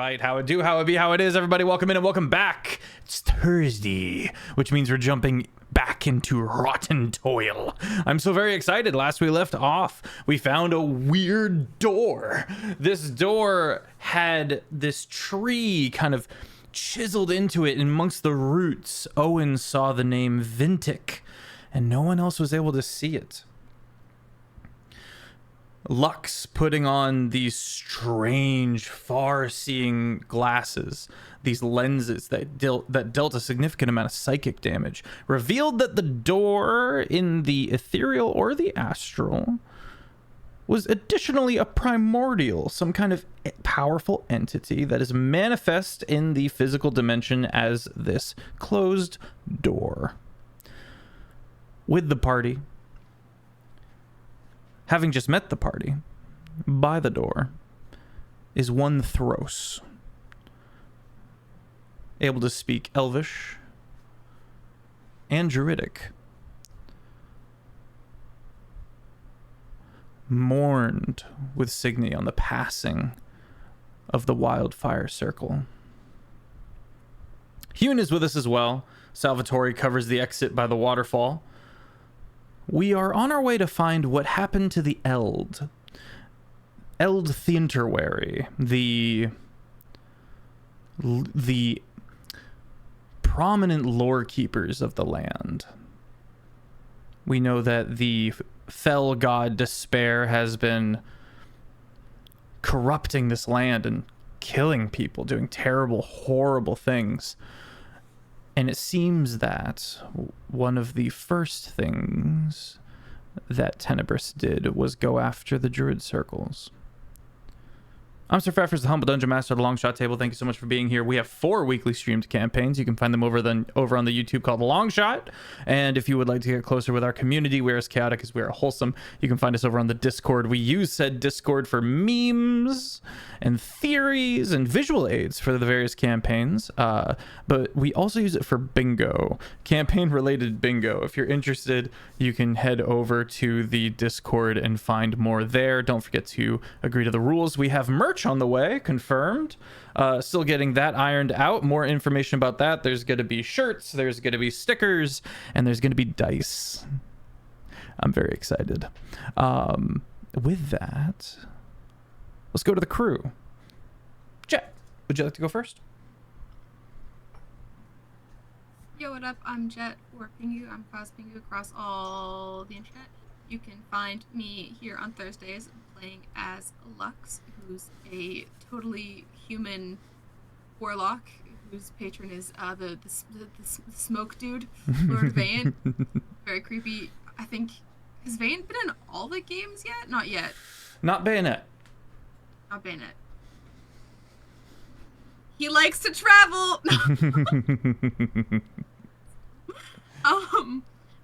right, how it do, how it be, how it is, everybody. Welcome in and welcome back. It's Thursday, which means we're jumping back into rotten toil. I'm so very excited. Last we left off, we found a weird door. This door had this tree kind of chiseled into it, and amongst the roots, Owan saw the name Vintic, and no one else was able to see it. Lux putting on these strange, far-seeing glasses, these lenses that dealt a significant amount of psychic damage, revealed that the door in the ethereal or the astral was additionally a primordial, some kind of powerful entity that is manifest in the physical dimension as this closed door. With the party, having just met the party, by the door is one Thros, able to speak Elvish and Druidic. Mourned with Cygni on the passing of the wildfire circle. Hune is with us as well. Salvatore covers the exit by the waterfall. We are on our way to find what happened to the Eld Thinterwary, the prominent lore keepers of the land. We know that the fell god Despair has been corrupting this land and killing people, doing terrible, horrible things. And it seems that one of the first things that Tenebris did was go after the Druid circles. I'm Sir Feffers, the humble dungeon master of the Longshot table. Thank you so much for being here. We have 4 weekly streamed campaigns. You can find them over on the YouTube called Longshot. And if you would like to get closer with our community, we're as chaotic as we are wholesome. You can find us over on the Discord. We use said Discord for memes and theories and visual aids for the various campaigns. But we also use it for bingo, campaign-related bingo. If you're interested, you can head over to the Discord and find more there. Don't forget to agree to the rules. We have merch on the way, confirmed. Still getting that ironed out. More information about that. There's going to be shirts, there's going to be stickers, and there's going to be dice. I'm very excited. With that, let's go to the crew. Jet, would you like to go first? Yo, what up? I'm Jet, or Pingu. I'm Cos.Pingu across all the internet. You can find me here on Thursdays playing as Lux, who's a totally human warlock whose patron is the smoke dude, Lord Vayne. Very creepy. I think, has Vayne been in all the games yet? Not yet. Not Bayonet. Not Bayonet. He likes to travel!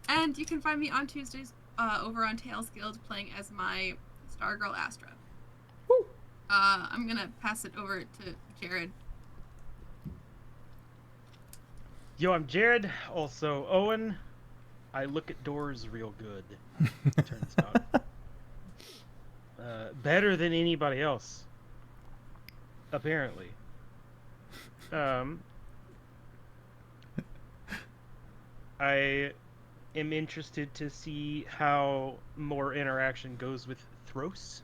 And you can find me on Tuesdays over on Tales Guild playing as my Stargirl Astra. Woo. I'm gonna pass it over to Jared. Yo, I'm Jared, also Owen. I look at doors real good, turns out. Better than anybody else, apparently. I am interested to see how more interaction goes with Thros.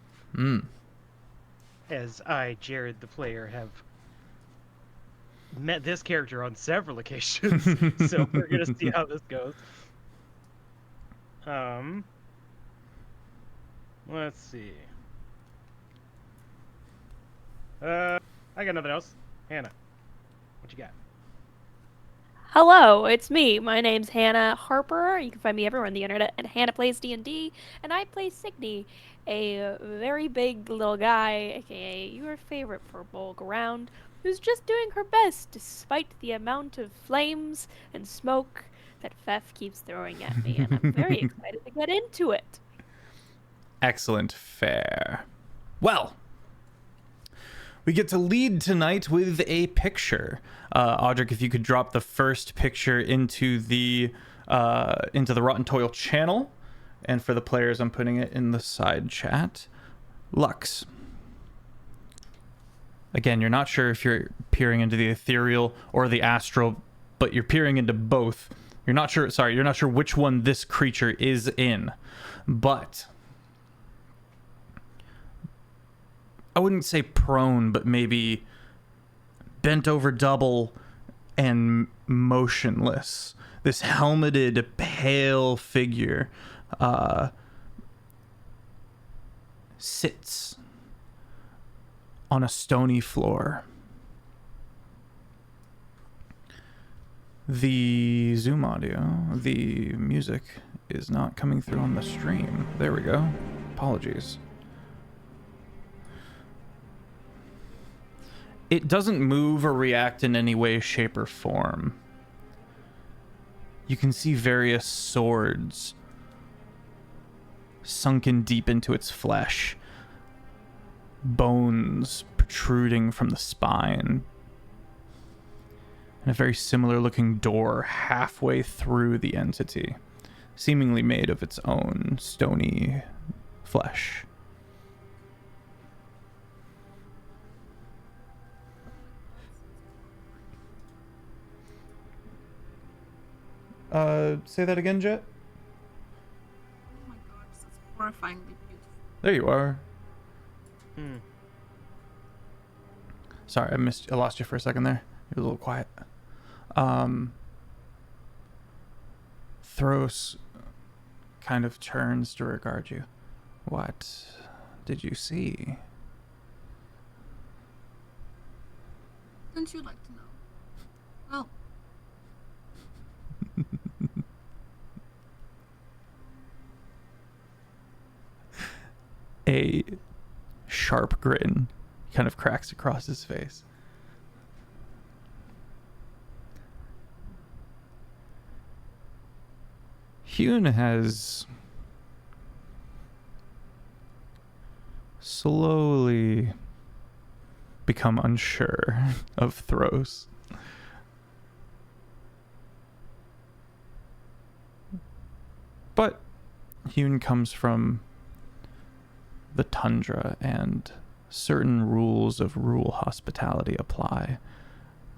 As I, Jared the player, have met this character on several occasions. So we're gonna see how this goes. Let's see. I got nothing else. Hannah, what you got? Hello, it's me. My name's Hannah Harper. You can find me everywhere on the internet at Hannah Plays D&D, and I play Cygni, a very big little guy, aka your favorite purple ground, who's just doing her best despite the amount of flames and smoke that Feff keeps throwing at me, and I'm very excited to get into it. Excellent. Fair. Well, we get to lead tonight with a picture. Audric, if you could drop the first picture into the Rotten Toil channel. And for the players, I'm putting it in the side chat. Lux. Again, you're not sure if you're peering into the ethereal or the astral, but you're peering into both. You're not sure which one this creature is in. But I wouldn't say prone, but maybe bent over double and motionless. This helmeted, pale figure sits on a stony floor. The Zoom audio, the music, is not coming through on the stream. There we go. Apologies. It doesn't move or react in any way, shape, or form. You can see various swords sunken deep into its flesh, bones protruding from the spine, and a very similar looking door halfway through the entity, seemingly made of its own stony flesh. Say that again, Jet? Oh my god, this is horrifyingly beautiful. There you are. Hmm. Sorry, I lost you for a second there. You're a little quiet. Thros kind of turns to regard you. What did you see? Wouldn't you like to know? Well, A sharp grin kind of cracks across his face. Hune has slowly become unsure of Thros. But Hune comes from the tundra, and certain rules of rural hospitality apply,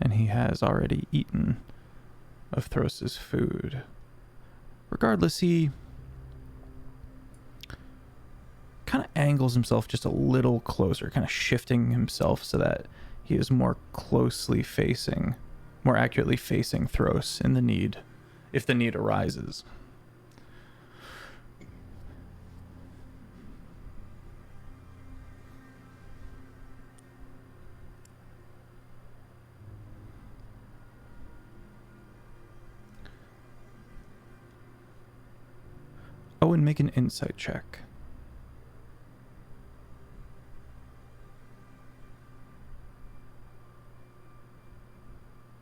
and he has already eaten of Thros's food. Regardless, he kind of angles himself just a little closer, kind of shifting himself so that he is more accurately facing Thros if the need arises. Owen, make an insight check.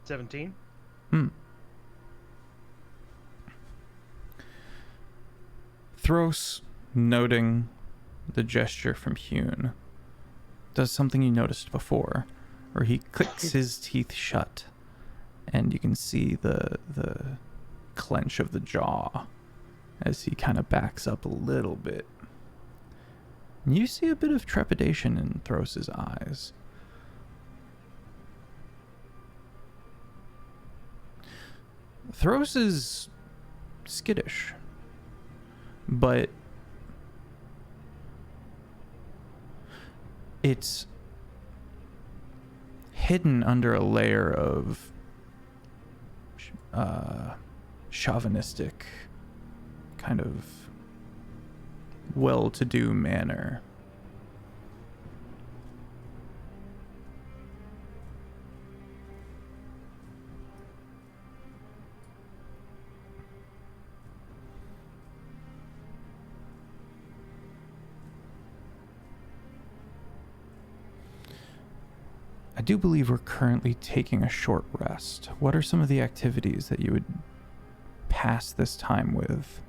17. Thros, noting the gesture from Hune, does something you noticed before, where he clicks his teeth shut, and you can see the clench of the jaw as he kind of backs up a little bit. And you see a bit of trepidation in Thros's eyes. Thros is skittish, but it's hidden under a layer of chauvinistic kind of well-to-do manner. I do believe we're currently taking a short rest. What are some of the activities that you would pass this time with?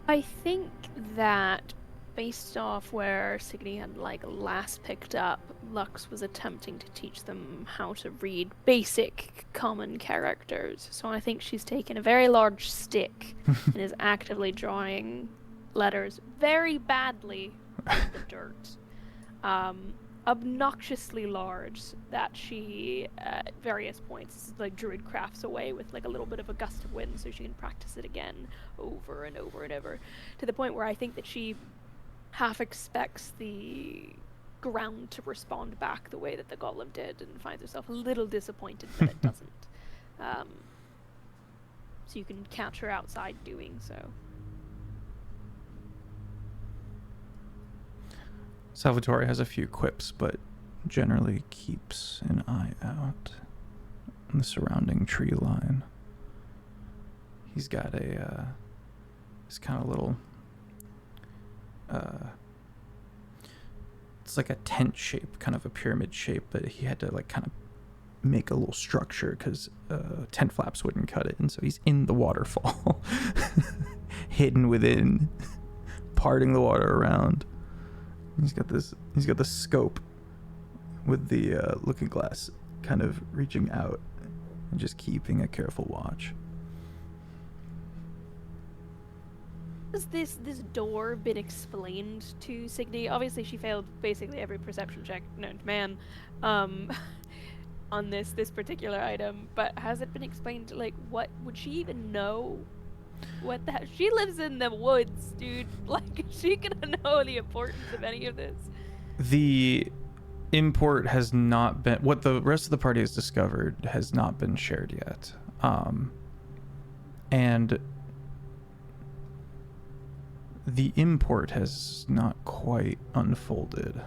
I think that based off where Cygni had last picked up, Lux was attempting to teach them how to read basic common characters. So I think she's taken a very large stick and is actively drawing letters very badly in the dirt. Obnoxiously large that she, at various points, like druid crafts away with like a little bit of a gust of wind so she can practice it again over and over and over, to the point where I think that she half expects the ground to respond back the way that the golem did and finds herself a little disappointed that it doesn't. So you can catch her outside doing so. Salvatore has a few quips, but generally keeps an eye out on the surrounding tree line. He's got this kind of little, it's like a tent shape, kind of a pyramid shape, but he had to like kind of make a little structure because tent flaps wouldn't cut it, and so he's in the waterfall, hidden within, parting the water around. He's got the scope with the looking glass kind of reaching out and just keeping a careful watch. Has this door been explained to Cygni? Obviously she failed basically every perception check known to man on this particular item, but has it been explained, like, what would she even know? What the hell? She lives in the woods, dude. Like, is she gonna know the importance of any of this? The import has not been, what the rest of the party has discovered has not been shared yet. And the import has not quite unfolded.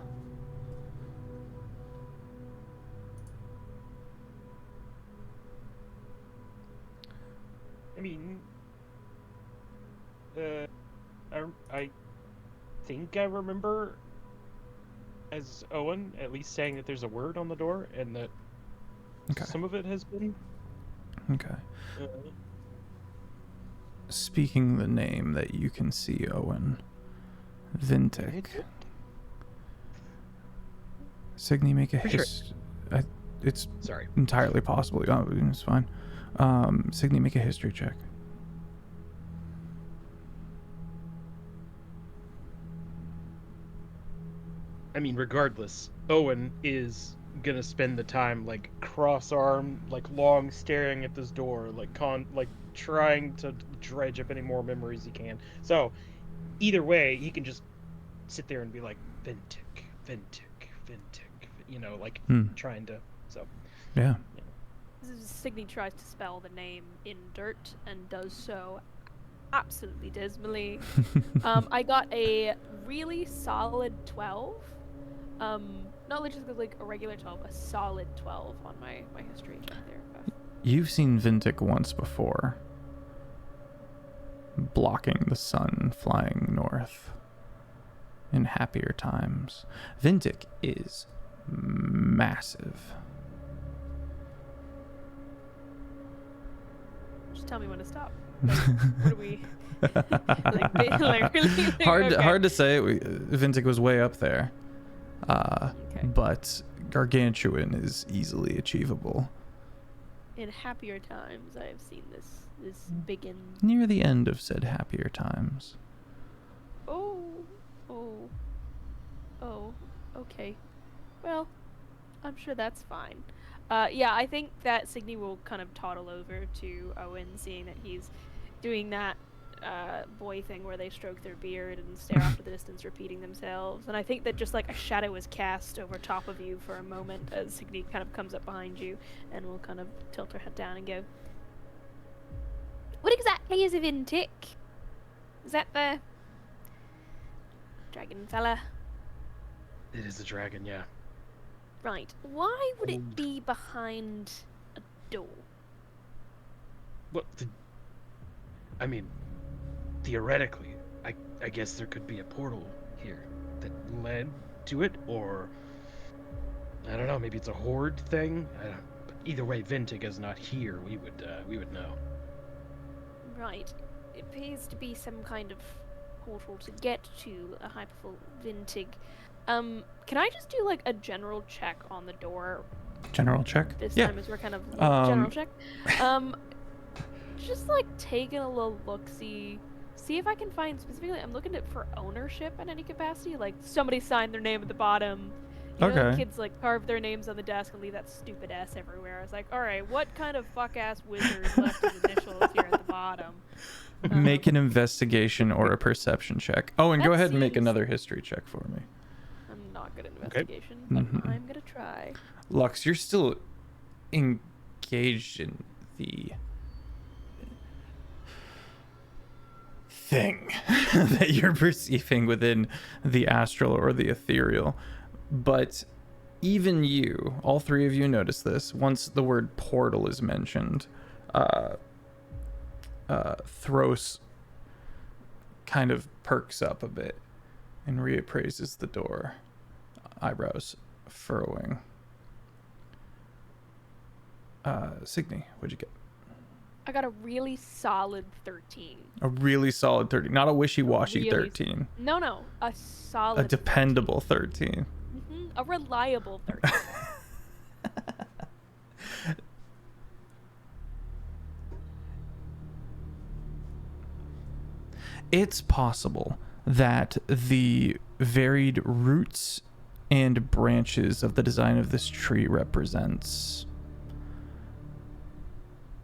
I mean, I think I remember as Owen at least saying that there's a word on the door and that some of it has been. Okay. Speaking the name that you can see, Owen. Vintic. Cygni, make a history. It's sorry. Entirely possible. Oh, it's fine. Cygni, make a history check. I mean, regardless, Owen is gonna spend the time like cross-armed, like long staring at this door, like trying to dredge up any more memories he can. So, either way, he can just sit there and be like, Vintic, you know, like trying to. So. Yeah. Cygni tries to spell the name in dirt and does so absolutely dismally. I got a really solid 12. Not just like a regular 12, a solid 12 on my history check there. You've seen Vintic once before, blocking the sun flying north in happier times. Vintic is massive. Just tell me when to stop. Like, what do we really, hard to say. Vintic was way up there. But gargantuan is easily achievable. In happier times, I have seen this begin. Near the end of said happier times. Oh, okay. Well, I'm sure that's fine. Yeah, I think that Cygni will kind of toddle over to Owen, seeing that he's doing that boy thing where they stroke their beard and stare off to the distance, repeating themselves. And I think that just like a shadow is cast over top of you for a moment as Cygni kind of comes up behind you and will kind of tilt her head down and go, "What exactly is a Vintic? Is that the dragon fella?" It is a dragon, yeah. Right. Why would it be behind a door? Well, I mean, theoretically, I guess there could be a portal here that led to it, or I don't know, maybe it's a horde thing. But either way, Vintic is not here. We would know. Right. It appears to be some kind of portal to get to a hyperfull Vintic. Can I just do like a general check on the door? General check? This yeah. time as we're kind of general check. Just like taking a little look-see, see if I can find specifically. I'm looking for ownership in any capacity. Like somebody signed their name at the bottom. You know, Okay. kids like carve their names on the desk and leave that stupid S everywhere. I was like, all right, what kind of fuck ass wizard left his initials here at the bottom? Make an investigation or a perception check. Oh, and go That ahead and make seems- another history check for me. I'm not good at investigation, but I'm gonna try. Lux, you're still engaged in the thing that you're perceiving within the astral or the ethereal. But even you, all three of you notice this. Once the word portal is mentioned, Thros kind of perks up a bit and reappraises the door, eyebrows furrowing. Cygni, what'd you get? I got a really solid 13. A really solid 13, not a wishy-washy Really 13. No, a solid. A dependable 13. A reliable 13. It's possible that the varied roots and branches of the design of this tree represents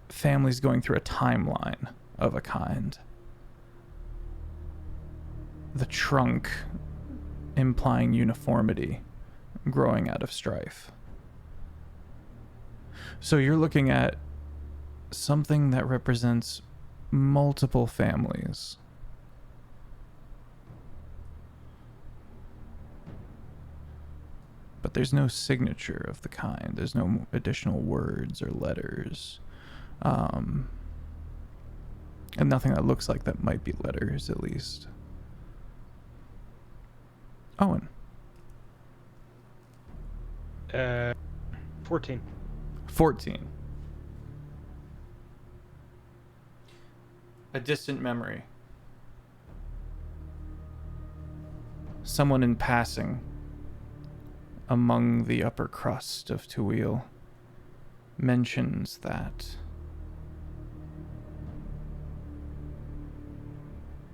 families going through a timeline of a kind. The trunk implying uniformity growing out of strife. So you're looking at something that represents multiple families. But there's no signature of the kind. There's no additional words or letters. And nothing that looks like that might be letters, at least. Owen. 14. 14. A distant memory. Someone in passing among the upper crust of Toil mentions that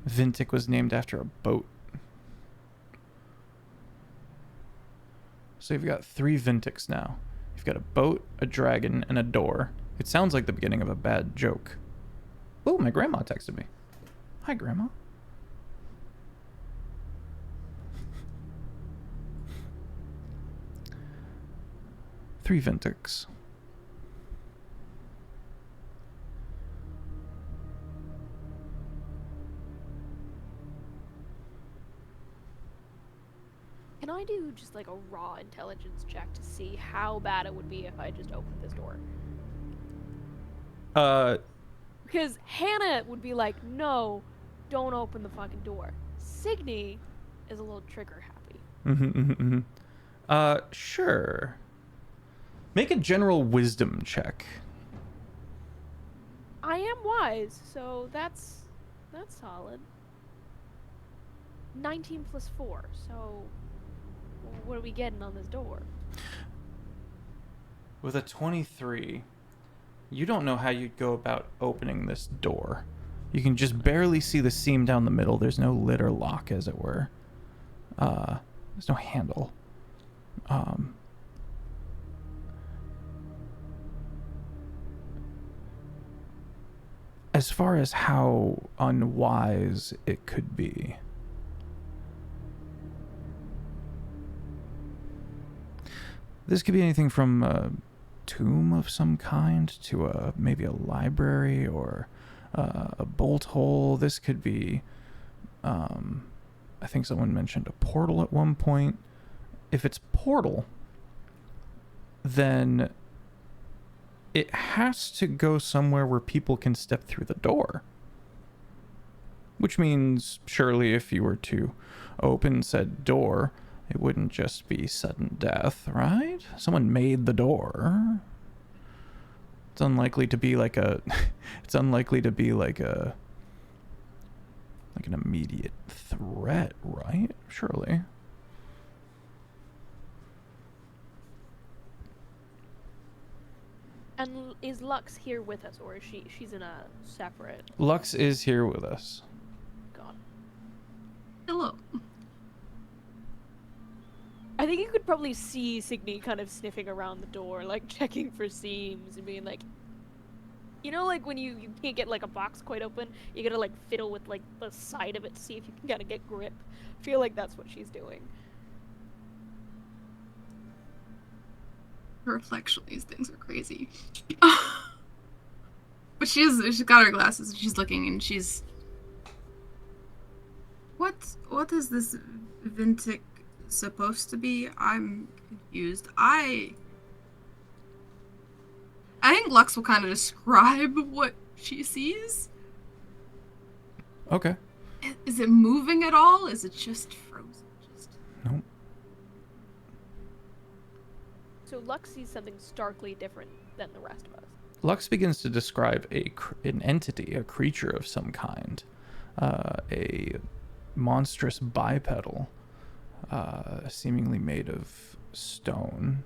Vintic was named after a boat. So you've got 3 Vintics now. You've got a boat, a dragon, and a door. It sounds like the beginning of a bad joke. Oh, my grandma texted me. Hi, Grandma. Three Vintics. Can I do just like a raw intelligence check to see how bad it would be if I just opened this door? Because Hannah would be like, no, don't open the fucking door. Cygni is a little trigger happy. Sure. Make a general wisdom check. I am wise, so that's solid. 19 plus 4, so what are we getting on this door? With a 23, you don't know how you'd go about opening this door. You can just barely see the seam down the middle. There's no lid or lock, as it were. There's no handle. As far as how unwise it could be, this could be anything from a tomb of some kind to maybe a library or a bolt hole. This could be, I think someone mentioned a portal at one point. If it's portal, then it has to go somewhere where people can step through the door. Which means, surely if you were to open said door, it wouldn't just be sudden death, right? Someone made the door. It's unlikely to be like a... it's unlikely to be like a... like an immediate threat, right? Surely. And is Lux here with us, or is she's in a separate... Lux is here with us. hello. I think you could probably see Cygni kind of sniffing around the door, like checking for seams and being like, you know, like when you can't get like a box quite open, you gotta like fiddle with like the side of it to see if you can kind of get grip. I feel like that's what she's doing. Her reflection, these things are crazy. But she's got her glasses and she's looking and she's. What is this Vintic supposed to be? I'm confused. I think Lux will kind of describe what she sees. Okay. Is it moving at all? Is it just frozen? Nope. So Lux sees something starkly different than the rest of us. Lux begins to describe an entity, a creature of some kind, a monstrous bipedal, seemingly made of stone.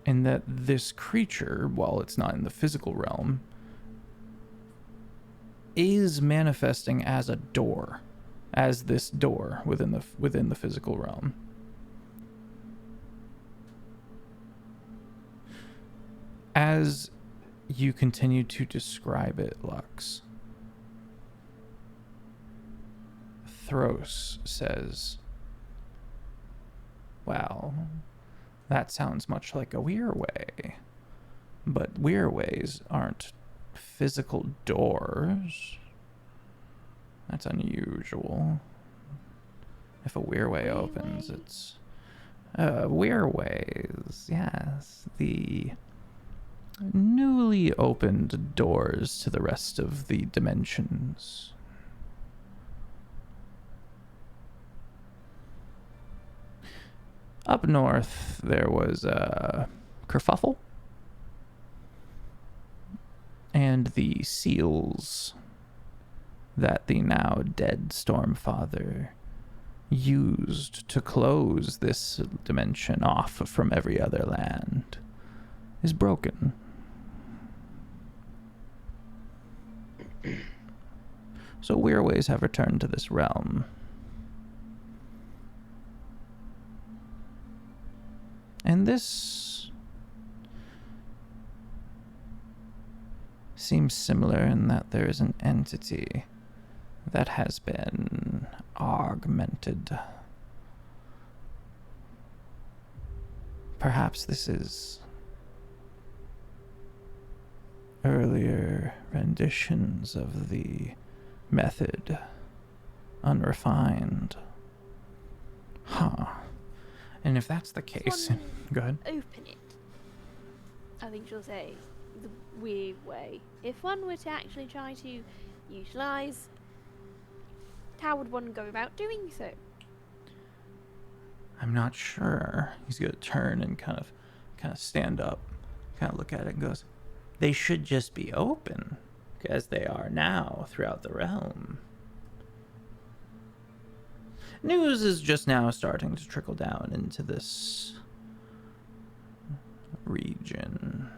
And that this creature, while it's not in the physical realm, is manifesting as a door, as this door within the physical realm. As you continue to describe it, Lux, Thros says, "Well, that sounds much like a weirway, but weirways aren't physical doors. That's unusual. If a weirway opens, it's weirways. Yes, the newly opened doors to the rest of the dimensions." Up north, there was a kerfuffle, and the seals that the now dead Stormfather used to close this dimension off from every other land is broken. So weirways have returned to this realm. And this seems similar in that there is an entity that has been augmented. Perhaps this is earlier renditions of the method, unrefined. Huh. And if that's the case, go ahead. Open it. I think she'll say the weird way. If one were to actually try to utilize, how would one go about doing so? I'm not sure. He's gonna turn and kind of stand up, kind of look at it and goes, "They should just be open, as they are now throughout the realm." News is just now starting to trickle down into this region.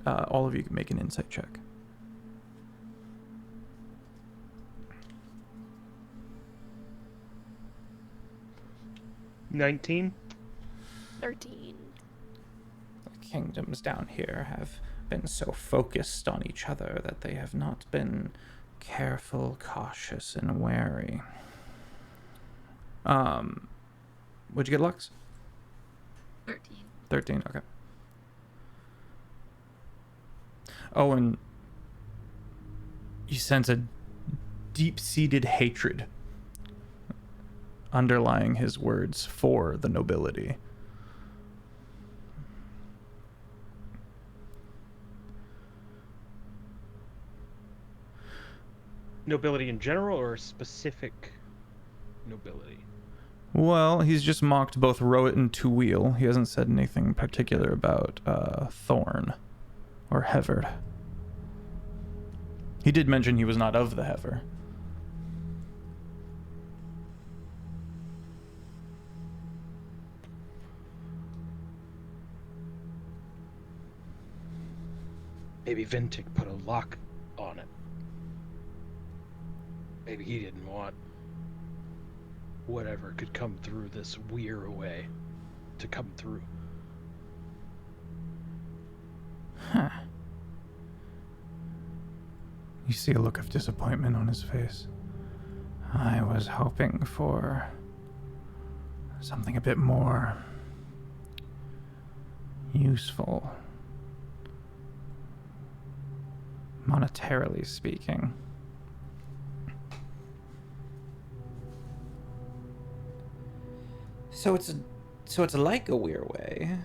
All of you can make an insight check. 19. 13. The kingdoms down here have been so focused on each other that they have not been careful, cautious, and wary. What'd you get, Lux? 13. 13, okay. Owen, you sense a deep-seated hatred underlying his words for the nobility. Nobility in general or specific nobility? Well, he's just mocked both Rowett and Toil. He hasn't said anything particular about Thorn or Hever. He did mention he was not of the Hever. Maybe Vintic put a lock on it. Maybe he didn't want whatever could come through this weir way to come through. Huh. You see a look of disappointment on his face. I was hoping for something a bit more useful, monetarily speaking. So it's like a weird way,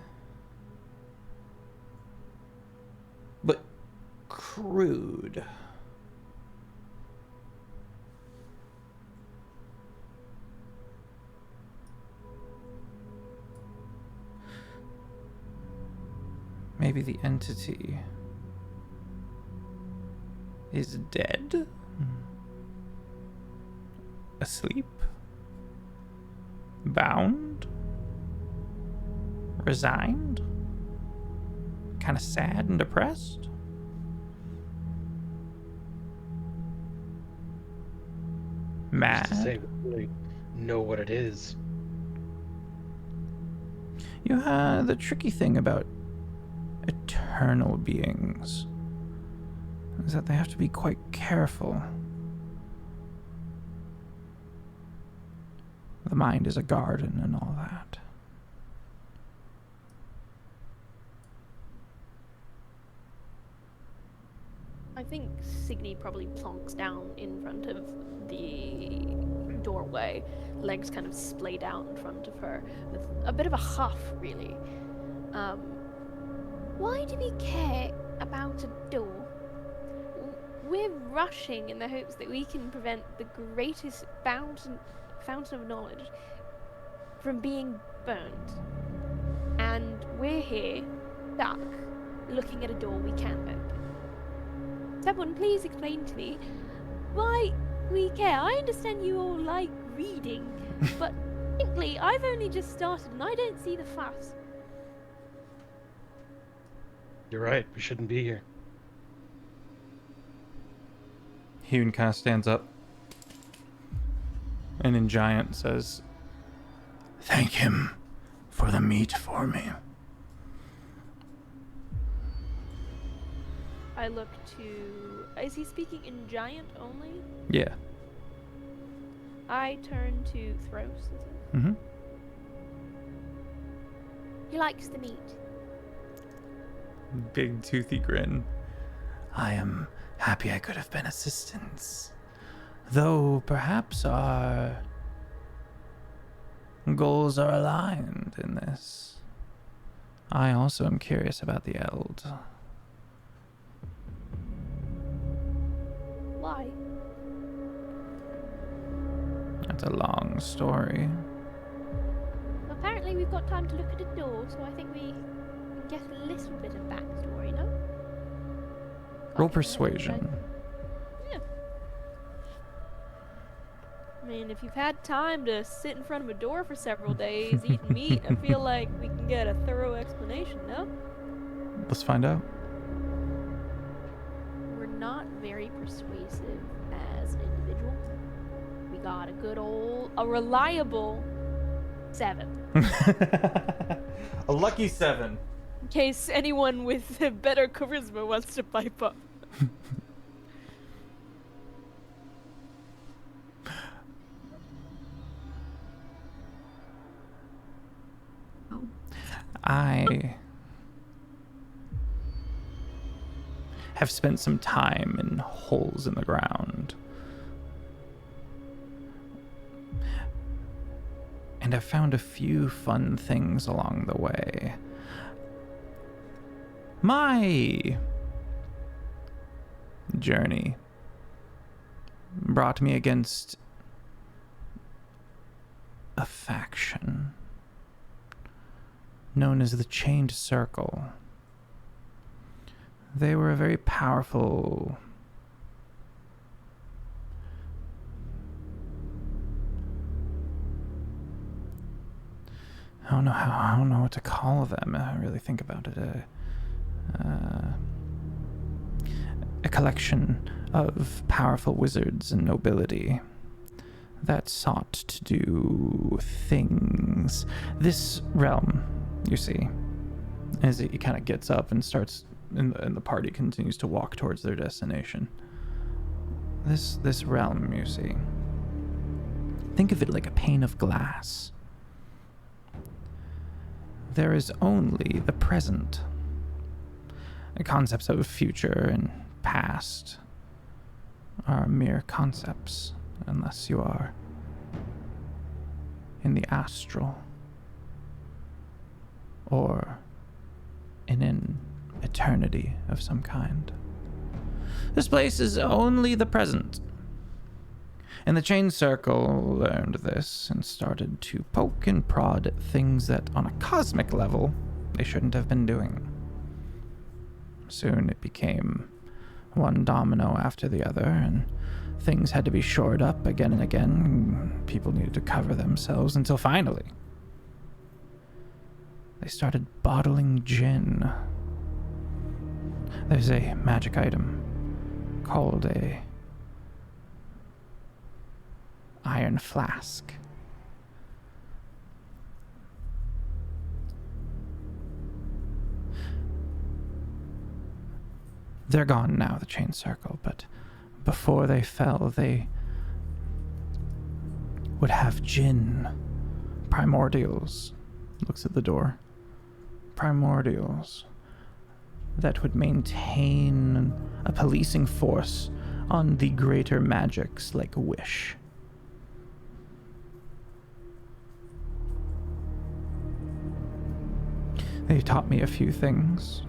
but crude. Maybe the entity is dead? Asleep? Bound? Resigned? Kind of sad and depressed? Mad? To say we really know what it is. The tricky thing about eternal beings is that they have to be quite careful. The mind is a garden and all that. I think Cygni probably plonks down in front of the doorway, legs kind of splayed out in front of her, with a bit of a huff, really. Why do we care about a door? We're rushing in the hopes that we can prevent the greatest fountain of knowledge from being burnt. And we're here, stuck, looking at a door we can't open. Someone please explain to me why we care. I understand you all like reading, but frankly, I've only just started and I don't see the fuss. You're right, we shouldn't be here. Hune kind of stands up and in Giant says, "Thank him for the meat for me." I look to... Is he speaking in Giant only? Yeah. I turn to Thros. Mm-hmm. He likes the meat. Big toothy grin. I am happy I could have been assistance. Though perhaps our goals are aligned in this. I also am curious about the Eld. Why? That's a long story. Apparently we've got time to look at a door, so I think we can get a little bit of backstory, no? Roll Okay, persuasion. Yeah. I mean, if you've had time to sit in front of a door for several days eating meat, I feel like we can get a thorough explanation, no? Let's find out. We're not very persuasive as an individual. We got a reliable 7. A lucky 7. In case anyone with better charisma wants to pipe up. I have spent some time in holes in the ground. And I've found a few fun things along the way. My journey brought me against a faction known as the Chained Circle. They were a very powerful I don't know what to call them. I really think about it. a collection of powerful wizards and nobility that sought to do things. This realm, you see, as he kind of gets up and starts, and the party continues to walk towards their destination. This realm, you see, think of it like a pane of glass. There is only the present. The concepts of future and past are mere concepts unless you are in the astral or in an eternity of some kind. This place is only the present. And the Chain Circle learned this and started to poke and prod at things that, on a cosmic level, they shouldn't have been doing. Soon it became one domino after the other, and things had to be shored up again and again. People needed to cover themselves until finally they started bottling gin. There's a magic item called a iron flask. They're gone now, the Chain Circle, but before they fell, they would have gin, primordials. Looks at the door. Primordials that would maintain a policing force on the greater magics like Wish. They taught me a few things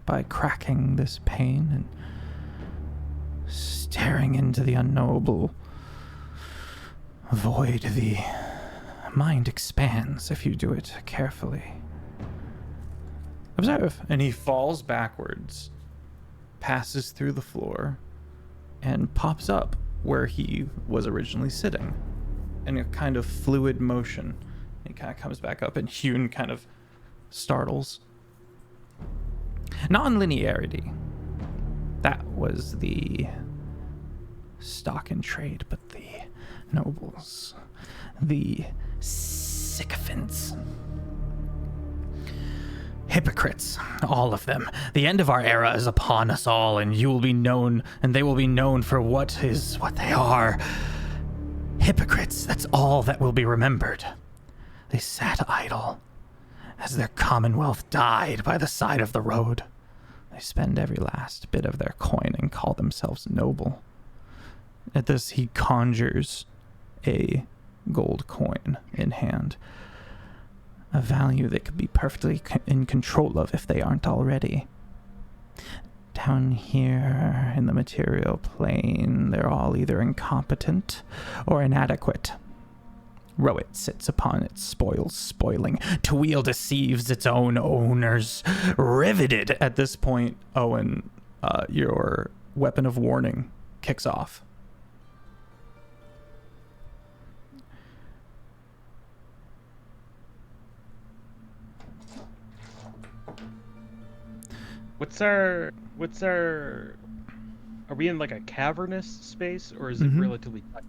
by cracking this pane and staring into the unknowable void. The mind expands if you do it carefully. Observe. And he falls backwards, passes through the floor, and pops up where he was originally sitting in a kind of fluid motion. He kind of comes back up, and Hune kind of startles. Non-linearity. That was the stock in trade, but the nobles, the sycophants, hypocrites, all of them. The end of our era is upon us all, and you will be known, and they will be known for what they are. Hypocrites, that's all that will be remembered. They sat idle as their commonwealth died by the side of the road. They spend every last bit of their coin and call themselves noble. At this, he conjures a gold coin in hand, a value they could be perfectly in control of if they aren't already. Down here in the material plane, they're all either incompetent or inadequate. Rowit sits upon its spoils, spoiling. Toil deceives its own owners. Riveted at this point, Owen, your weapon of warning kicks off. What's our are we in like a cavernous space, or is it relatively tight?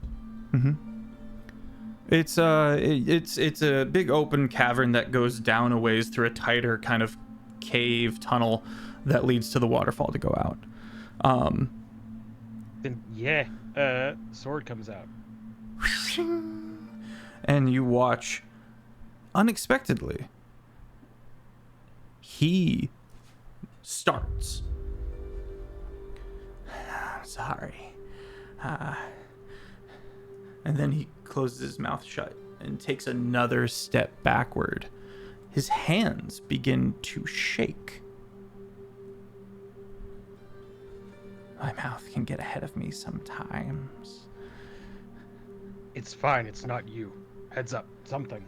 It's a big open cavern that goes down a ways through a tighter kind of cave tunnel that leads to the waterfall to go out. Then sword comes out. And you watch, unexpectedly, he starts. Sorry. And then he closes his mouth shut and takes another step backward. His hands begin to shake. My mouth can get ahead of me sometimes. It's fine, it's not you. Heads up, something.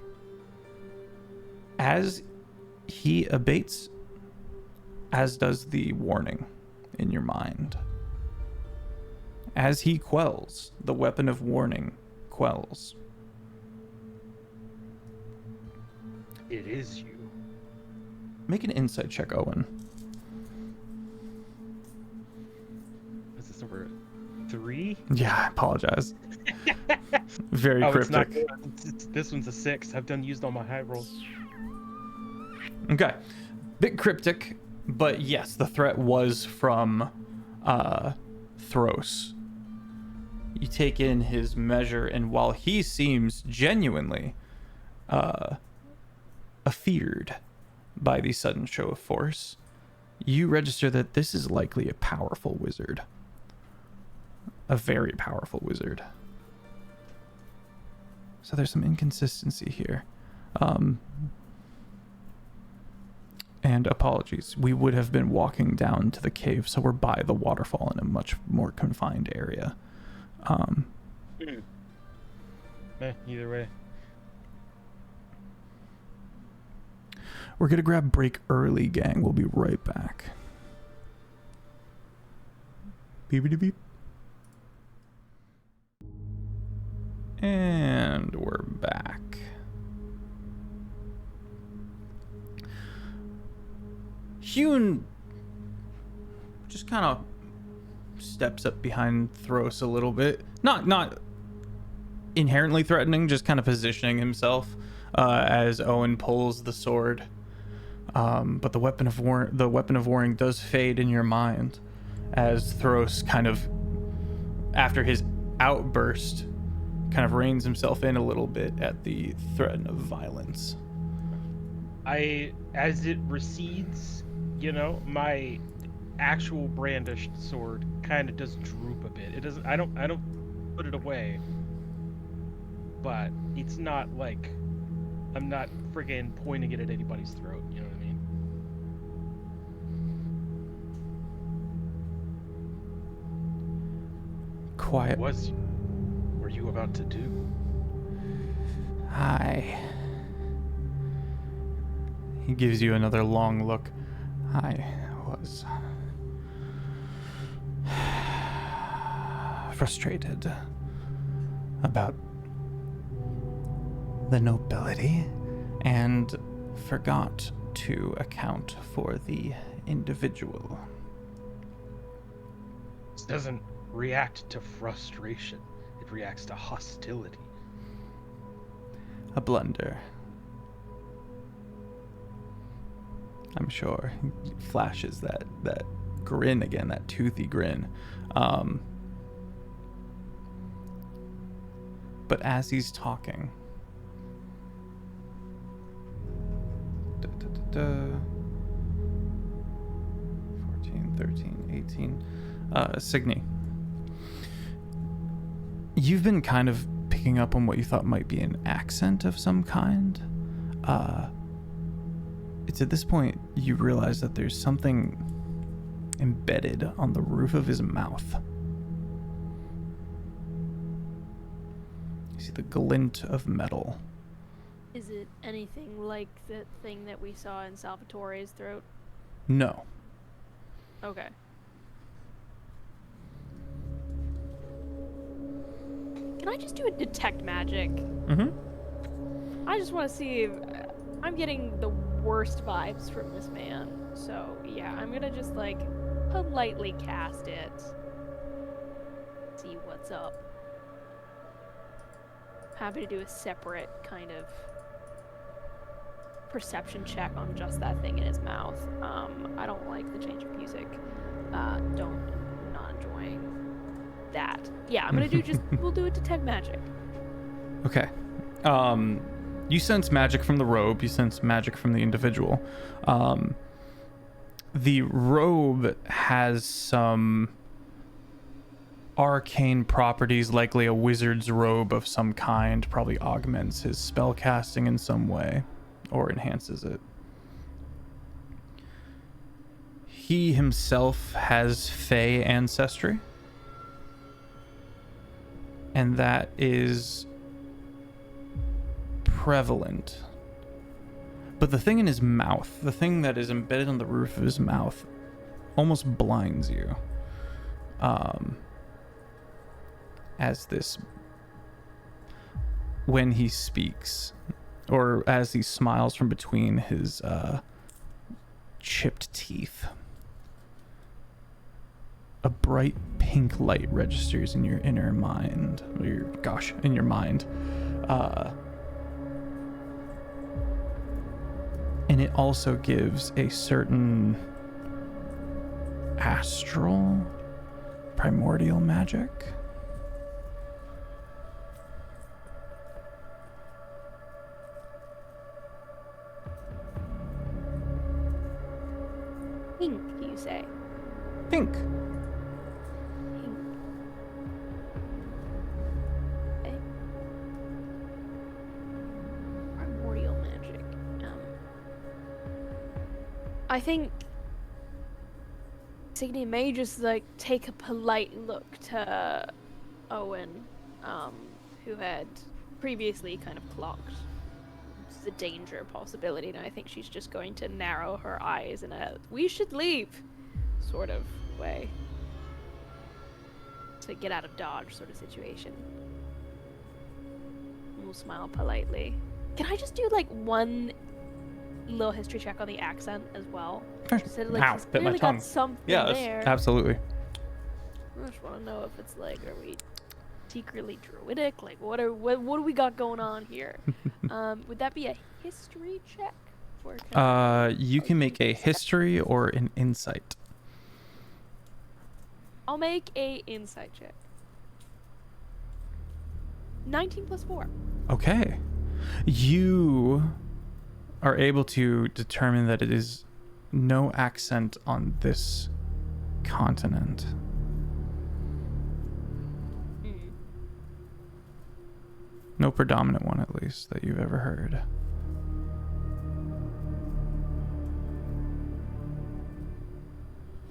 As he abates, as does the warning in your mind. As he quells, the weapon of warning quells. It is you. Make an insight check, Owen. 3? Yeah, I apologize. Very It's not cryptic. good. This one's a 6. I've used all my high rolls. Okay. Bit cryptic, but yes, the threat was from Thros. You take in his measure, and while he seems genuinely afeared by the sudden show of force, you register that this is likely a powerful wizard. A very powerful wizard. So there's some inconsistency here. And apologies, we would have been walking down to the cave, so we're by the waterfall in a much more confined area. Either way. We're gonna grab break early, gang. We'll be right back. Beep beep. And we're back. Hune just kind of steps up behind Thros a little bit. Not inherently threatening, just kind of positioning himself as Owen pulls the sword. But the weapon of warring does fade in your mind as Thros kind of, after his outburst, kind of reins himself in a little bit at the threat of violence. As it recedes, my actual brandished sword kind of does droop a bit. It doesn't. I don't put it away, but it's not like I'm not friggin' pointing it at anybody's throat. You know what I mean? Quiet. What were you about to do? He gives you another long look. I was frustrated about the nobility and forgot to account for the individual. This doesn't react to frustration. It reacts to hostility. A blunder. I'm sure. He flashes that grin again, that toothy grin. But as he's talking, 14, 13, 18. Cygni, you've been kind of picking up on what you thought might be an accent of some kind. It's at this point you realize that there's something embedded on the roof of his mouth. You see the glint of metal. Is it anything like the thing that we saw in Salvatore's throat? No. Okay. Can I just do a detect magic? Mm-hmm. I just want to see if I'm getting the worst vibes from this man. So, yeah, I'm gonna just, politely cast it. See what's up. Happy to do a separate kind of perception check on just that thing in his mouth. I don't like the change of music. Not enjoying that. Yeah, I'm gonna do we'll do a detect magic. Okay. You sense magic from the robe. You sense magic from the individual. The robe has some arcane properties, likely a wizard's robe of some kind. Probably augments his spell casting in some way or enhances it. He himself has Fey ancestry, and that is prevalent. But the thing in his mouth, the thing that is embedded on the roof of his mouth, almost blinds you. As this, when he speaks, or as he smiles from between his chipped teeth, a bright pink light registers in your inner mind, in your mind. And it also gives a certain astral, primordial magic. Pink, you say? Pink. Pink. Okay. Primordial magic. I think Cygni may just like take a polite look to Owen, who had previously kind of clocked the danger possibility, and I think she's just going to narrow her eyes in a "we should leave" sort of way to get out of Dodge sort of situation. We'll smile politely. Can I just do like one little history check on the accent as well? Sure. So, like, Ow, he's bit my clearly tongue. got something Yeah, there. absolutely. I just want to know if it's like, are we secretly druidic? Like, what do we got going on here? Would that be a history check? Or You can make a history or an insight. I'll make a insight check. 19 plus 4. Okay. You are able to determine that it is no accent on this continent. No predominant one, at least, that you've ever heard.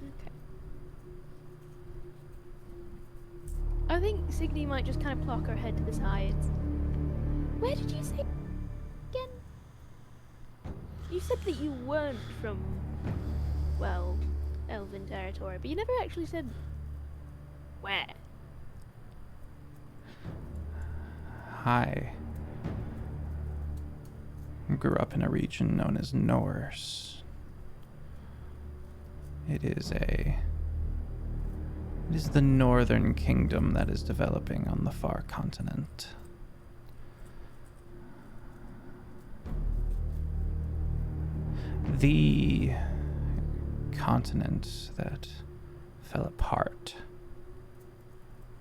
Okay. I think Cygni might just kind of plock her head to the sides. Where did you say again? You said that you weren't from, well, Elven territory, but you never actually said where. I grew up in a region known as Norse. It is the northern kingdom that is developing on the far continent. The continent that fell apart,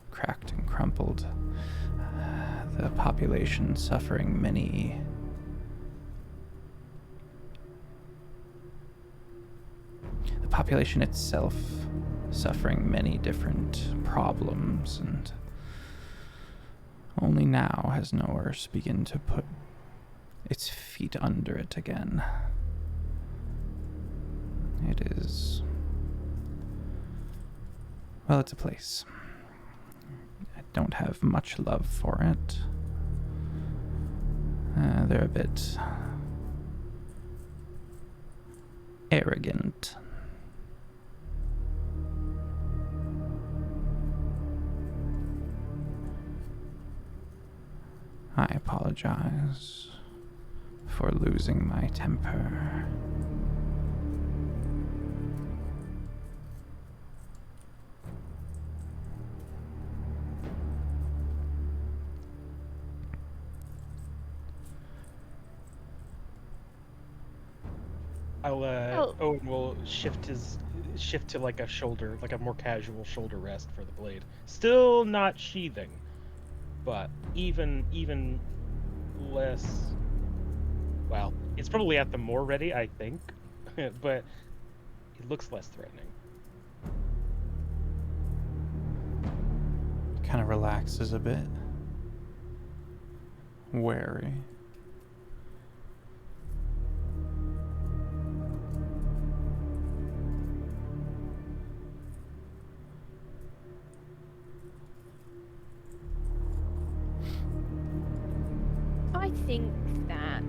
cracked and crumpled, the population suffering the population itself suffering many different problems, and only now has Norse begun to put its feet under it again. It is, well, it's a place. I don't have much love for it. They're a bit arrogant. I apologize for losing my temper. Owen will shift to like a shoulder, like a more casual shoulder rest for the blade. Still not sheathing, but even less. Well, it's probably at the more ready, I think, but it looks less threatening. Kind of relaxes a bit. Wary. I think that,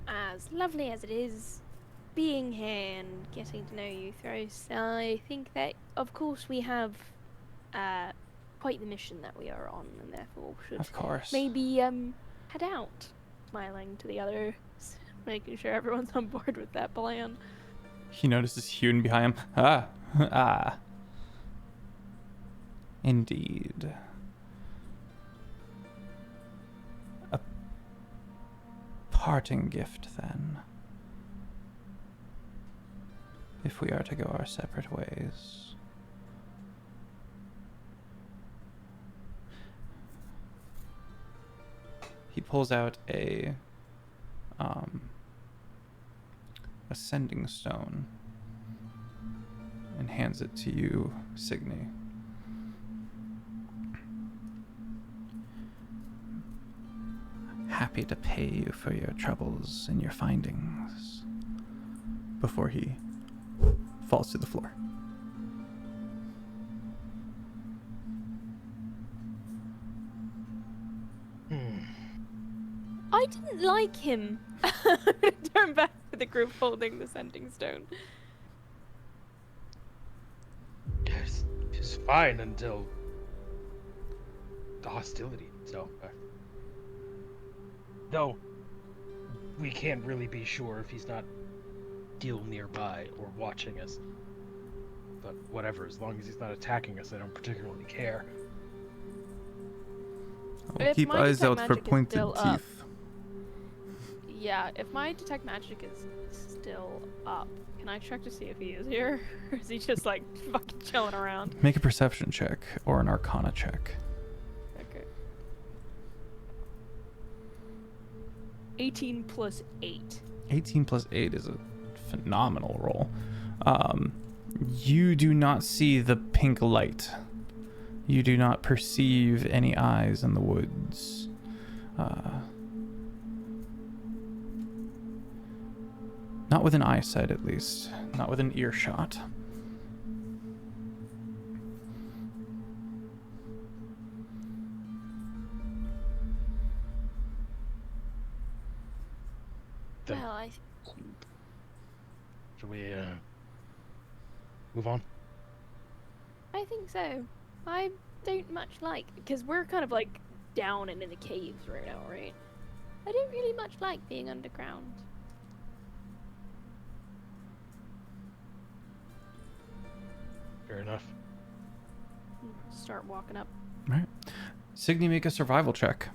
as lovely as it is being here and getting to know you, Thros, I think that, of course, we have quite the mission that we are on, and therefore should Of course. maybe head out, smiling to the others, making sure everyone's on board with that plan. He notices Hune behind him. Ah. Indeed. A parting gift, then. If we are to go our separate ways. He pulls out a ascending stone and hands it to you, Cygni. Happy to pay you for your troubles and your findings. Before he falls to the floor. I didn't like him. Turn back to the group holding the sending stone. Yes, he's fine until the hostility. So, though we can't really be sure if he's not still nearby or watching us. But whatever, as long as he's not attacking us, I don't particularly care. I'll keep eyes out for pointed teeth. Yeah, if my detect magic is still up, can I check to see if he is here? Or is he just like fucking chilling around? Make a perception check or an arcana check. Okay. 18 plus 8. 18 plus 8 is a phenomenal roll. You do not see the pink light. You do not perceive any eyes in the woods. Not within eyesight, at least. Not within earshot. Then Well, should we move on? I think so. I don't much like, because we're kind of like down and in the caves right now, right? I don't really much like being underground. Fair enough. Start walking up. All right. Cygni, make a survival check.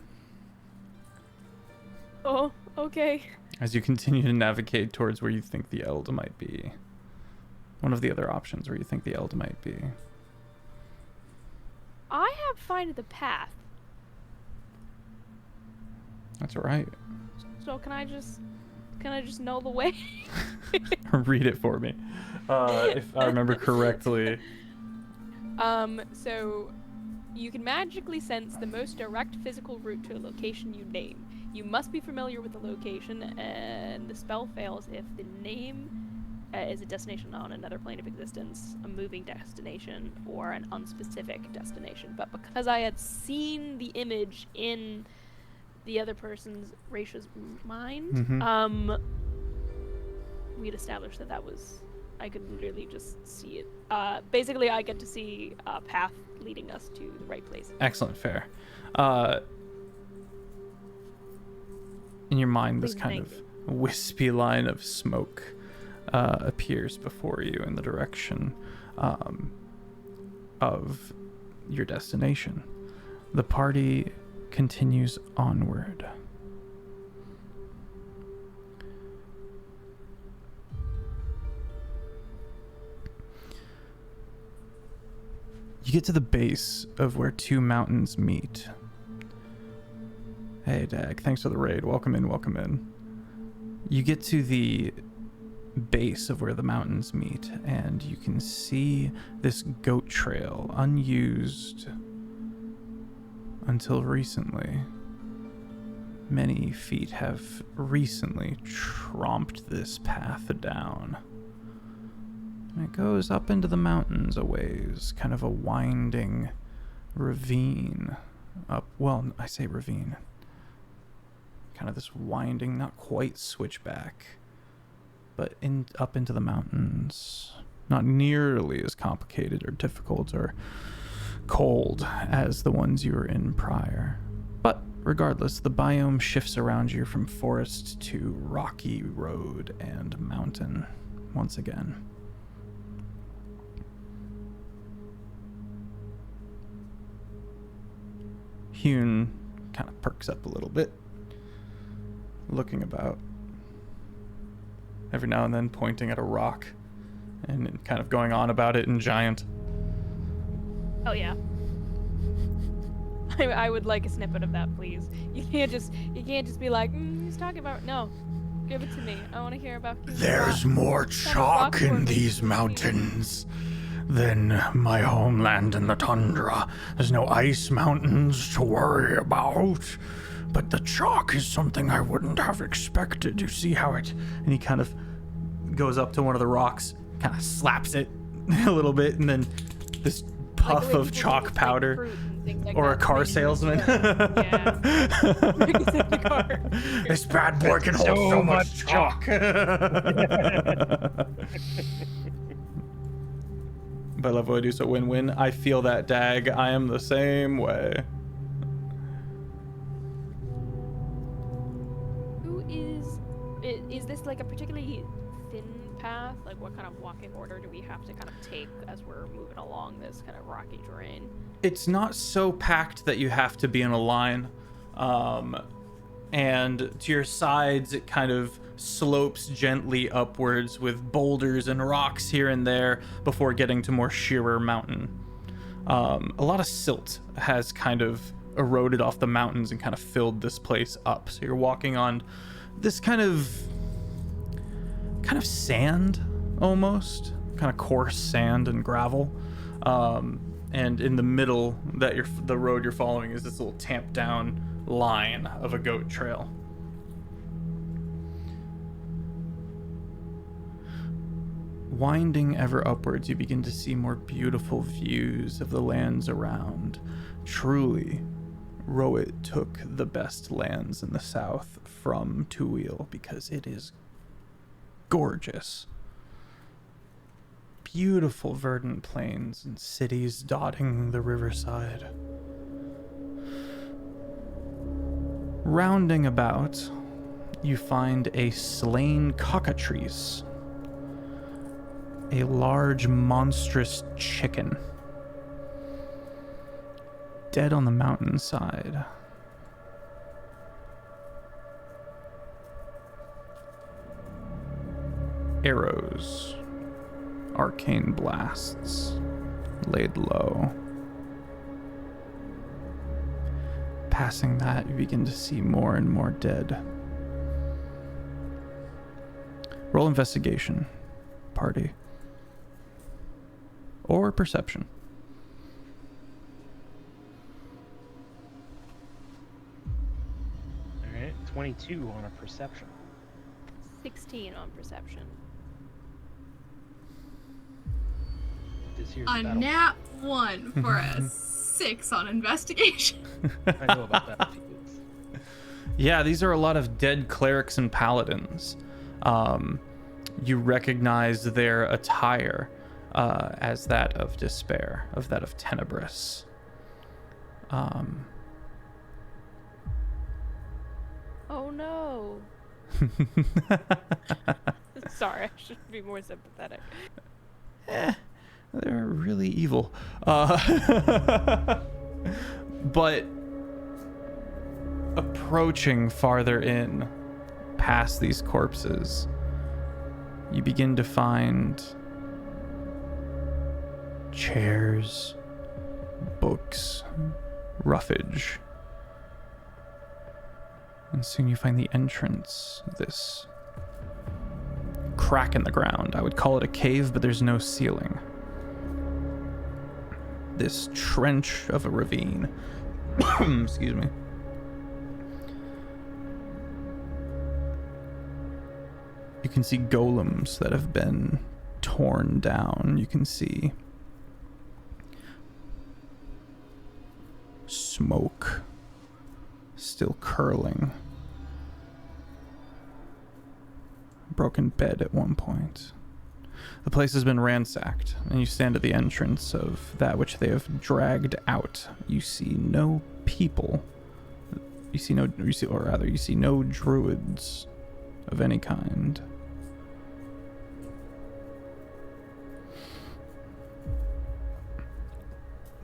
Oh, okay. As you continue to navigate towards where you think the Eld might be. One of the other options where you think the Eld might be. I have find the path. That's all right. So can I just know the way? Read it for me. If I remember correctly. So you can magically sense the most direct physical route to a location you name. You must be familiar with the location, and the spell fails if the name is a destination on another plane of existence, a moving destination, or an unspecific destination. But because I had seen the image in the other person's Raisha's mind, we'd established that was, I could literally just see it. Basically, I get to see a path leading us to the right place. Excellent, fair. In your mind, this kind of wispy line of smoke appears before you in the direction of your destination. The party continues onward. You get to the base of where two mountains meet. Hey, Dag, thanks for the raid. Welcome in, welcome in. You get to the base of where the mountains meet, and you can see this goat trail, unused until recently. Many feet have recently tromped this path down. And it goes up into the mountains a ways, kind of a winding ravine up. Well, I say ravine. Kind of this winding, not quite switchback, but up into the mountains. Not nearly as complicated or difficult or cold as the ones you were in prior. But regardless, the biome shifts around you from forest to rocky road and mountain once again. Hune kind of perks up a little bit, looking about, every now and then pointing at a rock and kind of going on about it in Giant. Oh yeah. I would like a snippet of that, please. You can't just be like, he's talking about. No, give it to me. I want to hear about. There's more chalk in these mountains than my homeland in the tundra. There's no ice mountains to worry about, but the chalk is something I wouldn't have expected. You see how it... And he kind of goes up to one of the rocks, kind of slaps it a little bit, and then this puff of chalk powder. Like or a car salesman. Yeah. This bad boy can hold so much chalk. But I love what I do, so win-win. I feel that, Dag. I am the same way. Is this like a particularly thin path? Like what kind of walking order do we have to kind of take as we're moving along this kind of rocky terrain? It's not so packed that you have to be in a line. And to your sides, it kind of slopes gently upwards with boulders and rocks here and there before getting to more sheerer mountain. A lot of silt has kind of eroded off the mountains and kind of filled this place up. So you're walking on this kind of sand almost, kind of coarse sand and gravel. And in the middle the road you're following is this little tamped down line of a goat trail. Winding ever upwards, you begin to see more beautiful views of the lands around. Truly, Rowit took the best lands in the south from Toil because it is gorgeous. Beautiful verdant plains and cities dotting the riverside. Rounding about, you find a slain cockatrice, a large monstrous chicken, dead on the mountainside. Arrows, arcane blasts, laid low. Passing that, you begin to see more and more dead. Roll investigation, party. Or perception. Alright, 22 on a perception. 16 on perception. This here's A battle. nat 1 for a 6 on investigation. I know about that. Yeah, these are a lot of dead clerics and paladins. You recognize their attire as that of despair, of that of Tenebris. Oh no. Sorry, I should be more sympathetic. They're really evil. But approaching farther in, past these corpses, you begin to find chairs, books, roughage. And soon you find the entrance of this crack in the ground. I would call it a cave, but there's no ceiling. This trench of a ravine. Excuse me. You can see golems that have been torn down. You can see smoke still curling. Broken bed at one point. The place has been ransacked, and you stand at the entrance of that which they have dragged out. You see no people. You see no druids of any kind.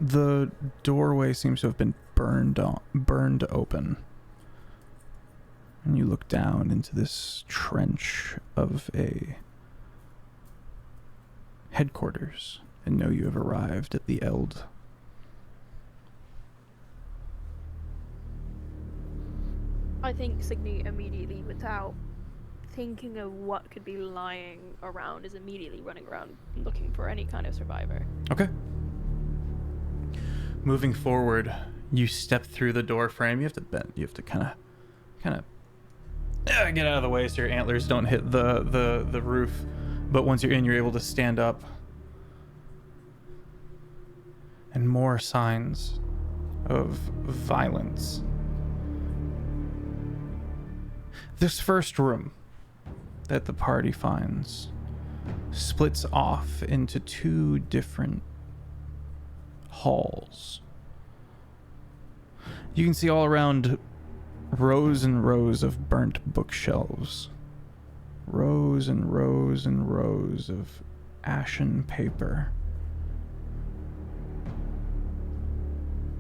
The doorway seems to have been burned open. And you look down into this trench of a headquarters and know you have arrived at the Eld. I think Cygni immediately, without thinking of what could be lying around, is immediately running around looking for any kind of survivor. Okay. Moving forward, you step through the door frame. You have to bend. You have to kind of get out of the way so your antlers don't hit the roof. But once you're in, you're able to stand up. And more signs of violence. This first room that the party finds splits off into two different halls. You can see all around rows and rows of burnt bookshelves. Rows and rows and rows of ashen paper.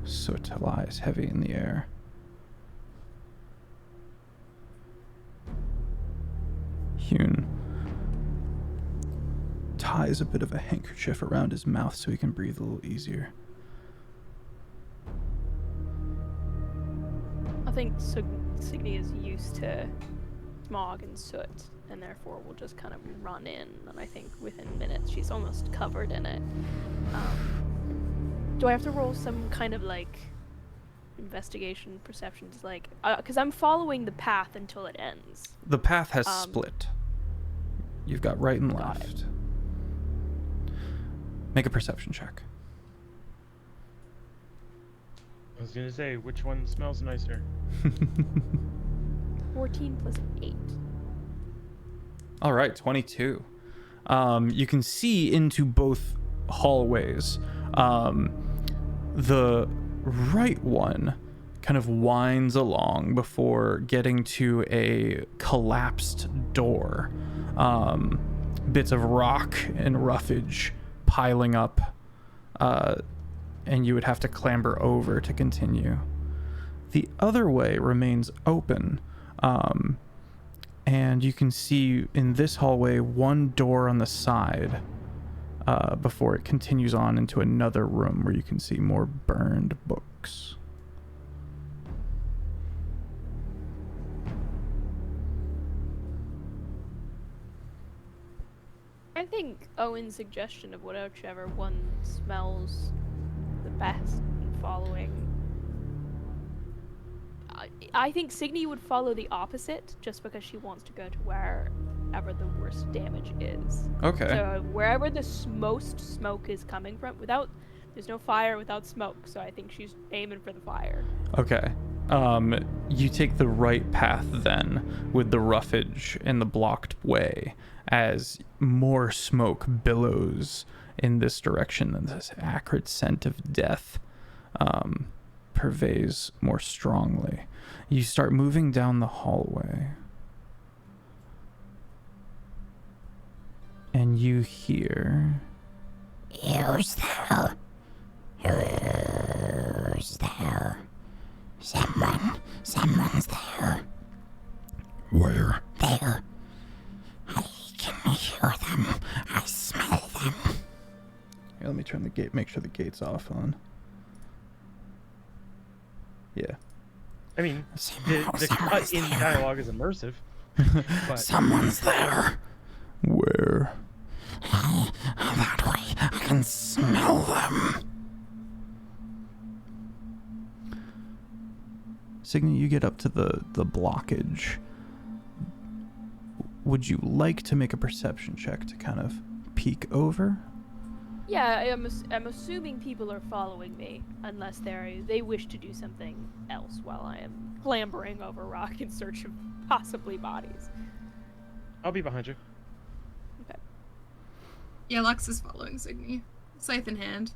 Soot lies heavy in the air. Hune ties a bit of a handkerchief around his mouth so he can breathe a little easier. I think Cygni is used to smog and soot, and therefore will just kind of run in, and I think within minutes she's almost covered in it. Do I have to roll some kind of like investigation, perception, just like, because I'm following the path until it ends. The path has split. You've got right and Got left. Make a perception check. I was gonna say, which one smells nicer? 14 plus 8. All right, 22. You can see into both hallways. The right one kind of winds along before getting to a collapsed door. Bits of rock and roughage piling up, and you would have to clamber over to continue. The other way remains open, and you can see in this hallway one door on the side before it continues on into another room where you can see more burned books. I think Owen's suggestion of whichever one smells the best and following. I think Cygni would follow the opposite just because she wants to go to wherever the worst damage is. Okay. So wherever the most smoke is coming from, there's no fire without smoke, so I think she's aiming for the fire. Okay. You take the right path then with the roughage and the blocked way as more smoke billows in this direction and this acrid scent of death pervades more strongly. You start moving down the hallway and you hear... Who's there? Who's there? Someone's there. Where? There. I can hear them. I smell them. Here, let me turn the gate, make sure the gate's off on. Yeah. I mean, the cut in dialogue is immersive. But Someone's there. Where? That way. I can smell them. Cygni, you get up to the blockage. Would you like to make a perception check to kind of peek over? Yeah, I'm assuming people are following me, unless they wish to do something else while I am clambering over rock in search of possibly bodies. I'll be behind you. Okay. Yeah, Lux is following Cygni, scythe in hand.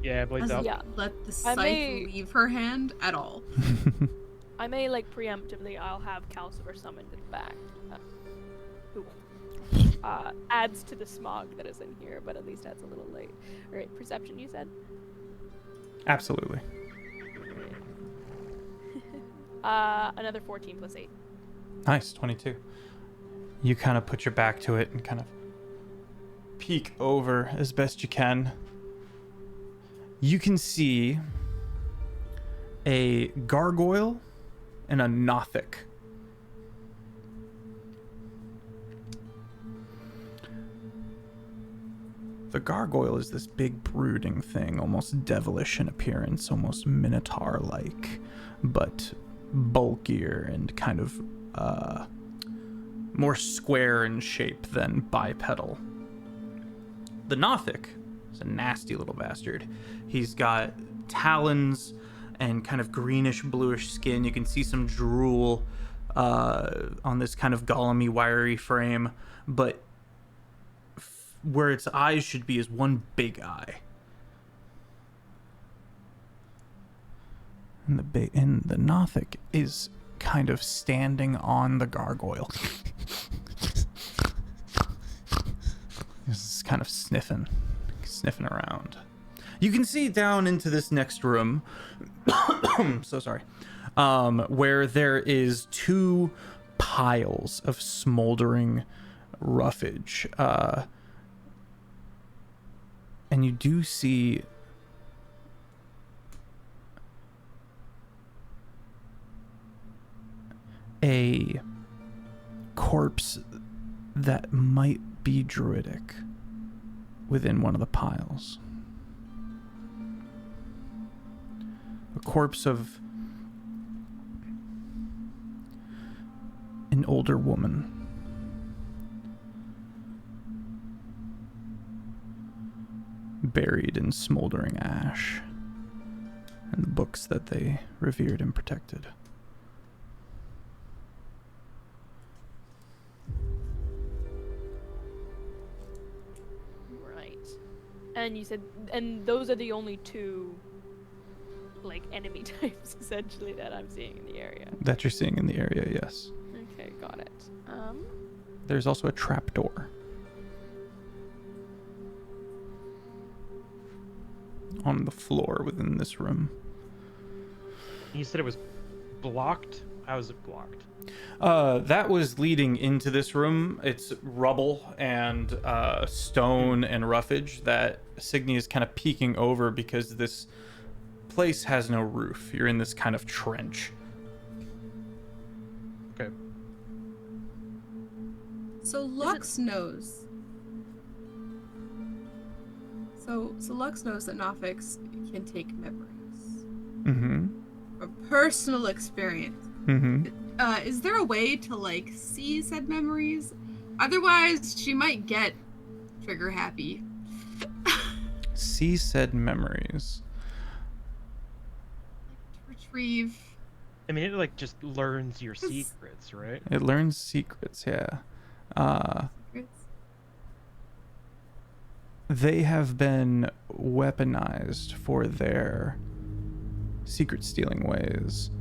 Yeah, blades out. Yeah. Let the scythe leave her hand at all. I may, like, preemptively, I'll have Calcifer summoned in the back. Who adds to the smog that is in here, but at least adds a little light. Alright, perception, you said? Absolutely. Another 14 plus 8. Nice, 22. You kind of put your back to it and kind of peek over as best you can. You can see a gargoyle and a Nothic. The gargoyle is this big brooding thing, almost devilish in appearance, almost minotaur-like, but bulkier and kind of more square in shape than bipedal. The Nothic is a nasty little bastard. He's got talons and kind of greenish bluish skin. You can see some drool on this kind of golem-y, wiry frame, but where its eyes should be is one big eye. And the Nothic is kind of standing on the gargoyle. He's kind of sniffing around. You can see down into this next room. So sorry. Where there is 2 piles of smoldering roughage. And you do see a corpse that might be druidic within one of the piles. A corpse of an older woman. Buried in smoldering ash and the books that they revered and protected. Right. And you said, and those are the only 2, like, enemy types, essentially, that I'm seeing in the area. That you're seeing in the area, yes. Okay, got it. There's also a trapdoor on the floor within this room. You said it was blocked? How is it blocked? That was leading into this room. It's rubble and stone and roughage that Cygni is kind of peeking over because this place has no roof. You're in this kind of trench. Okay. So Lux knows. So Lux knows that Nothics can take memories. Mm-hmm. From personal experience. Mm-hmm. Is there a way to, like, see said memories? Otherwise, she might get trigger happy. See said memories. Retrieve. I mean, it, like, just learns your secrets, right? It learns secrets, yeah. They have been weaponized for their secret stealing ways.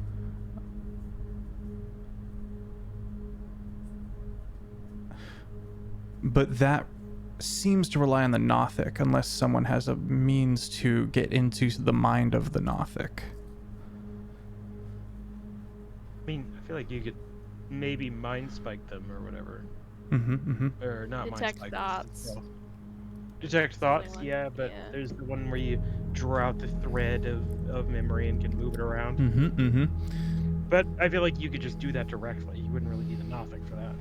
But that seems to rely on the Nothic unless someone has a means to get into the mind of the Nothic. I mean, I feel like you could maybe mind spike them or whatever. Mm-hmm, mm-hmm. Or not Detect mind spike. thoughts. Detect thoughts, Something like- yeah, but yeah. there's the one where you draw out the thread of memory and can move it around. Mm-hmm, mm-hmm. But I feel like you could just do that directly. You wouldn't really need a Nothic for that.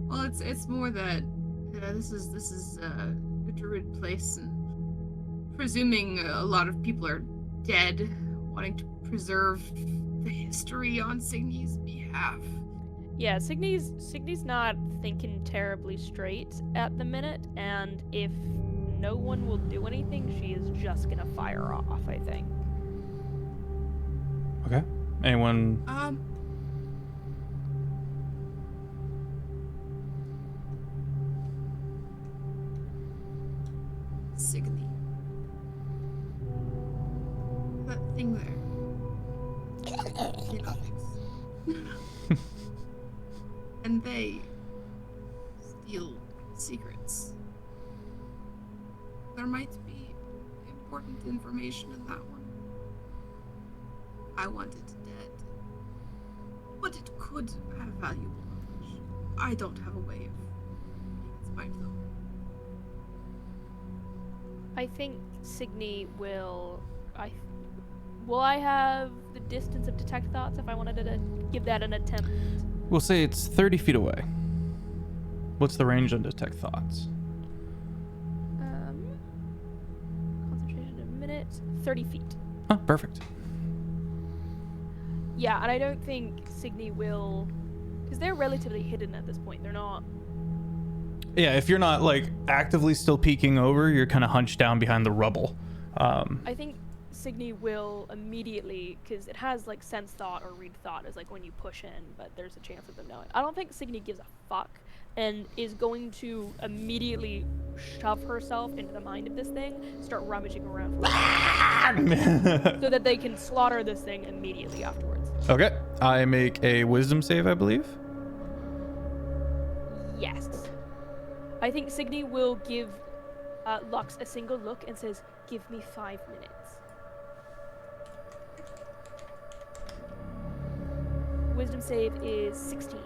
Well, it's more that this is a druid place, and presuming a lot of people are dead, wanting to preserve the history on Cygni's behalf. Yeah, Cygni's not thinking terribly straight at the minute, and if no one will do anything, she is just gonna fire off, I think. Okay. Anyone? Cygni. That thing there. The Nothics. And they steal secrets. there might be important information in that one. I want it dead. But it could have valuable knowledge. I don't have a way of making its mind, though. I think Cygni will. Will I have the distance of detect thoughts if I wanted to give that an attempt? We'll say it's 30 feet away. What's the range on detect thoughts? Concentration in a minute. 30 feet. Oh, perfect. Yeah, and I don't think Cygni will, because they're relatively hidden at this point. They're not. Yeah, if you're not like actively still peeking over, you're kind of hunched down behind the rubble. I think Cygni will immediately, because it has like sense thought or read thought as like when you push in, but there's a chance of them knowing. I don't think Cygni gives a fuck and is going to immediately shove herself into the mind of this thing, start rummaging around so that they can slaughter this thing immediately afterwards. Okay, I make a wisdom save, I believe. Yes. I think Cygni will give Lux a single look and says, "Give me 5 minutes." Wisdom save is 16.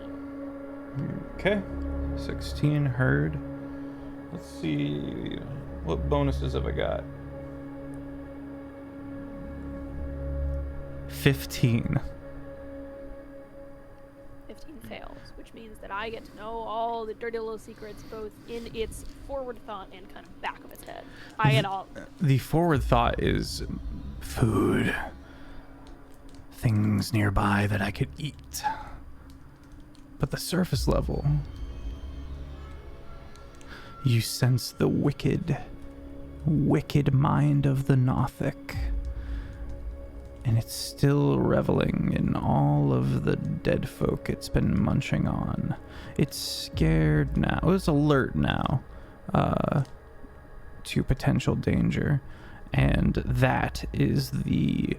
Okay, 16 heard. Let's see, what bonuses have I got? 15. 15 fails, which means that I get to know all the dirty little secrets, both in its forward thought and kind of back of its head. I get all. The forward thought is food. Things nearby that I could eat. But the surface level, you sense the wicked mind of the Nothic. And it's still reveling in all of the dead folk it's been munching on. It's scared now. It's alert now to potential danger. And that is the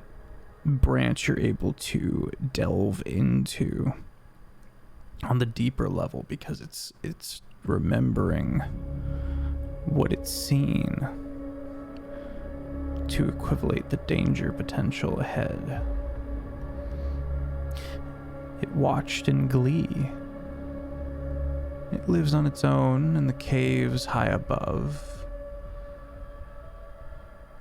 branch you're able to delve into on the deeper level, because it's remembering what it's seen to equivocate the danger potential ahead. It watched in glee. It lives on its own in the caves high above.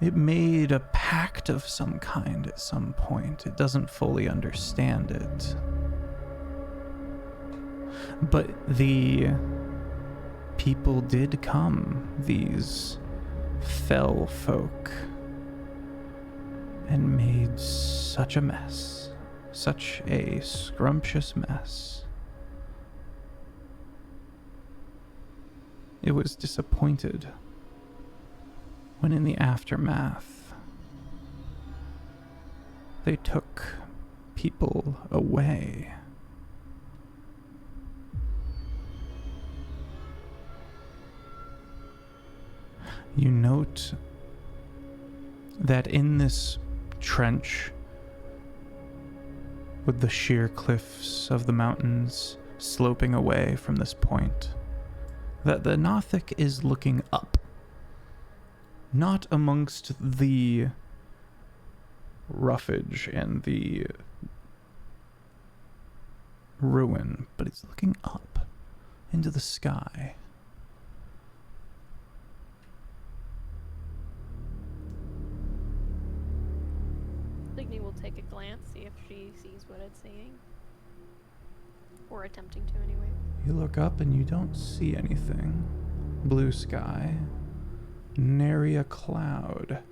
It made a pact of some kind at some point. It doesn't fully understand it. But the people did come, these fell folk, and made such a mess, such a scrumptious mess. It was disappointed when in the aftermath they took people away. You note that in this trench, with the sheer cliffs of the mountains sloping away from this point, that the Nothic is looking up, not amongst the roughage and the ruin, but it's looking up into the sky. Cygni will take a glance, see if she sees what it's seeing. Or attempting to, anyway. You look up and you don't see anything. Blue sky. Nary a cloud.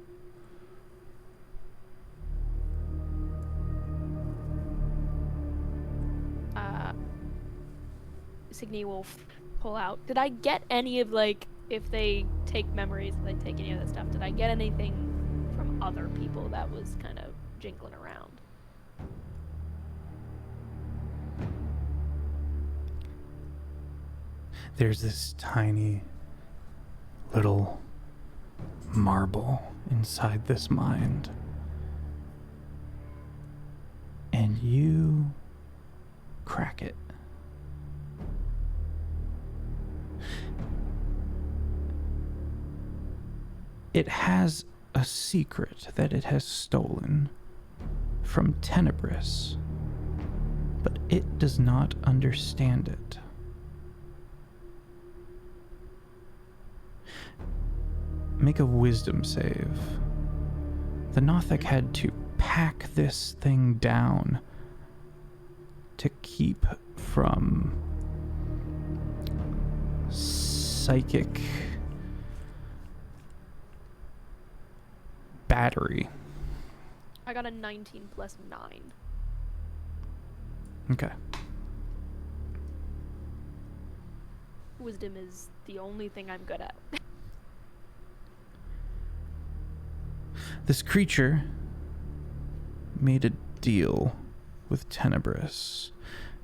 Cygni will pull out. Did I get any of, like, if they take memories, if they take any of that stuff, did I get anything from other people that was kind of jingling around? There's this tiny little marble inside this mind. And you crack it. It has a secret that it has stolen from Tenebris, but it does not understand it. Make a wisdom save. The Nothic had to pack this thing down to keep from psychic battery. I got a 19 plus 9. Okay. Wisdom is the only thing I'm good at. This creature made a deal with Tenebris.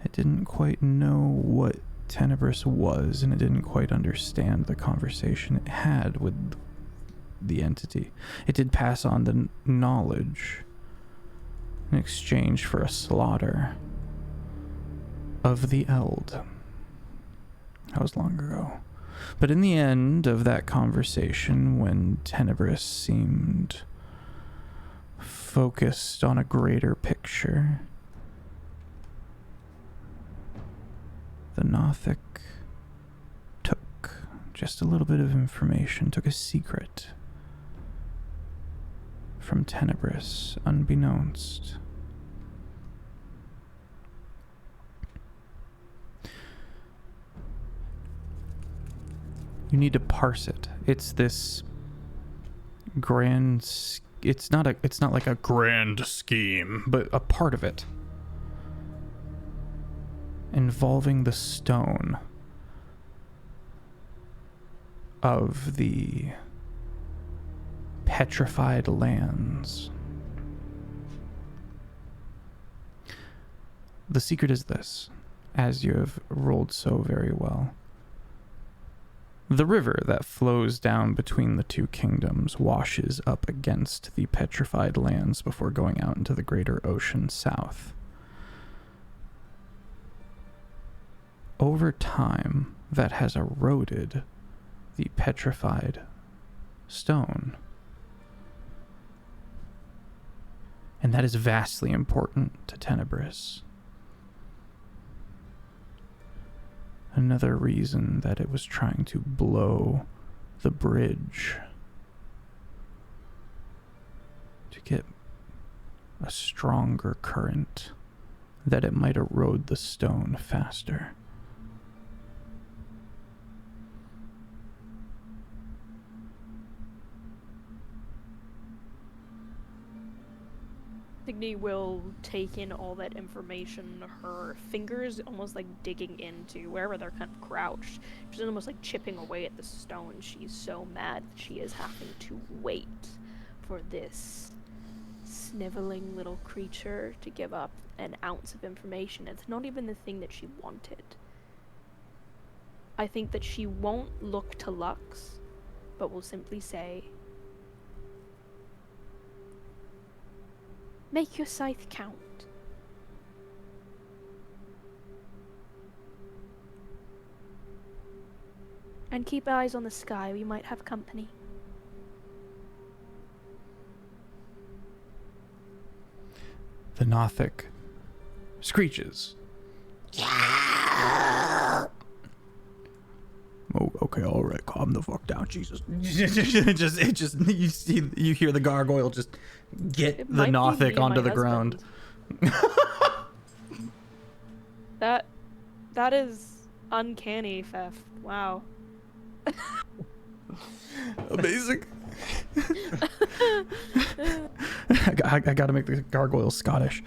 It didn't quite know what Tenebris was, and it didn't quite understand the conversation it had with the entity. It did pass on the knowledge in exchange for a slaughter of the Eld. That was long ago. But in the end of that conversation, when Tenebris seemed focused on a greater picture, the Nothic took just a little bit of information, took a secret from Tenebris, unbeknownst. You need to parse it. It's this grand. It's not like a grand scheme, but a part of it involving the stone of the petrified lands. The secret is this, as you have rolled so very well. The river that flows down between the two kingdoms washes up against the petrified lands before going out into the greater ocean south. Over time, that has eroded the petrified stone. And that is vastly important to Tenebris. Another reason that it was trying to blow the bridge to get a stronger current, that it might erode the stone faster. Cygni will take in all that information, her fingers almost like digging into wherever they're kind of crouched. She's almost like chipping away at the stone. She's so mad that she is having to wait for this sniveling little creature to give up an ounce of information. It's not even the thing that she wanted. I think that she won't look to Lux, but will simply say, "Make your scythe count." And keep eyes on the sky, we might have company. The Nothic screeches. Oh, okay, all right, calm the fuck down, Jesus. You hear the gargoyle just get the Nothic onto the ground. That is uncanny, Feff. Wow. Amazing. I gotta make the gargoyle Scottish.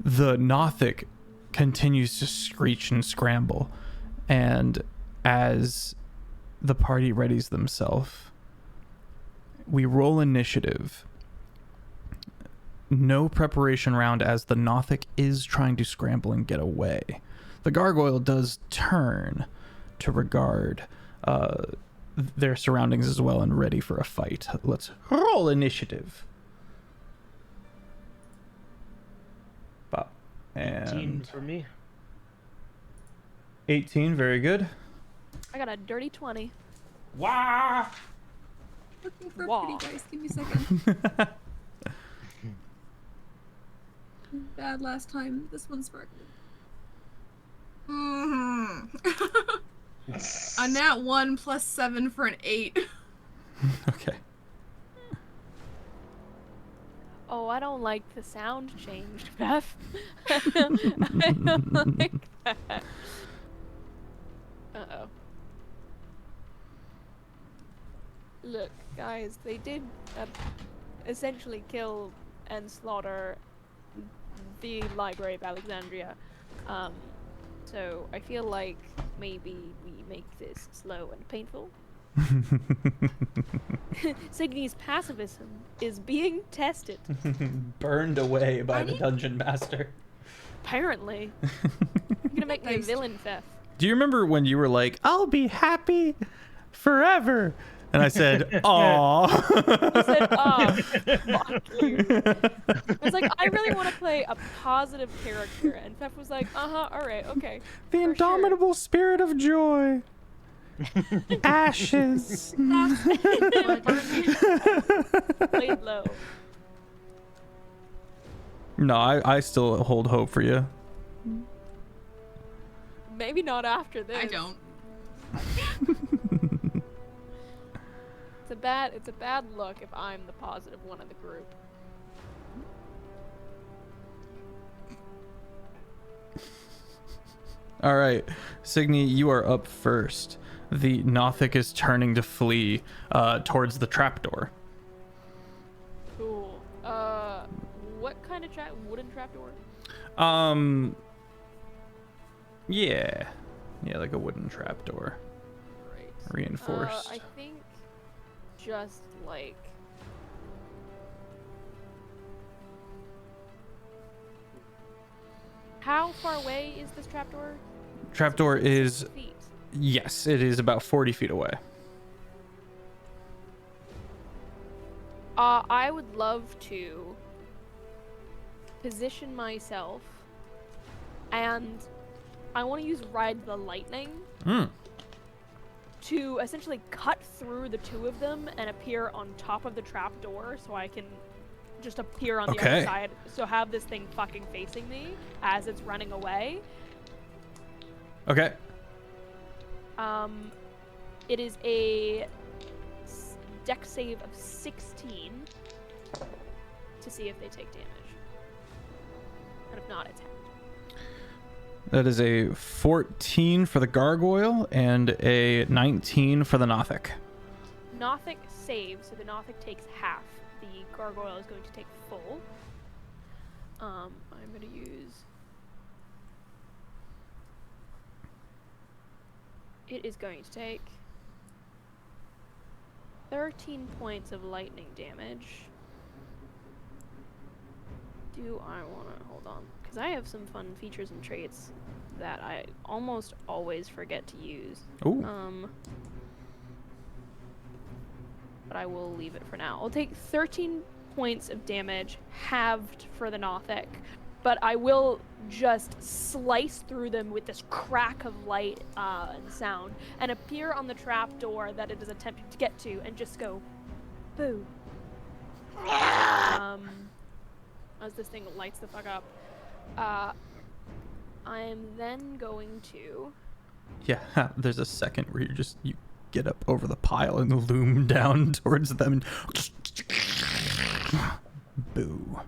The Nothic continues to screech and scramble, and as the party readies themselves, we roll initiative. No preparation round, as the Nothic is trying to scramble and get away. The gargoyle does turn to regard their surroundings as well and ready for a fight. Let's roll initiative. And 18 for me. 18, very good. I got a dirty 20. Wow. Looking for Wah. pretty dice. Give me a second. Bad last time. This one's sparkling. A nat 1 plus 7 for an 8. Okay. Oh, I don't like the sound changed, Beth. I don't like that. Uh-oh. Look, guys, they did essentially kill and slaughter the Library of Alexandria. So I feel like maybe we make this slow and painful. Cygni's pacifism is being tested. Burned away by the dungeon master. Apparently. You're gonna make me a Nice. villain, Feff. Do you remember when you were like, I'll be happy forever? And I said, aw. You said, oh, fuck you. I was like, I really want to play a positive character. And Feff was like, alright, okay. The For sure. indomitable spirit of joy. Ashes. Played low. No, I still hold hope for you. Maybe not after this. I don't. It's a bad look if I'm the positive one of the group. All right, Cygni, you are up first. The Nothic is turning to flee towards the trapdoor. Cool. What kind of wooden trapdoor? Yeah, like a wooden trapdoor, Great. reinforced. I think just like how far away is this trapdoor? Trapdoor is, Feet. yes, it is about 40 feet away. I would love to position myself, and I want to use Ride the Lightning to essentially cut through the two of them and appear on top of the trapdoor, so I can just appear on the Okay. other side. So have this thing fucking facing me as it's running away. Okay. It is a deck save of 16 to see if they take damage. And if not, it's halved. That is a 14 for the gargoyle and a 19 for the Nothic. Nothic saves, so the Nothic takes half. The gargoyle is going to take full. I'm going to use... It is going to take 13 points of lightning damage. Do I want to... Hold on. Because I have some fun features and traits that I almost always forget to use. Ooh. But I will leave it for now. I'll take 13 points of damage, halved for the Nothic, but I will just slice through them with this crack of light and sound, and appear on the trapdoor that it is attempting to get to, and just go, boo. As this thing lights the fuck up. I'm then going to... Yeah, there's a second where you get up over the pile and loom down towards them. Boo.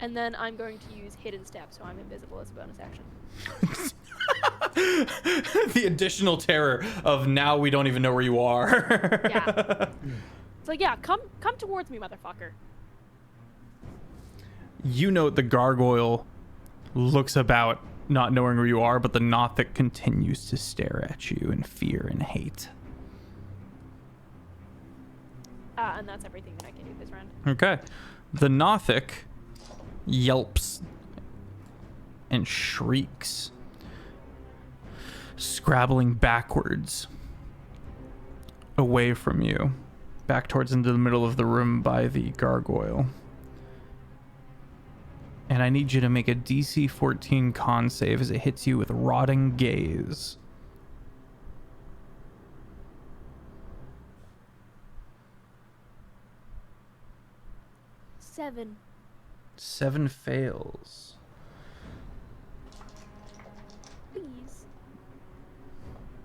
And then I'm going to use Hidden Step, so I'm invisible as a bonus action. The additional terror of now we don't even know where you are. Yeah. It's like, yeah, come towards me, motherfucker. You note the gargoyle looks about, not knowing where you are, but the Nothic continues to stare at you in fear and hate. And that's everything that I can do this round. Okay. The Nothic yelps and shrieks, scrabbling backwards away from you, back towards into the middle of the room by the gargoyle. And I need you to make a DC 14 con save as it hits you with Rotting Gaze. Seven. 7 fails. Please.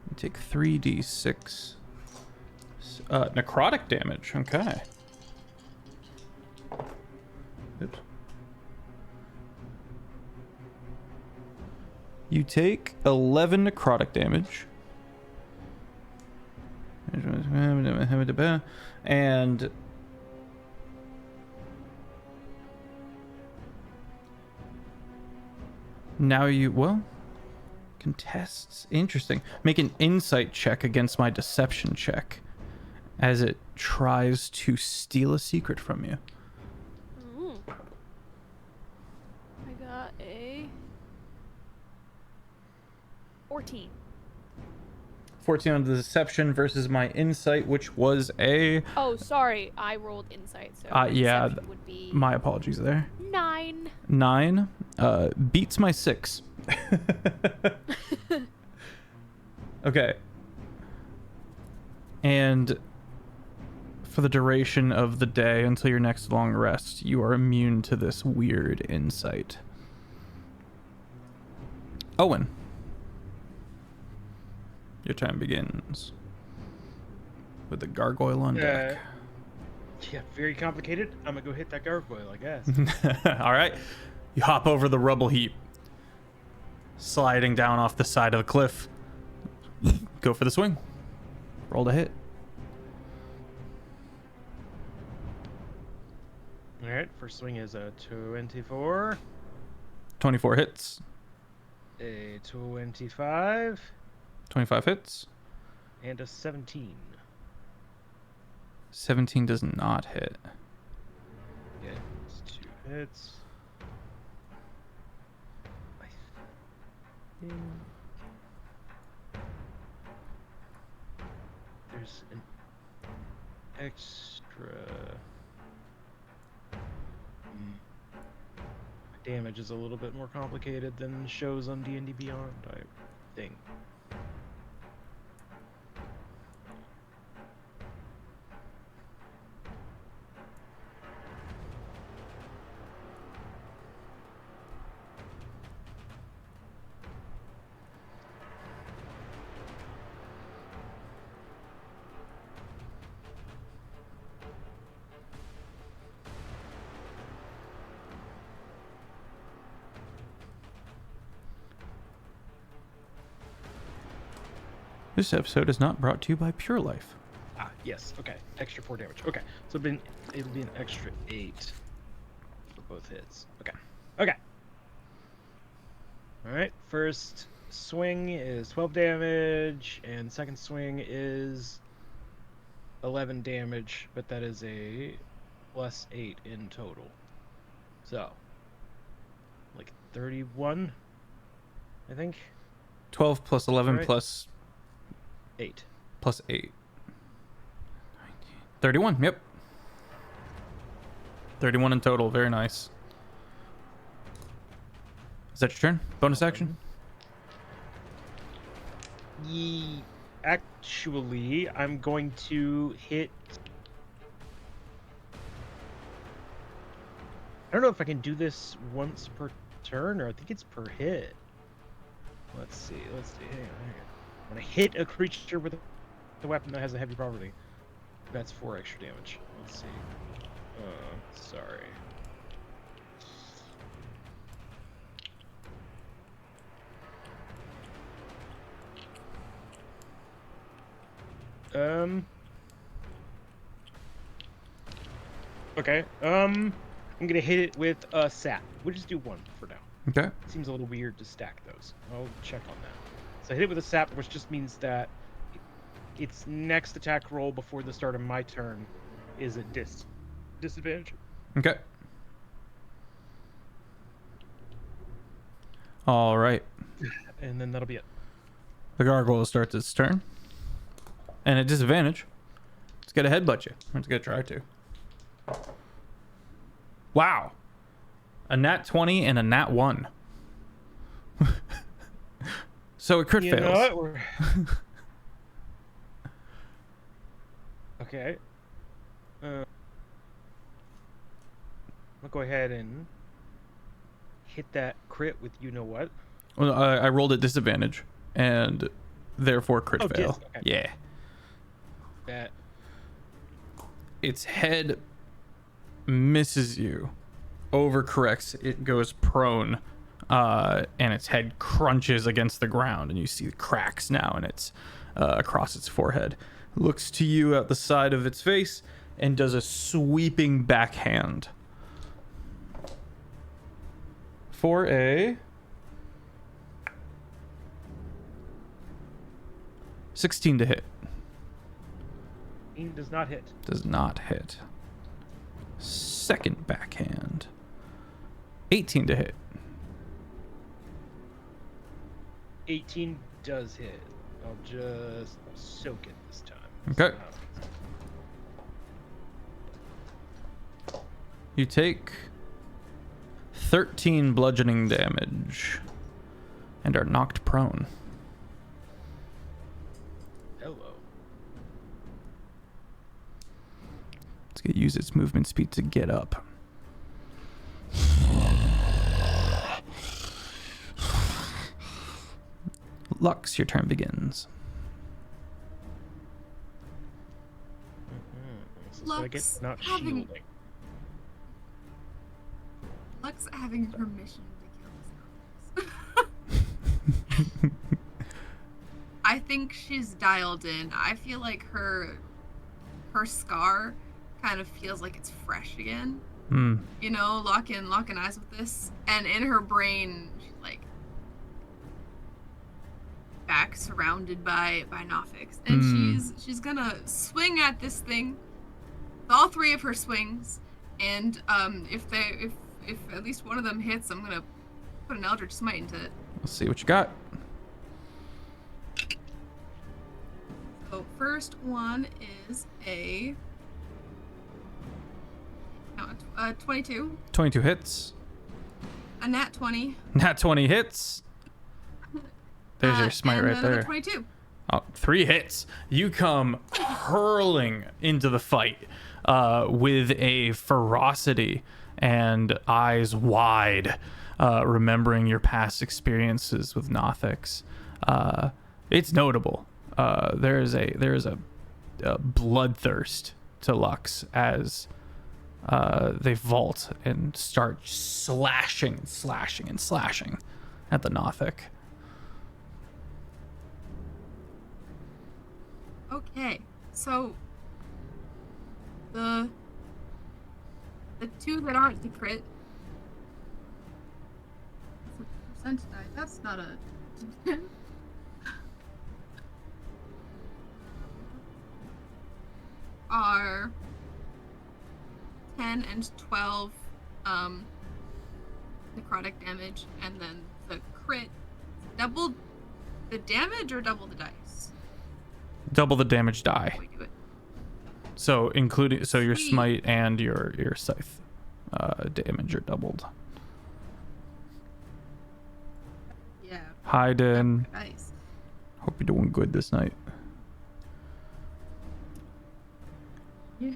You take 3d6 necrotic damage. Okay. Oops. You take 11 necrotic damage. And now you, well, contests. Interesting. Make an insight check against my deception check as it tries to steal a secret from you. I got a 14. 14 on the deception versus my insight, which was a... Oh, sorry. I rolled insight, so yeah, deception would be my apologies there. 9. 9 beats my 6. Okay. And for the duration of the day until your next long rest, you are immune to this weird insight. Owen. Your time begins with the gargoyle on deck. Yeah, very complicated. I'm gonna go hit that gargoyle, I guess. All right. You hop over the rubble heap, sliding down off the side of the cliff. Go for the swing. Roll to hit. All right, first swing is a 24, 24 hits. a 25, 25 hits. and a 17. 17 does not hit. Yeah, it's 2 hits. I think there's an extra. Damage is a little bit more complicated than shows on D&D Beyond, I think. This episode is not brought to you by Pure Life. Ah, yes. Okay. Extra 4 damage. Okay. So it'll be an extra 8 for both hits. Okay. Okay. All right. First swing is 12 damage, and second swing is 11 damage, but that is a plus 8 in total. So, like 31, I think. 12 plus 11 Right. plus 8. plus 8. 31, yep. 31 in total, very nice. Is that your turn? Bonus action? Actually, I'm going to hit. I don't know if I can do this once per turn, or I think it's per hit. Let's see. Hang on. When I hit a creature with a weapon that has a heavy property, that's 4 extra damage. Let's see. Sorry. Okay. I'm gonna hit it with a sap. We'll just do 1 for now. Okay. Seems a little weird to stack those. I'll check on that. So I hit it with a sap, which just means that its next attack roll before the start of my turn is a disadvantage. Okay. All right. And then that'll be it. The gargoyle starts its turn. And at disadvantage, it's going to headbutt you. It's going to try to. Wow. A nat 20 and a nat 1. So it crit You know fails. what? Okay. I'll go ahead and hit that crit with you know what. Well, I rolled at disadvantage, and therefore crit fail. Okay. Yeah. That. Its head misses you, overcorrects, it goes prone, and its head crunches against the ground, and you see cracks now in its across its forehead. Looks to you at the side of its face and does a sweeping backhand for a 16 to hit. Does not hit. Does not hit. Second backhand. 18 to hit. 18 does hit. I'll just soak it this time. Okay. You take 13 bludgeoning damage and are knocked prone. Hello. It's going to use its movement speed to get up. Lux, your turn begins. So I get Lux not having- shielding. Lux having permission to kill this. I think she's dialed in. I feel like her scar kind of feels like it's fresh again. You know, locking eyes with this, and in her brain, she's like back surrounded by Nothics, and she's gonna swing at this thing. All three of her swings, and if at least one of them hits, I'm gonna put an Eldritch Smite into it. Let's see what you got. So first one is a 22, 22 hits. a nat 20. Nat 20 hits. There's your smite and right then there. another 22. Oh, 3 hits. You come hurling into the fight with a ferocity and eyes wide, remembering your past experiences with Nothics. It's notable. There is a bloodthirst to Lux as they vault and start slashing at the Nothic. Okay, so the two that aren't the crit. That's a percent die. That's not a. Are 10 and 12 necrotic damage, and then the crit double the damage or double the dice? Double the damage die. We do it. So including your Sweet. smite and your scythe damage are doubled. Yeah. Hayden, Dice. hope you're doing good this night. Yeah.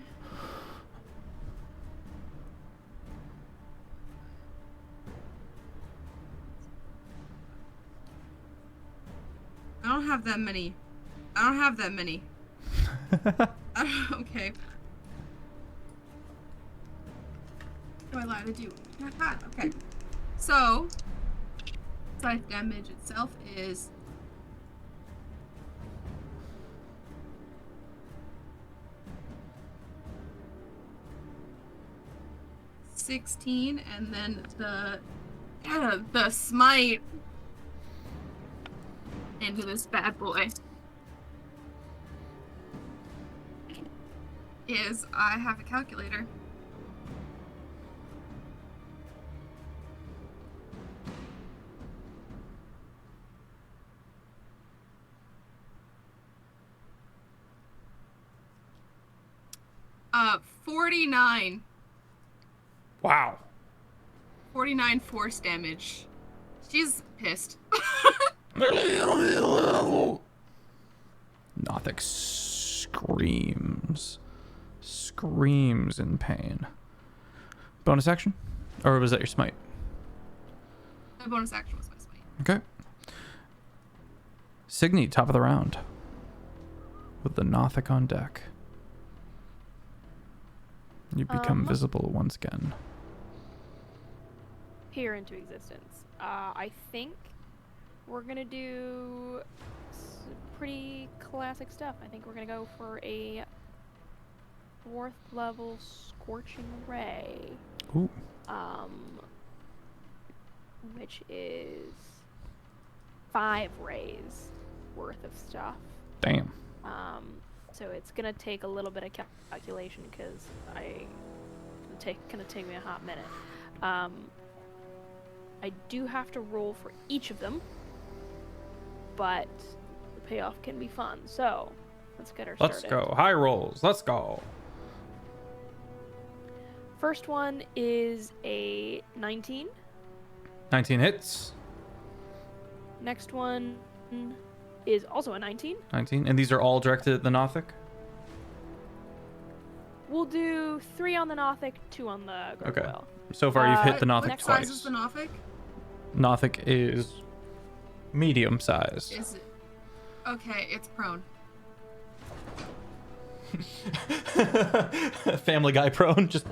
I don't have that many. Okay. Do I lie to do? Okay. So, scythe damage itself is 16, and then the smite into this bad boy is, I have a calculator. Uh, 49. Wow. 49 force damage. She's pissed. Nothic screams in pain. Bonus action? Or was that your smite? The bonus action was my smite. Okay. Cygni, top of the round. With the Nothic on deck. You become visible once again. Here into existence. I think we're gonna do pretty classic stuff. I think we're gonna go for a 4th level Scorching Ray. Ooh. Which is 5 rays worth of stuff. Damn. So it's gonna take a little bit of calculation because gonna take me a hot minute. I do have to roll for each of them, but the payoff can be fun. So let's get her started. Let's go. High rolls. Let's go. First one is a 19. 19 hits. Next one is also a 19. 19. And these are all directed at the Nothic? We'll do 3 on the Nothic, 2 on the gargoyle. Okay. So far you've hit the Nothic What twice. size is the Nothic? Nothic is medium sized. Is it? Okay, it's prone. Family Guy prone. Just.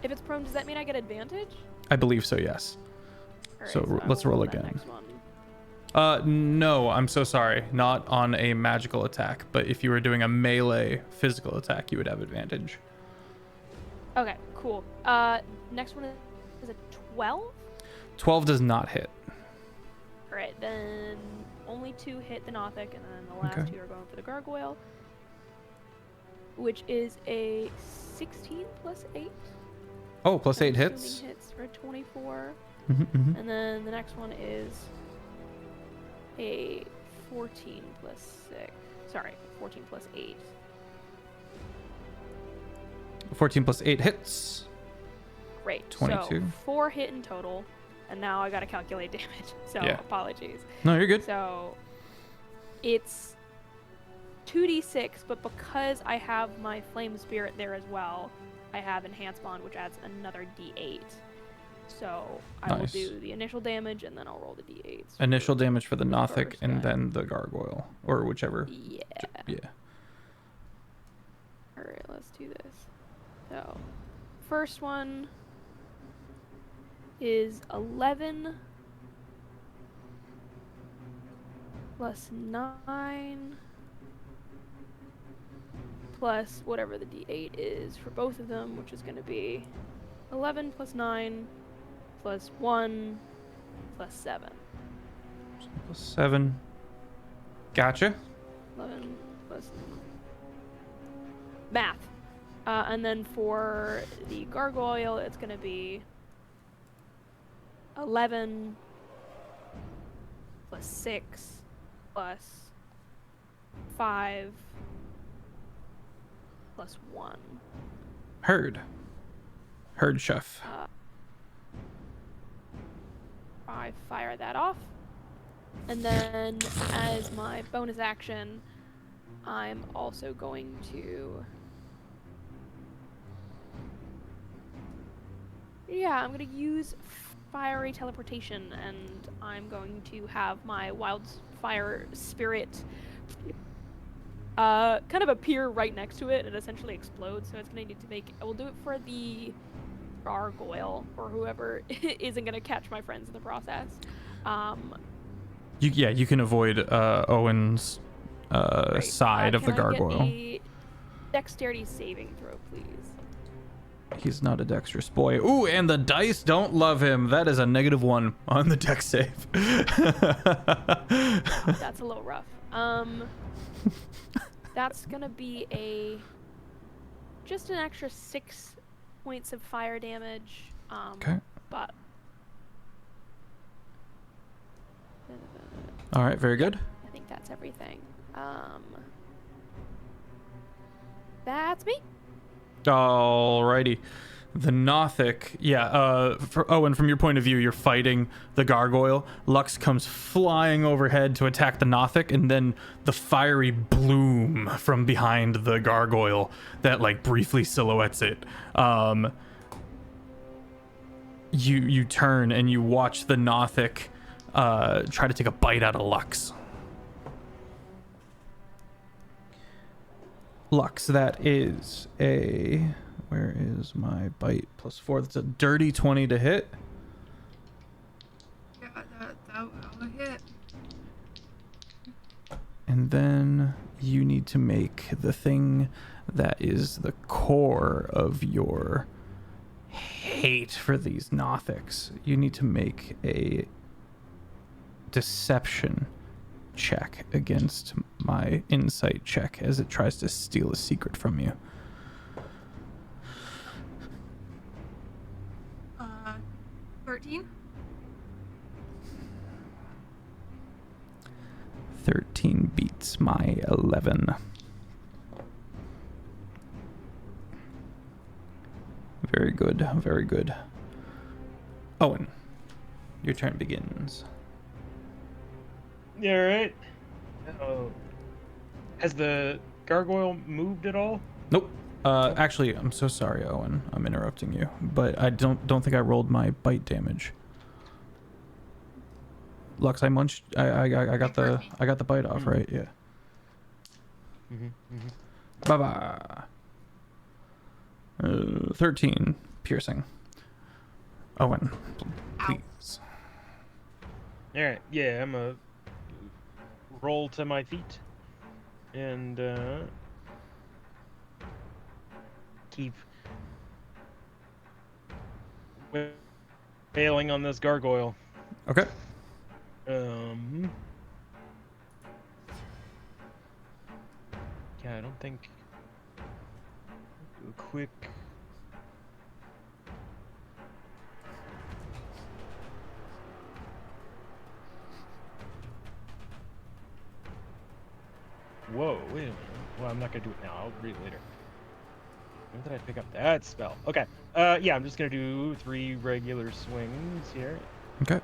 If it's prone, does that mean I get advantage? I believe so. Yes. Alright, So I let's will roll that again. next one. No, I'm so sorry. Not on a magical attack, but if you were doing a melee physical attack, you would have advantage. Okay, cool. Next one is a 12. 12 does not hit. Alright, then only 2 hit the Nothic, and then the last Okay. 2 are going for the gargoyle, which is a 16 plus 8. Oh, plus 8 Assuming hits. hits for 24. Mm-hmm. And then the next one is a 14 plus 6. Sorry, 14 plus 8. 14 plus 8 hits. Great. 22. So 4 hit in total, and now I gotta calculate damage. So Yeah. apologies. No, you're good. So it's 2d6, but because I have my flame spirit there as well, I have enhanced bond, which adds another d8. So I will Nice. do the initial damage, and then I'll roll the d8s. Initial damage for the Nothic, first and guy. then the gargoyle, or whichever. Yeah. Yeah. Alright, let's do this. So, first one is 11 plus 9 plus whatever the d8 is for both of them, which is going to be 11 plus 9 plus 1 plus 7. Plus 7. Gotcha. 11 plus math. And then for the gargoyle, it's going to be 11 plus 6 plus 5 plus 1. Heard chef. I fire that off. And then as my bonus action, I'm also going to... Yeah, I'm going to use fiery teleportation, and I'm going to have my wildfire spirit kind of appear right next to it and essentially explode. So it's going to need to make... We'll do it for the gargoyle, or whoever isn't going to catch my friends in the process. You can avoid Owen's Great. side of the Can I get gargoyle. a dexterity saving throw, please? He's not a dexterous boy. Ooh, and the dice don't love him. That is a -1 on the dex save. That's a little rough. That's gonna be just an extra 6 points of fire damage. Okay. But All right, very good. I think that's everything. That's me. Alrighty. The Nothic, for Owen, from your point of view, you're fighting the gargoyle. Lux comes flying overhead to attack the Nothic, and then the fiery bloom from behind the gargoyle that like briefly silhouettes it. You turn and you watch the Nothic try to take a bite out of Lux. Lux, that is a... Where is my bite? +4. That's a dirty 20 to hit. Yeah, that'll hit. And then you need to make the thing that is the core of your hate for these Nothics. You need to make a deception check against my insight check as it tries to steal a secret from you. 13. 13 beats my 11. Very good, very good. Owen, your turn begins. Yeah, right. Has the gargoyle moved at all? Nope. Actually, I'm so sorry, Owen. I'm interrupting you, but I don't think I rolled my bite damage. Lux, I munched. I got the bite off, right? Yeah. Bye bye. 13 piercing. Owen, please. All right. Yeah, I'm a roll to my feet and keep wailing on this gargoyle. Okay. Yeah, I don't think. Do a quick. Whoa, wait a minute. Well, I'm not gonna do it now. I'll read it later. When did I pick up that spell? Okay. Yeah, I'm just gonna do 3 regular swings here. Okay.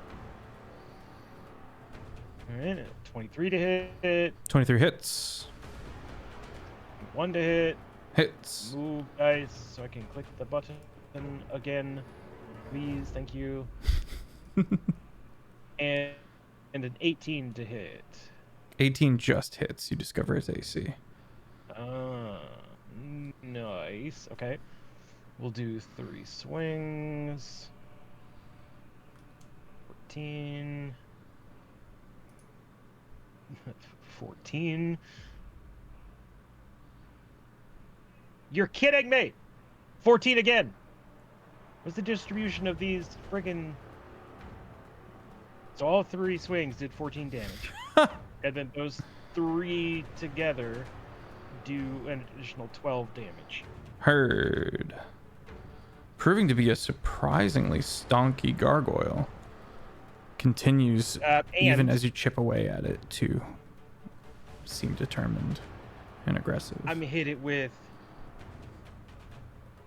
Alright, 23 to hit. 23 hits. 1 to hit. Hits. Move dice so I can click the button again. Please, thank you. and an 18 to hit. 18 just hits. You discover his AC. Nice. Okay. We'll do 3 swings. 14. 14. You're kidding me! 14 again! What's the distribution of these friggin'... So all 3 swings did 14 damage. And then those 3 together do an additional 12 damage. Heard. Proving to be a surprisingly stonky gargoyle. Continues even as you chip away at it to seem determined and aggressive. I'm gonna hit it with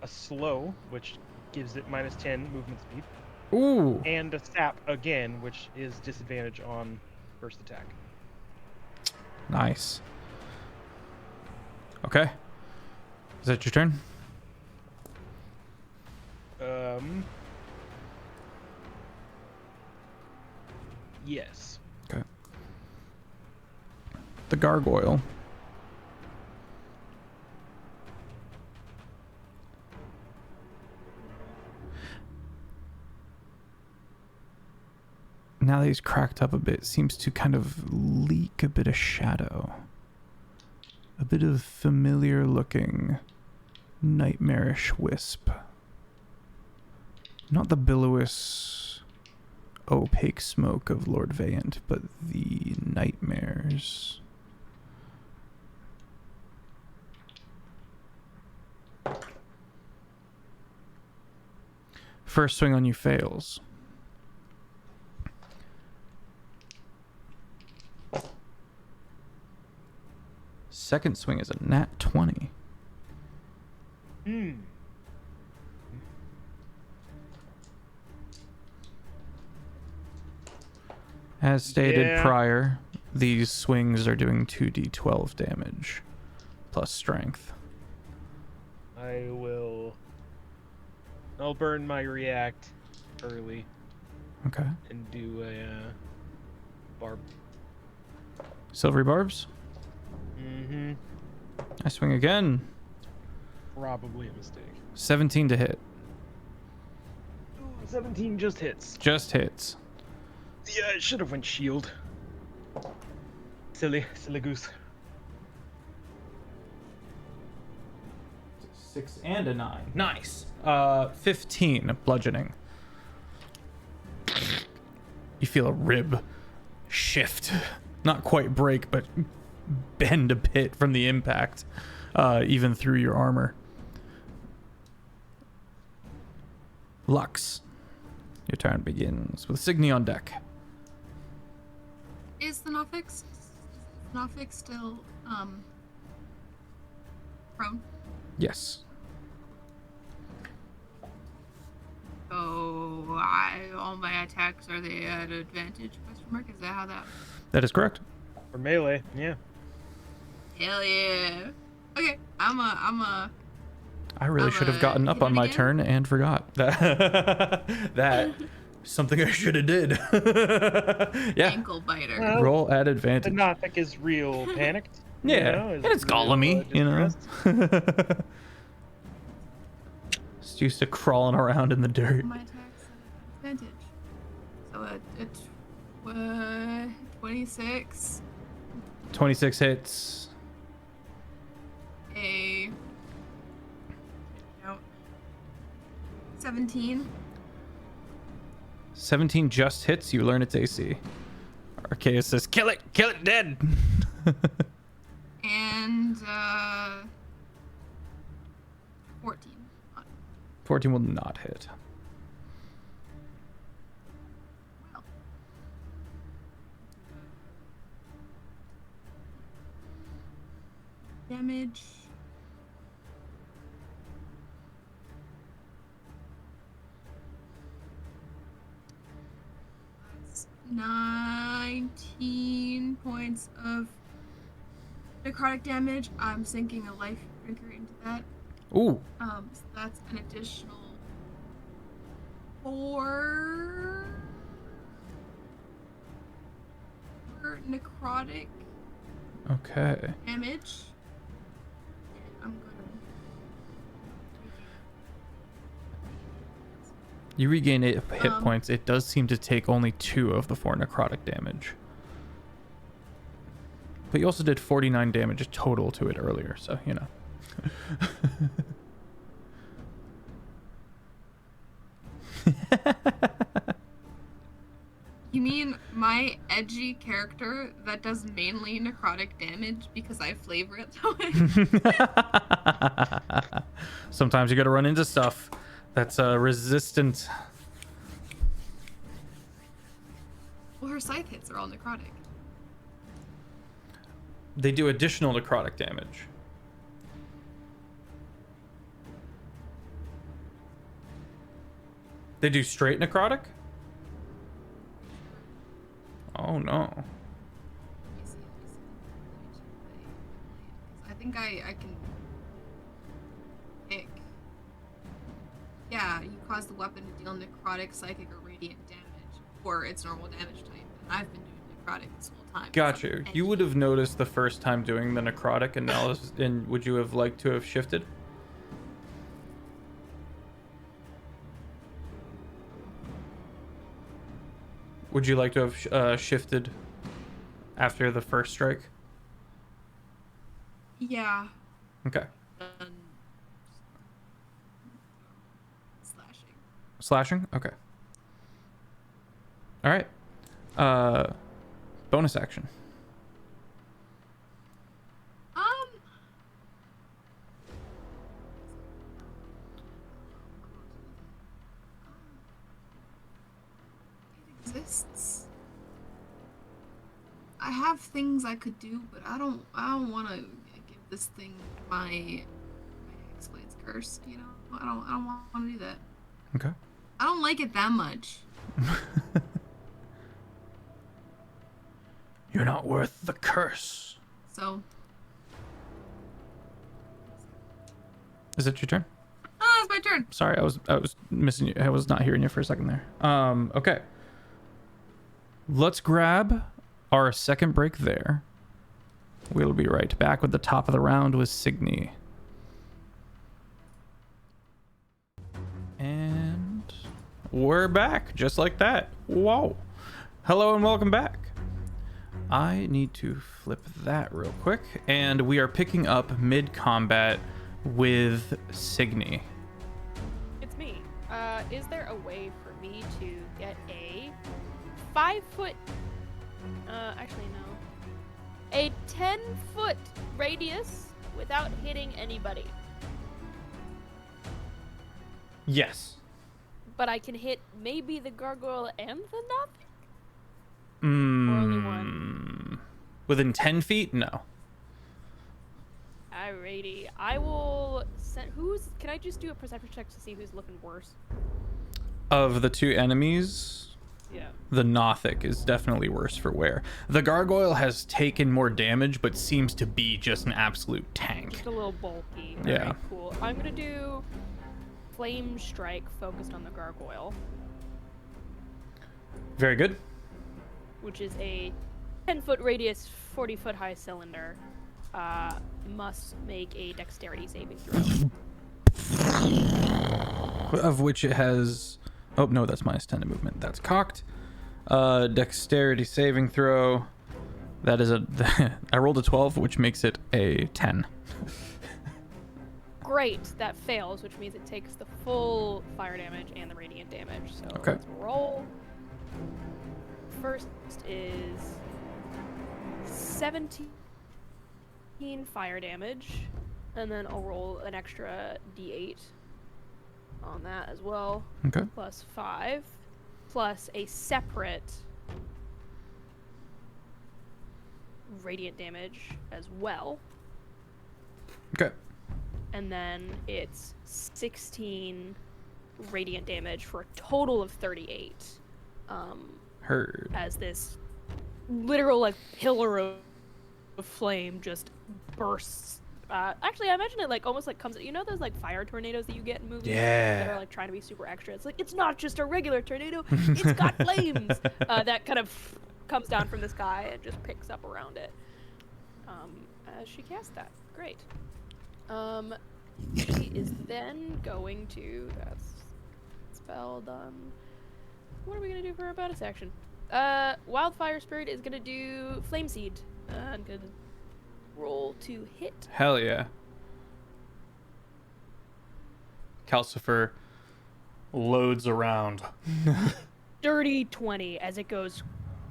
a slow, which gives it -10 movement speed. Ooh. And a sap again, which is disadvantage on first attack. Nice. Okay. Is that your turn? Yes. Okay. The gargoyle. Now that he's cracked up a bit, seems to kind of leak a bit of shadow. A bit of familiar looking, nightmarish wisp. Not the billowy, opaque smoke of Lord Vayant, but the nightmares. First swing on you fails. Second swing is a nat 20. As stated Yeah. prior, these swings are doing 2d12 damage plus strength. I'll burn my react early Okay. and do a barb. Silvery barbs. Mm-hmm. I swing again. Probably a mistake. 17 to hit. Ooh, 17 just hits. Just hits. Yeah, I should have went shield. Silly goose. 6 and a 9. Nice. 15 bludgeoning. You feel a rib shift. Not quite break, but bend a bit from the impact, even through your armor. Lux, your turn begins with Cygni on deck. Is the Nofix still prone? Yes. So all my attacks, are they at advantage? Question mark. Is that how that? That is correct. For melee, yeah. Hell yeah. Okay, I'm a. I really should have gotten up hit on it my again? turn and forgot that. That something I should have did. Yeah. Ankle biter. Well, Roll at the advantage. Nothic is real panicked. you Yeah, know, and is it's real, golem-y, you know. distressed. Just used to crawling around in the dirt. My attacks at advantage. So it's 26. 26 hits. A. No. 17. 17 just hits. You learn its AC. Arceus says, kill it dead. And 14. 14 will not hit. Well. Damage. That's 19 points of necrotic damage. I'm sinking a life drinker into that. Ooh. So that's an additional 4 necrotic Okay. damage. And I'm gonna. You regain 8 hit Um, points. It does seem to take only 2 of the 4 necrotic damage. But you also did 49 damage total to it earlier, so, you know. You mean my edgy character that does mainly necrotic damage because I flavor it that way? Sometimes you gotta run into stuff that's resistant. Well, her scythe hits are all necrotic. They do additional necrotic damage. They do straight necrotic? Oh no. Let me see. I think I can pick. Yeah, you cause the weapon to deal necrotic, psychic, or radiant damage, or its normal damage type. And I've been doing necrotic this whole time. Got so you. I'm You would edgy. have noticed the first time doing the necrotic analysis, and would you have liked to have shifted? Would you like to have shifted after the first strike? Yeah. Okay. Done. Slashing. Slashing? Okay. All right. Bonus action. It exists. I have things I could do, but I don't want to give this thing my Hexblade's curse. You know, I don't want to do that. Okay. I don't like it that much. You're not worth the curse. So, Is it your turn? oh, it's my turn. Sorry, I was missing you. I was not hearing you for a second there. Okay. Let's grab our second break there. We'll be right back with the top of the round with Cygni. And we're back, just like that. Whoa. Hello and welcome back. I need to flip that real quick. And we are picking up mid-combat with Cygni. It's me. Is there a way for me to get a 5-foot... actually, no. A 10-foot radius without hitting anybody? Yes. But I can hit maybe the gargoyle and the nothing? Or only one? Within 10 feet? No. Alrighty. I will send... Can I just do a perception check to see who's looking worse? Of the two enemies, Yeah. the Nothic is definitely worse for wear. The gargoyle has taken more damage, but seems to be just an absolute tank. Just a little bulky. Yeah. Alright, cool. I'm gonna do Flame Strike focused on the gargoyle, Very good. which is a 10-foot radius, 40-foot high cylinder. Must make a dexterity saving throw. Of which it has... Oh, no, that's minus 10 to movement. That's cocked. Dexterity saving throw. That is a... I rolled a 12, which makes it a 10. Great, that fails, which means it takes the full fire damage and the radiant damage. So Okay. let's roll. First is 17 fire damage, and then I'll roll an extra d8 on that as well, Okay. plus 5, plus a separate radiant damage as well. Okay. And then it's 16 radiant damage for a total of 38. Heard. As this literal like pillar of flame just bursts. Actually, I imagine it like almost like comes. You know those like fire tornadoes that you get in movies Yeah. that are like trying to be super extra. It's like it's not just a regular tornado. It's got flames that kind of comes down from the sky and just picks up around it. As she casts that, great. She is then going to... That's spell done. What are we going to do for our bonus action? Wildfire Spirit is going to do Flame Seed. I'm going to roll to hit. Hell yeah. Calcifer loads around. Dirty 20 as it goes.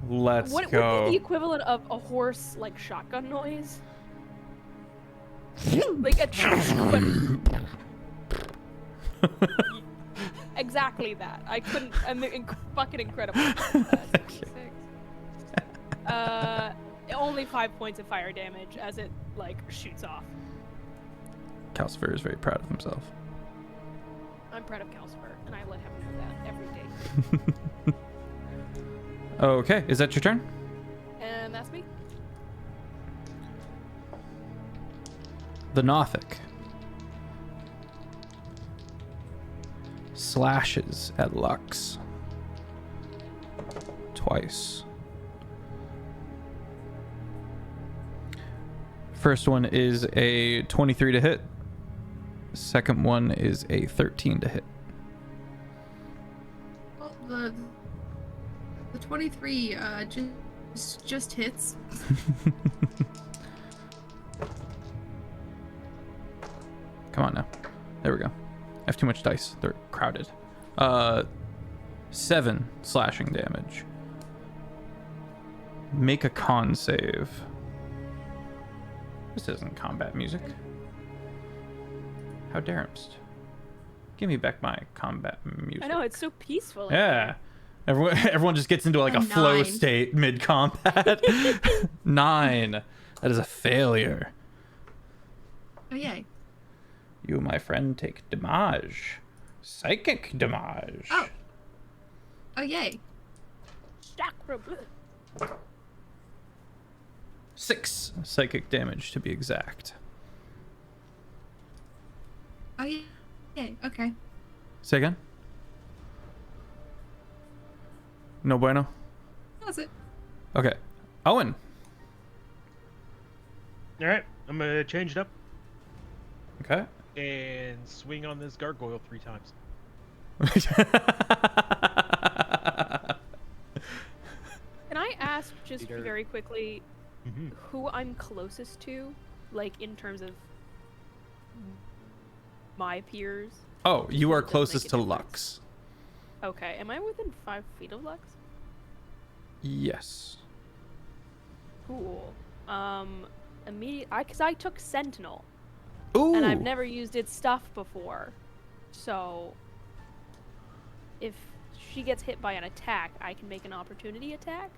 Let's What would go. be the equivalent of a horse, like, shotgun noise? Like a... but- exactly that. I couldn't... I'm fucking incredible. Only 5 points of fire damage as it, like, shoots off. Calcifer is very proud of himself. I'm proud of Calcifer, and I let him know that every day. Okay, is that your turn? And that's me. The Nothic slashes at Lux twice. First one is a 23 to hit. Second one is a 13 to hit. Well, the 23 just hits. Come on now. There we go. I have too much dice. They're crowded. 7 slashing damage. Make a con save. This isn't combat music. How daremst. Give me back my combat music. I know, it's so peaceful. in Yeah. Everyone just gets into like a flow 9. state mid-combat. 9. That is a failure. Oh, yay. You, my friend, take damage. Psychic damage. Oh. Oh, yay. Sacre bleu. 6 psychic damage to be exact. Oh yeah. Yeah. Okay. Say again? No bueno? That's it. Okay. Owen. All right, I'm gonna change it up Okay. and swing on this gargoyle 3 times. Can I ask just Peter. very quickly Mm-hmm. who I'm closest to, like in terms of my peers? Oh, you are Does make a closest to difference. Lux. Okay, am I within 5 feet of Lux? Yes. Cool. Because I took Sentinel, Ooh. and I've never used its stuff before, so if she gets hit by an attack, I can make an opportunity attack.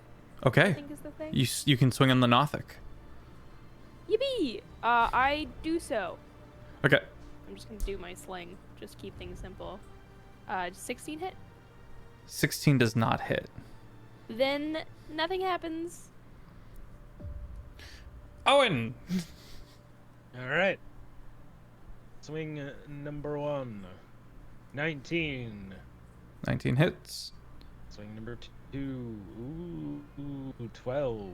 I Okay. think is the thing. You can swing on the Nothic. Yippee! I do so. Okay. I'm just gonna do my sling. Just keep things simple. 16 hit. 16 does not hit. Then nothing happens. Owen. All right. Swing number 1. 19. 19 hits. Swing number 2. Ooh, 12.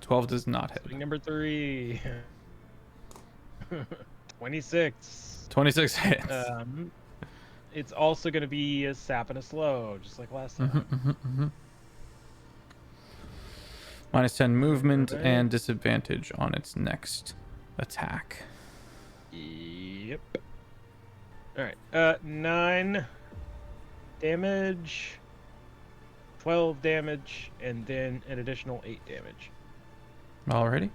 12 does not hit. Swing number 3. 26. 26 hits. It's also going to be a sap and a slow, just like last time. Minus 10 movement Alright. and disadvantage on its next attack. Yep. All right. 9 damage, 12 damage, and then an additional 8 damage. Alrighty.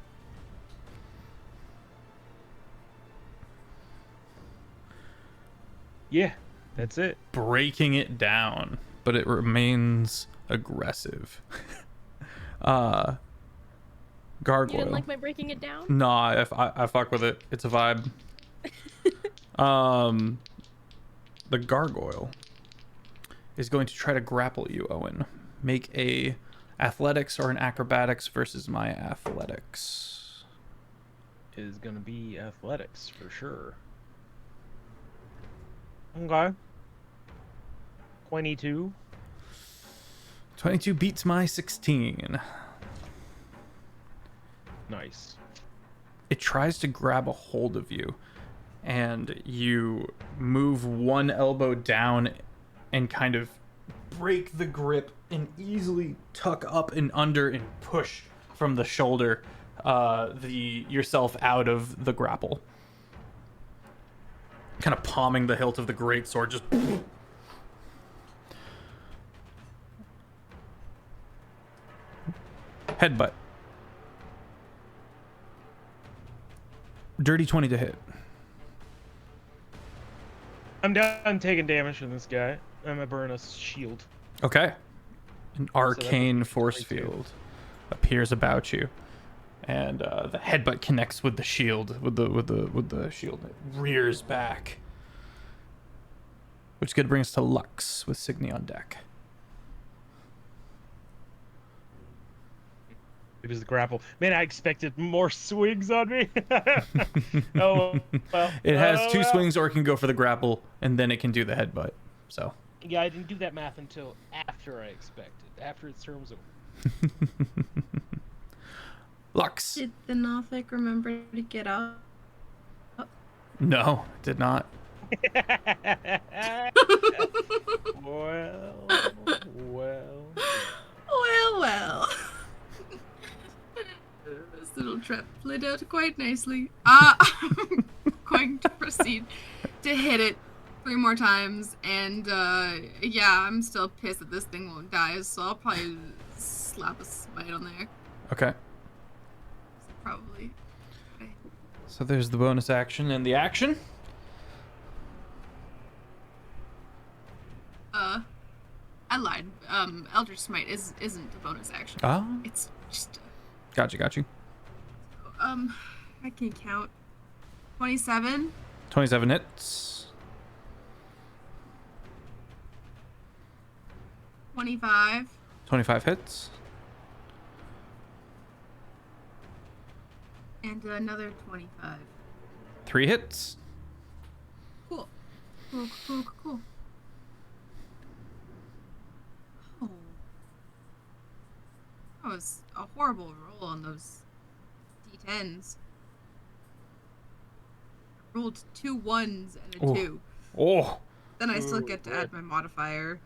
Yeah, that's it. Breaking it down, but it remains aggressive. Gargoyle. You didn't like my breaking it down? Nah, I fuck with it. It's a vibe. The gargoyle is going to try to grapple you, Owen. Make a athletics or an acrobatics versus my athletics. Is going to be athletics for sure. Okay. 22. 22 beats my 16. Nice. It tries to grab a hold of you, and you move one elbow down and kind of break the grip and easily tuck up and under and push from the shoulder yourself out of the grapple. Kind of palming the hilt of the greatsword, just headbutt. Dirty 20 to hit. I'm done taking damage from this guy. I'm gonna burn a shield. Okay. An arcane be force 22. field appears about you, and the headbutt connects with the shield. With the shield, it rears back. Which could bring us to Lux with Cygni on deck. It was the grapple. Man, I expected more swings on me. Oh, well. It has 2 well. swings, or it can go for the grapple, and then it can do the headbutt. So. Yeah, I didn't do that math until after I expected. After its turn was over. Lux. Did the Nothic remember to get up? No, did not. Well. Well. This little trap played out quite nicely. I'm going to proceed to hit it 3 more times, and yeah, I'm still pissed that this thing won't die, so I'll probably slap a smite on there. Okay. Probably. Okay. So there's the bonus action and the action. I lied. Eldritch Smite isn't a bonus action. Oh. It's just Got you. I can count. 27. 27 hits. 25. 25 hits. And another 25. 3 hits. Cool. Cool. Oh. That was a horrible roll on those D10s. I rolled 2 1s and a Ooh. 2. Oh. Then I still Ooh, get to good. add my modifier.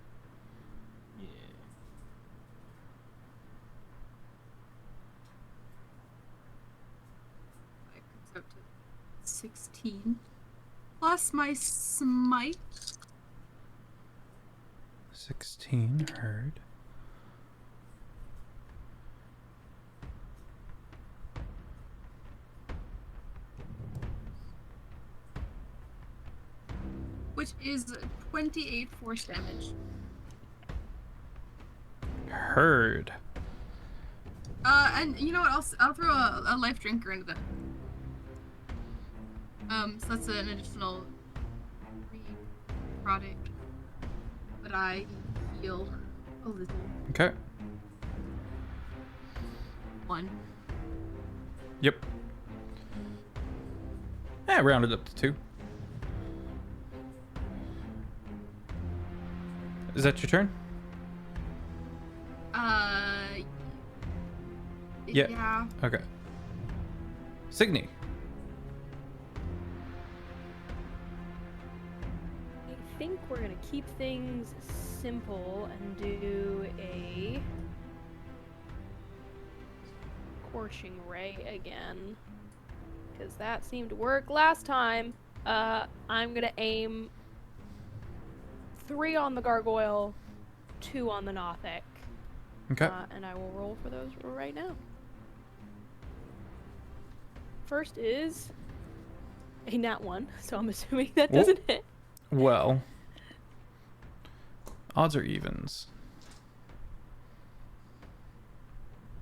Yeah. It comes up to 16. Plus my smite. 16, heard. Which is 28 force damage. Heard. And you know what? I'll throw a life drinker into that. So that's an additional 3 product. But I heal a little. Okay. 1. Yep. Rounded up to 2. Is that your turn? Yeah. Yeah. Okay. Cygni. I think we're gonna keep things simple and do a scorching ray again, because that seemed to work last time. I'm gonna aim 3 on the gargoyle, 2 on the Nothic. Okay. And I will roll for those right now. First is a nat 1, so I'm assuming that Whoa. doesn't hit. Well, odds are evens.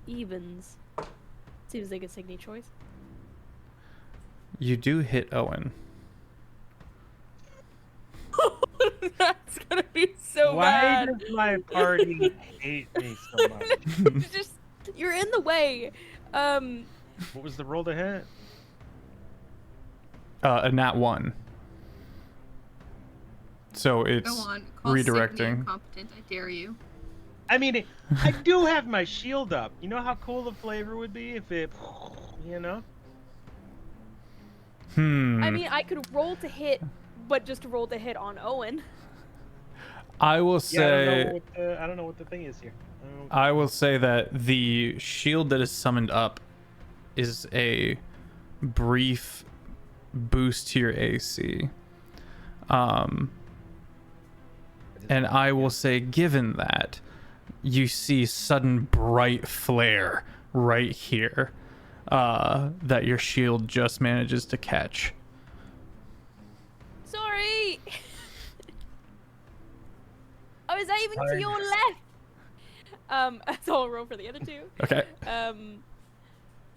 Evens. Seems like a Cygni choice. You do hit Owen. That's gonna be so Why bad. does my party hate me so much? It's just, you're in the way. What was the roll to hit? A nat 1. So it's Go on. Call Cygni redirecting. incompetent. I dare you. I mean, I do have my shield up. You know how cool the flavor would be if it, you know? I mean, I could roll to hit, but just roll to hit on Owen. I will Yeah, say I don't know what the thing is here. I will say that the shield that is summoned up is a brief boost to your AC. And I will say, given that, you see sudden bright flare right here that your shield just manages to catch. Sorry! I was aiming to your left! So I'll roll for the other 2. Okay.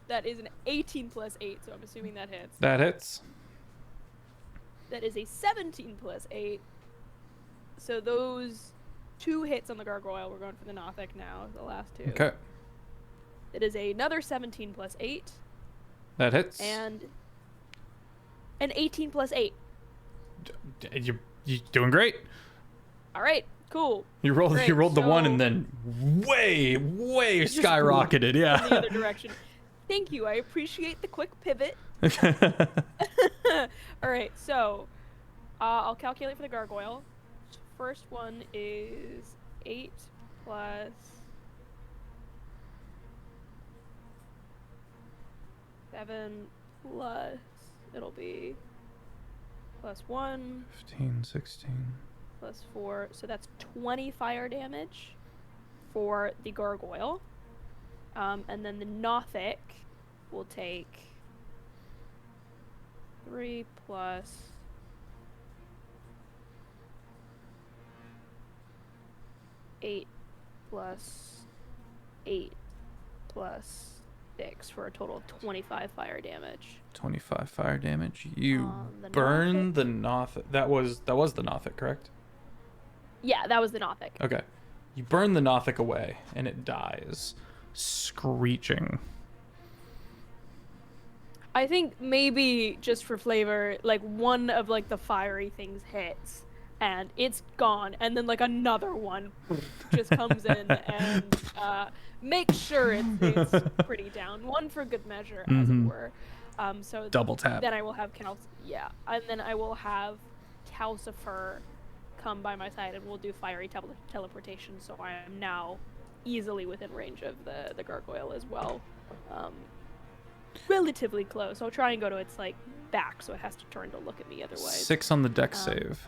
That is an 18 plus 8, so I'm assuming that hits. That hits. That is a 17 plus 8. So those 2 hits on the gargoyle. We're going for the Nothic now, the last 2. Okay. It is another 17 plus 8. That hits. And an 18 plus 8. You're doing great. All right, cool. You rolled Great, the 1 so- and then way Just skyrocketed. in the Yeah. other direction. Thank you. I appreciate the quick pivot. All right, so I'll calculate for the gargoyle. First one is 8 plus 7 plus, it'll be plus 1 15, 16. plus 4, so that's 20 fire damage for the gargoyle. And then the Nothic will take 3 plus 8 plus 8 plus 6 for a total of 25 fire damage. 25 fire damage. You The burn Nothic. the Nothic. That was the Nothic, correct? Yeah, that was the Nothic. Okay. You burn the Nothic away, and it dies, screeching. I think maybe just for flavor, like one of like the fiery things hits and it's gone, and then like another one just comes in and makes sure it's pretty down. One for good measure, as it were. So Double tap. Then I will have and then I will have Calcifer come by my side, and we'll do fiery teleportation. So I am now easily within range of the gargoyle as well. Relatively close. I'll try and go to its like back, so it has to turn to look at me otherwise. 6 on the dex save.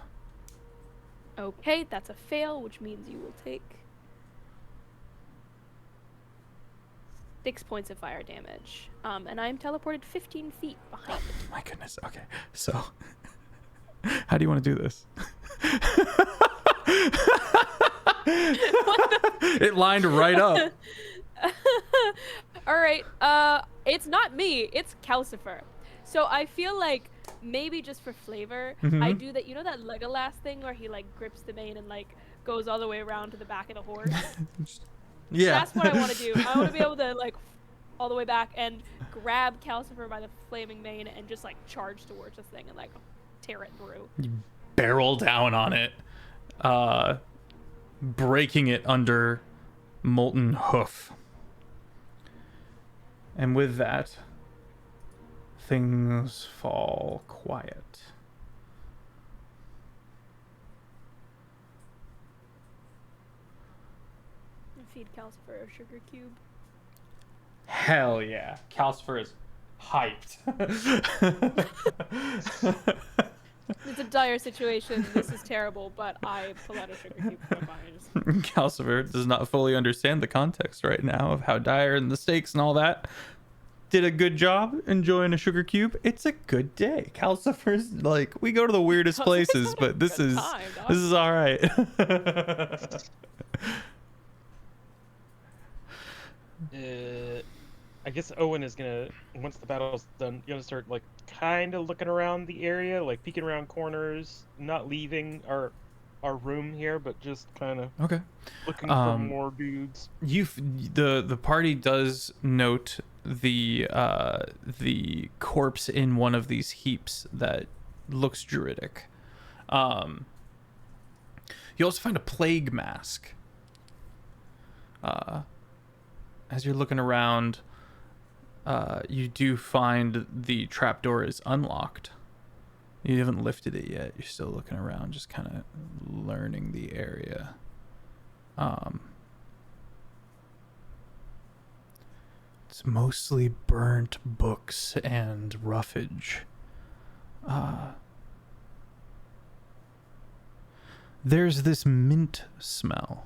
Okay, that's a fail, which means you will take 6 points of fire damage. And I am teleported 15 feet behind it. My goodness. Okay. So, how do you want to do this? It lined right up. All right. It's not me. It's Calcifer. So I feel like maybe just for flavor, I do that. You know that Legolas thing where he like grips the mane and like goes all the way around to the back of the horse? Yeah. That's what I want to do. I want to be able to like all the way back and grab Calcifer by the flaming mane and just like charge towards this thing and like tear it through. You barrel down on it, breaking it under molten hoof. And with that, things fall quiet. Feed Calcifer a sugar cube. Hell yeah. Calcifer is hyped. It's a dire situation. This is terrible, but I pull out a sugar cube from my pocket. Calcifer does not fully understand the context right now of how dire and the stakes and all that. Did a good job enjoying a sugar cube. It's a good day. Calcifer's like, we go to the weirdest places, but this is all right. I guess Owen is gonna, once the battle's done, gonna start like kind of looking around the area, like peeking around corners, not leaving our room here, but just kind of looking for more dudes. The party does note the corpse in one of these heaps that looks druidic. You also find a plague mask. As you're looking around, you do find the trapdoor is unlocked. You haven't lifted it yet. You're still looking around, just kind of learning the area. It's mostly burnt books and roughage. There's this mint smell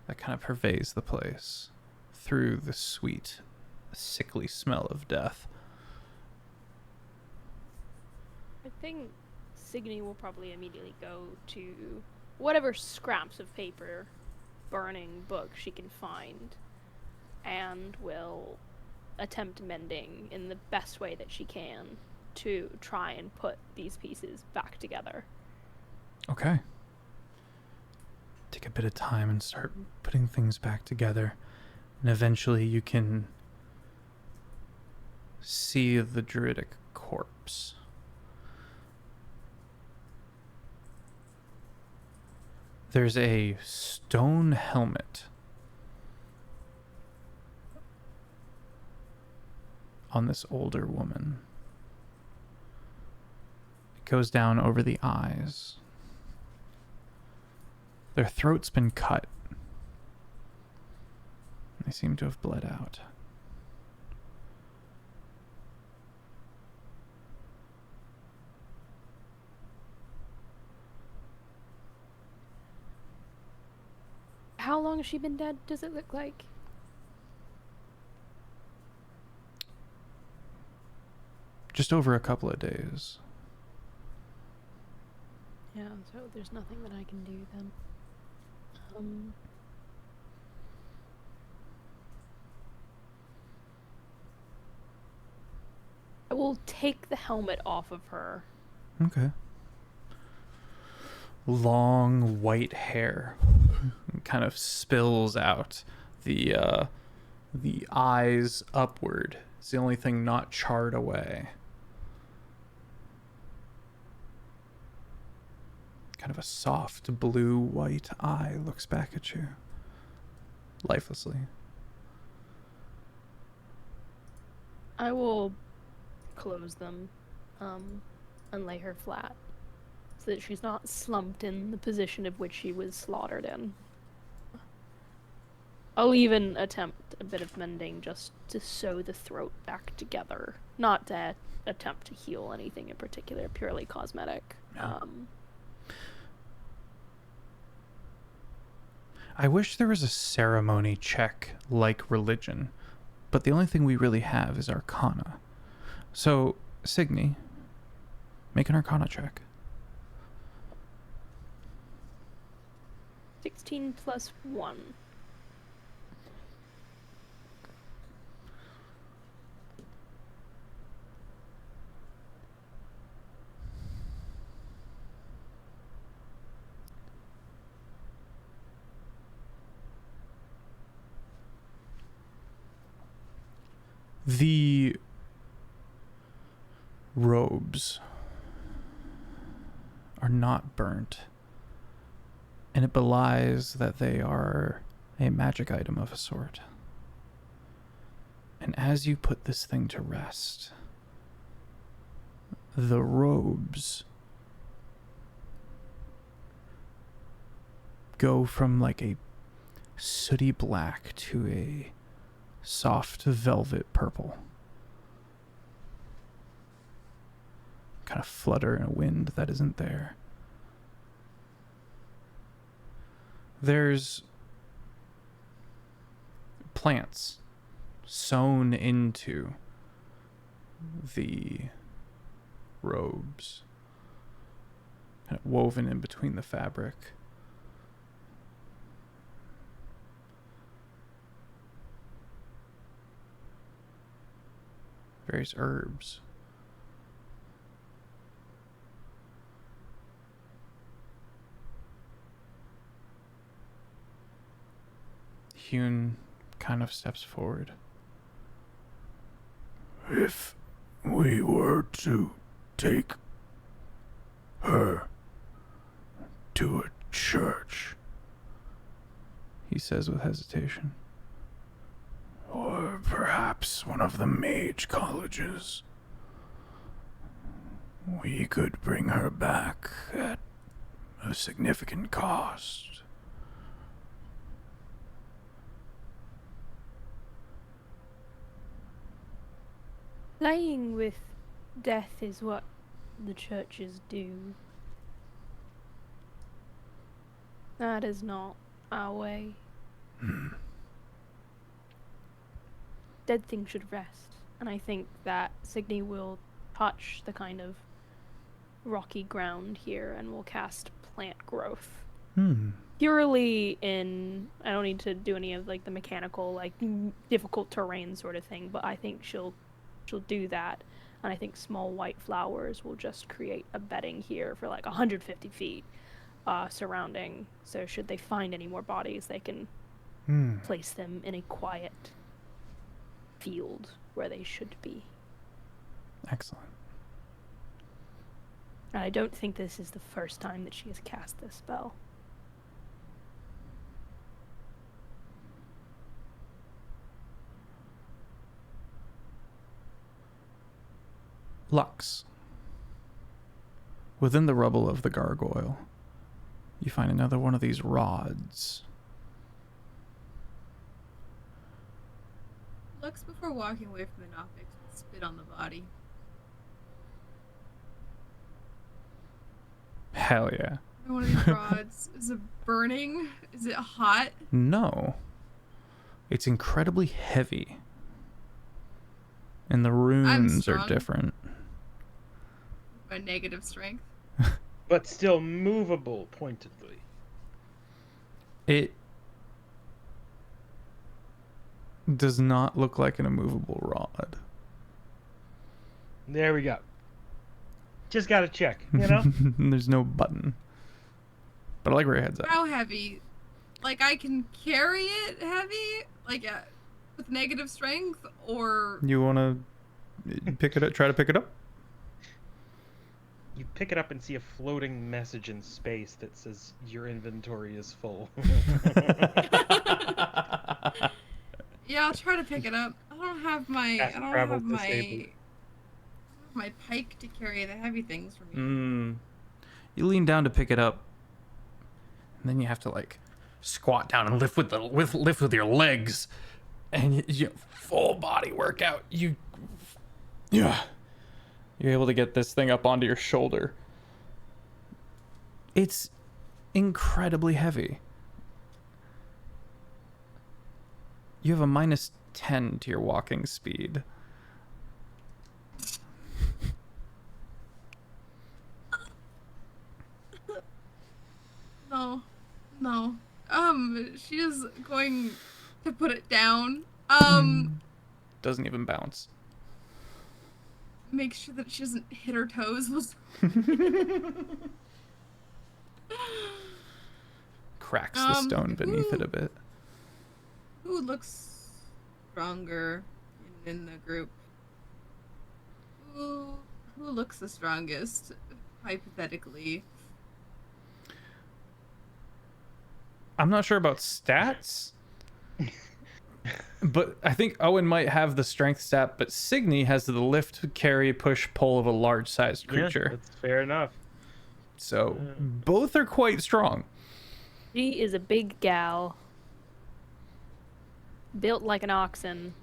that kind of pervades the place through the sweet, sickly smell of death. I think Cygni will probably immediately go to whatever scraps of paper, burning book she can find, and will attempt mending in the best way that she can to try and put these pieces back together. Okay. Take a bit of time and start putting things back together, and eventually you can see the druidic corpse. There's a stone helmet on this older woman. It goes down over the eyes. Their throat's been cut. They seem to have bled out. How long has she been dead, does it look like? Just over a couple of days. Yeah, so there's nothing that I can do then. I will take the helmet off of her. Okay. Long white hair kind of spills out. The The eyes upward. It's the only thing not charred away. Kind of a soft blue-white eye looks back at you. Lifelessly. I will close them and lay her flat so that she's not slumped in the position of which she was slaughtered in. I'll even attempt a bit of mending just to sew the throat back together. Not to attempt to heal anything in particular, purely cosmetic. Yeah. I wish there was a ceremony check like religion, but the only thing we really have is Arcana. So, Cygni, make an Arcana check. 16 plus 1. The robes are not burnt, and it belies that they are a magic item of a sort. And as you put this thing to rest, the robes go from like a sooty black to a soft velvet purple. Kind of flutter in a wind that isn't there. There's plants sewn into the robes, kind of woven in between the fabric. Various herbs. Hune kind of steps forward. If we were to take her to a church, He says with hesitation. or perhaps one of the mage colleges, we could bring her back at a significant cost. Playing with death is what the churches do. That is not our way. Dead things should rest, and I think that Cygni will touch the kind of rocky ground here and will cast plant growth. Purely in, I don't need to do any of like the mechanical, like difficult terrain sort of thing, but I think she'll do that, and I think small white flowers will just create a bedding here for like 150 feet surrounding, so should they find any more bodies, they can place them in a quiet field where they should be. Excellent. And I don't think this is the first time that she has cast this spell. Lux. Within the rubble of the gargoyle, you find another one of these rods. Lux, before walking away from the Nothics, would spit on the body. Hell yeah. One of these rods, is it burning? Is it hot? No. It's incredibly heavy. And the runes are strong. different. My negative strength. But still movable pointedly. It does not look like an immovable rod. There we go. Just gotta check, you know? There's no button. But I like where your head's at. How heavy? Like, I can carry it heavy? Like, with negative strength, or You want to pick it up? Try to pick it up? You pick it up and see a floating message in space that says your inventory is full. yeah, I'll try to pick it up. I don't have my Fast I don't travel have my disabled. my pike to carry the heavy things for me. You lean down to pick it up, and then you have to like squat down and lift with your legs, and you full body workout. You're able to get this thing up onto your shoulder. It's incredibly heavy. You have a -10 to your walking speed. No. She is going to put it down. Doesn't even bounce. Make sure that she doesn't hit her toes. Cracks the stone beneath it a bit. Who looks stronger in the group? Who looks the strongest, hypothetically? I'm not sure about stats, but I think Owen might have the strength stat, but Cygni has the lift, carry, push, pull of a large-sized creature. Yeah, that's fair enough. So both are quite strong. She is a big gal. Built like an oxen.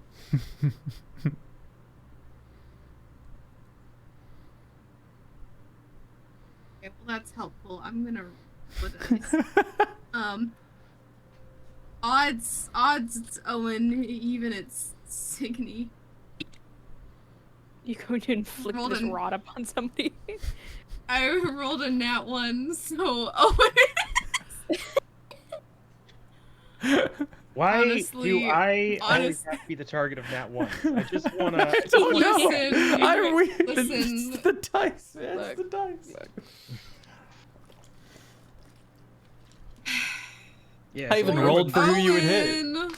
Okay, well that's helpful. I'm gonna roll the dice. Odds it's Owen, even it's Cygni. You going to inflict Rolled this an- rod upon somebody? I rolled a nat 1, so Owen. Why Honestly, do I always honest- have to be the target of Nat 1? I just want to... Listen, I'm weird. listen. It's the dice. It's Look. the dice. Yeah, I even so rolled for who you would hit. Owen!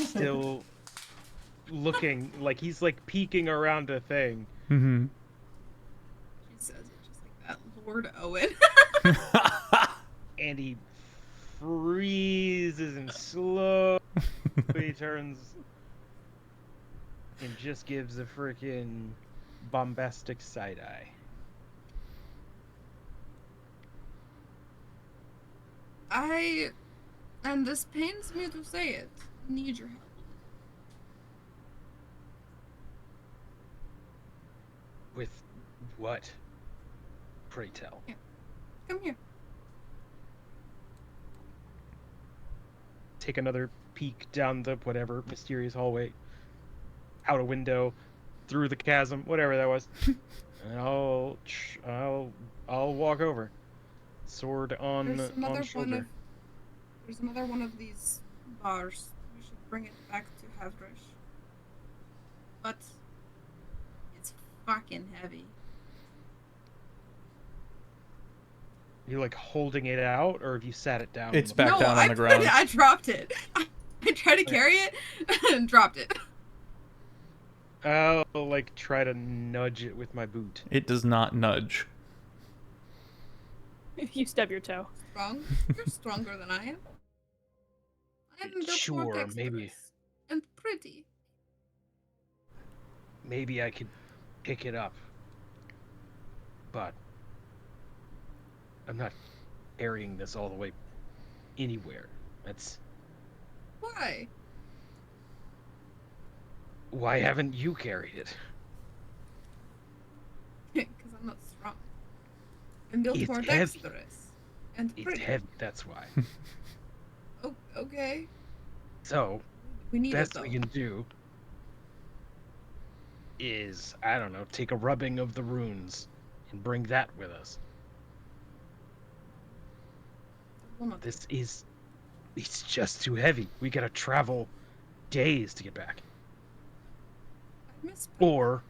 Still looking like he's like peeking around a thing. Mm-hmm. She says it just like that, Lord Owen. And he freezes and slowly turns and just gives a freaking bombastic side eye. And this pains me to say it, need your help. With what? Pray tell. Come here. Take another peek down the whatever mysterious hallway, out a window, through the chasm, whatever that was, and I'll walk over, sword on shoulder. There's another one of these bars. We should bring it back to Havdrish. But it's fucking heavy. You like holding it out, or have you sat it down? It's on the back no, down on I the put ground. It, I dropped it. I tried to carry it and dropped it. I'll like try to nudge it with my boot. It does not nudge. You stub your toe. Strong? You're stronger than I am. I'm built more Sure, dexterous maybe. and pretty. Maybe I could pick it up, but I'm not carrying this all the way anywhere. That's Why? why haven't you carried it? Because I'm not strong. I'm built It's more heavy. dexterous and It's pretty. heavy, that's why. Oh, okay. So, We need best it though. we can do is, I don't know, take a rubbing of the runes and bring that with us. Will not- It's just too heavy. We gotta travel days to get back. I miss Or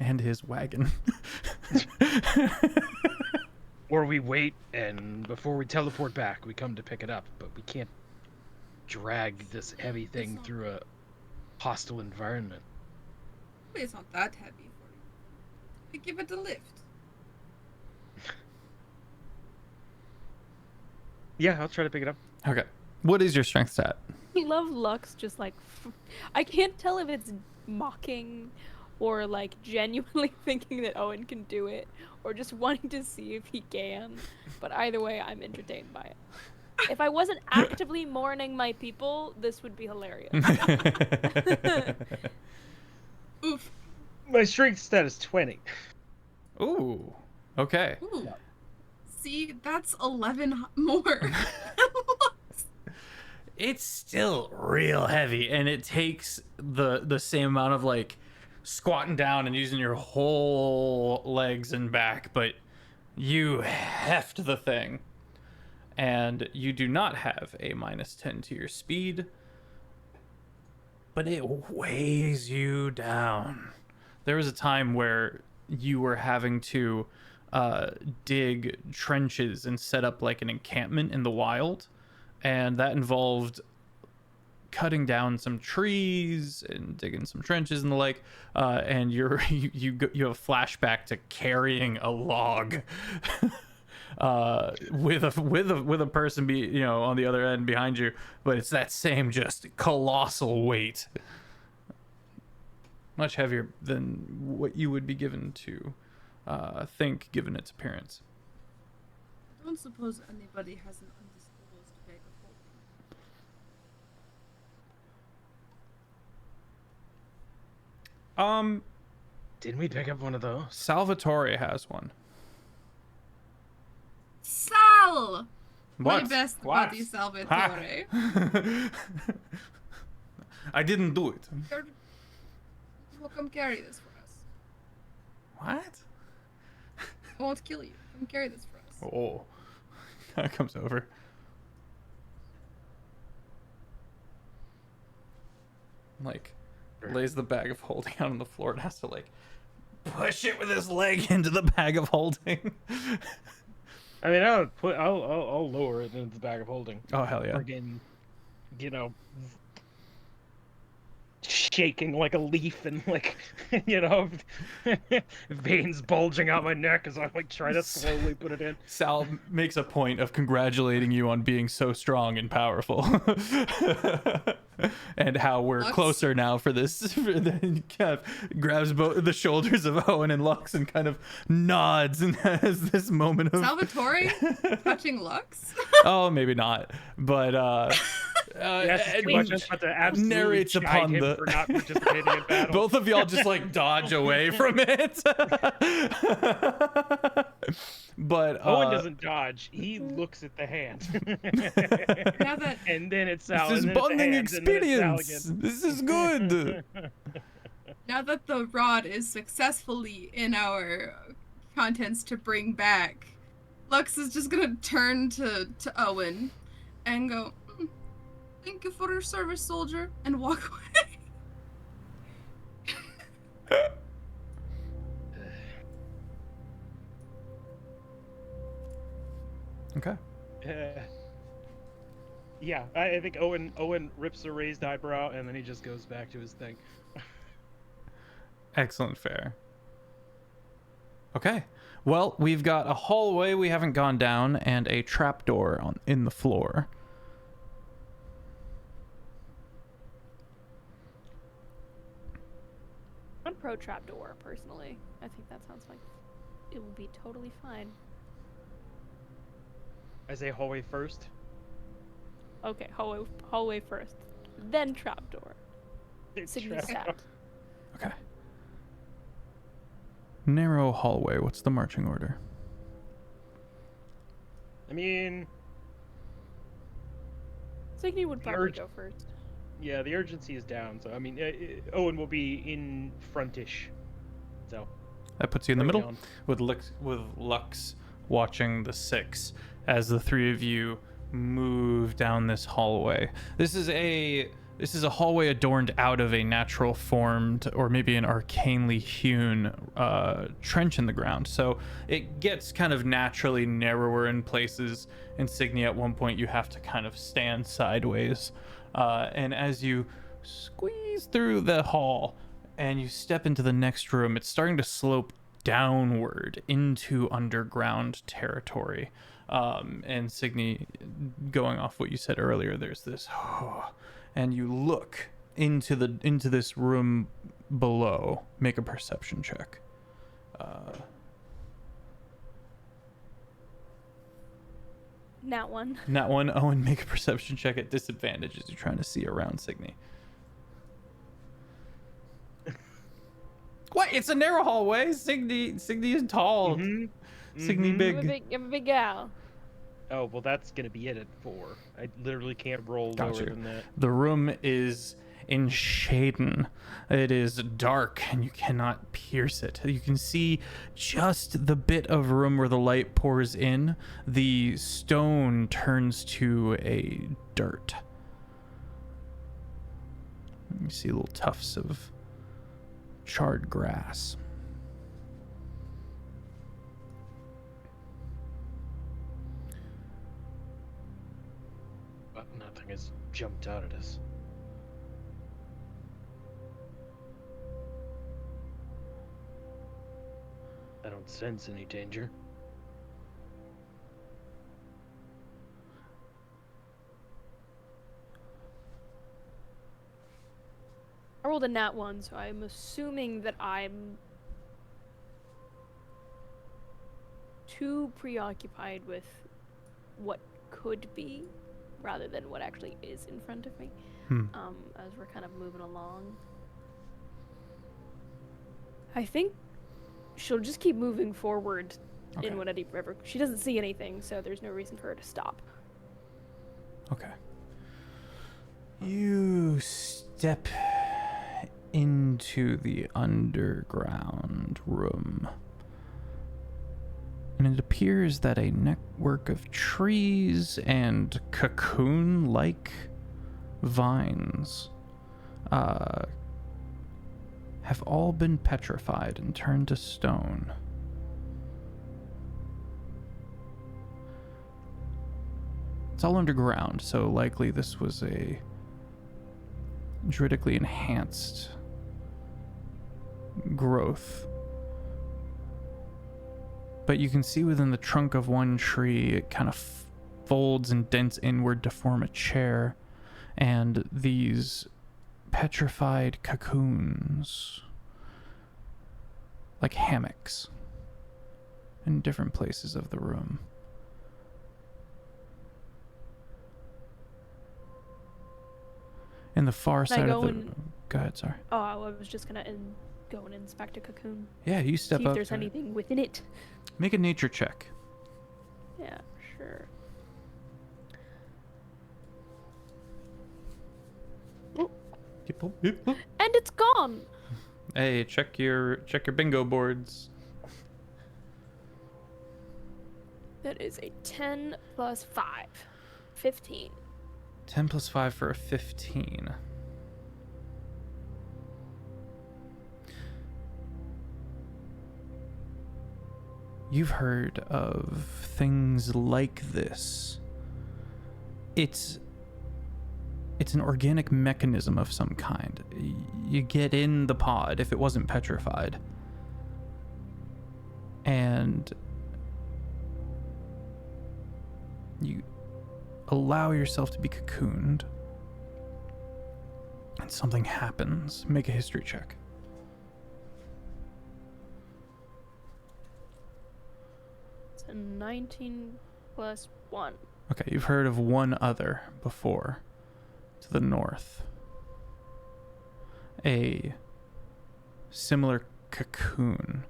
And his wagon. Or we wait, and before we teleport back, we come to pick it up. But we can't drag this heavy thing through a hostile environment. It's not that heavy for you. We give it a lift. Yeah, I'll try to pick it up. Okay. What is your strength stat? I love Lux just like I can't tell if it's mocking or like genuinely thinking that Owen can do it or just wanting to see if he can. But either way, I'm entertained by it. If I wasn't actively mourning my people, this would be hilarious. Oof. My strength stat is 20. Ooh. Okay. Ooh. See, that's 11 more. It's still real heavy, and it takes the same amount of like squatting down and using your whole legs and back, but you heft the thing. And you do not have a -10 to your speed, but it weighs you down. There was a time where you were having to dig trenches and set up like an encampment in the wild, and that involved cutting down some trees and digging some trenches and the like, and you have a flashback to carrying a log with a person on the other end behind you, but it's that same just colossal weight, much heavier than what you would be given to think, given its appearance. I don't suppose anybody has an undisclosed bag of holding. Didn't we pick up one of those? Salvatore has one. Sal! What? My best What? buddy Salvatore. Ha! I didn't do it. Well, come carry this for us. What? I won't kill you. Come carry this for us. Oh. That comes over. Like, lays the bag of holding out on the floor and has to, like, push it with his leg into the bag of holding. I mean, I'll lower it into the bag of holding. Oh, hell yeah. Friggin', shaking like a leaf and like, veins bulging out my neck as I like try to slowly put it in. Sal makes a point of congratulating you on being so strong and powerful. And how we're closer now for this. Then kind of grabs both the shoulders of Owen and Lux and kind of nods and has this moment of Salvatore touching Lux? Oh, maybe not, but narrates upon the for not participating in battle. both of y'all just like dodge away from it. But Owen doesn't dodge; he looks at the hand. Now that And then it's Sal. this is and then it's the bonding hand, and then it's Sal experience. again. This is good. Now that the rod is successfully in our contents to bring back, Lux is just gonna turn to Owen and go, "Thank you for your service, soldier," and walk away. Okay. Yeah, I think Owen rips a raised eyebrow and then he just goes back to his thing. Excellent fare. Okay. Well, we've got a hallway we haven't gone down and a trapdoor in the floor. I'm pro trapdoor, personally. I think that sounds like it will be totally fine. I say hallway first. Okay, hallway first, then trapdoor. Cygni sat. Okay. Narrow hallway. What's the marching order? I mean, Cygni would probably go first. yeah, the urgency is down, so I mean, Owen will be in frontish. So That puts you in the early middle on. with Lux watching the six as the three of you move down this hallway. This is a hallway adorned out of a natural formed or maybe an arcanely hewn trench in the ground. So it gets kind of naturally narrower in places. In Cygni, at one point, you have to kind of stand sideways. And as you squeeze through the hall and you step into the next room. It's starting to slope downward into underground territory. And Cygni, going off what you said earlier, there's this, and you look into this room below. Make a perception check. Nat one. Nat one. Owen, make a perception check at disadvantage as you're trying to see around Cygni. What? It's a narrow hallway. Cygni is tall. Cygni big. I'm a big gal. Oh, well, that's going to be it at 4. I literally can't roll lower than that. The room is in shaden. It is dark and you cannot pierce it. You can see just the bit of room where the light pours in. The stone turns to a dirt. You see little tufts of charred grass. But nothing has jumped out at us. I don't sense any danger. I rolled a nat 1, so I'm assuming that I'm too preoccupied with what could be rather than what actually is in front of me. As we're kind of moving along. I think she'll just keep moving forward in Winnetti River. She doesn't see anything, so there's no reason for her to stop. Okay. You step into the underground room. And it appears that a network of trees and cocoon-like vines have all been petrified and turned to stone. It's all underground, so likely this was a druidically enhanced growth. But you can see within the trunk of one tree, it kind of folds and dents inward to form a chair, and these petrified cocoons, like hammocks, in different places of the room. In the far side of the... Go ahead, sorry. Oh, I was just gonna go and inspect a cocoon. Yeah, you step See up. if there's anything within it. Make a nature check. Yeah, sure. And it's gone. Hey, check your bingo boards. That is a 10 plus 5. 15. 10 plus 5 for a 15. You've heard of things like this. It's an organic mechanism of some kind. You get in the pod, if it wasn't petrified, and you allow yourself to be cocooned, and something happens. Make a history check. It's a 19 plus 1. Okay, you've heard of one other before. To the north. A similar cocoon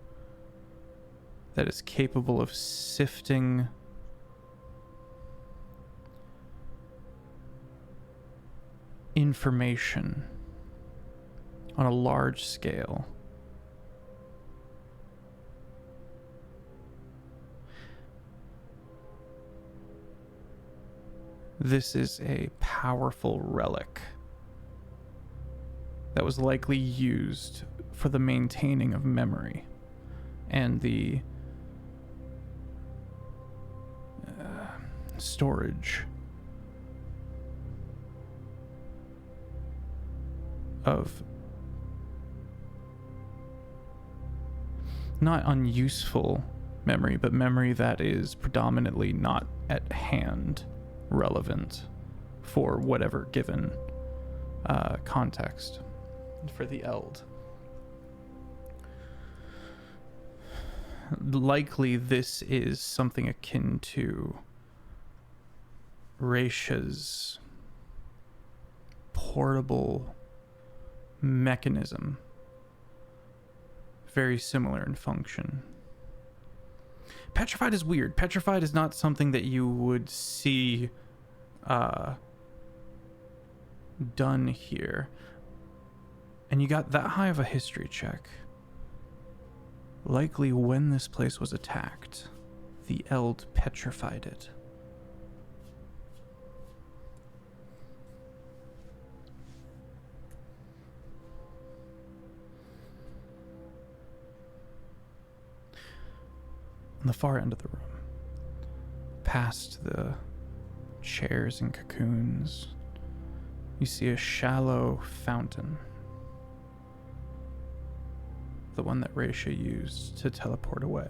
that is capable of sifting information on a large scale. This is a powerful relic that was likely used for the maintaining of memory and the storage of not unuseful memory, but memory that is predominantly not at hand relevant for whatever given context for the Eld. Likely this is something akin to Raisha's portable mechanism, very similar in function. Petrified is weird. Petrified is not something that you would see done here. And you got that high of a history check. Likely when this place was attacked, the Eld petrified it. On the far end of the room, past the chairs and cocoons, you see a shallow fountain. The one that Raisha used to teleport away.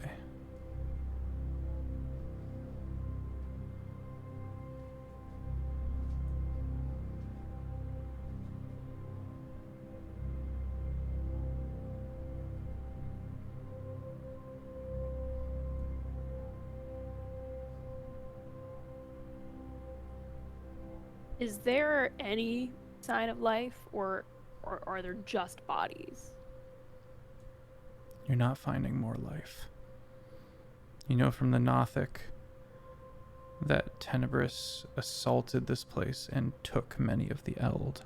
Is there any sign of life, or are there just bodies? You're not finding more life. You know from the Nothic that Tenebris assaulted this place and took many of the Eld.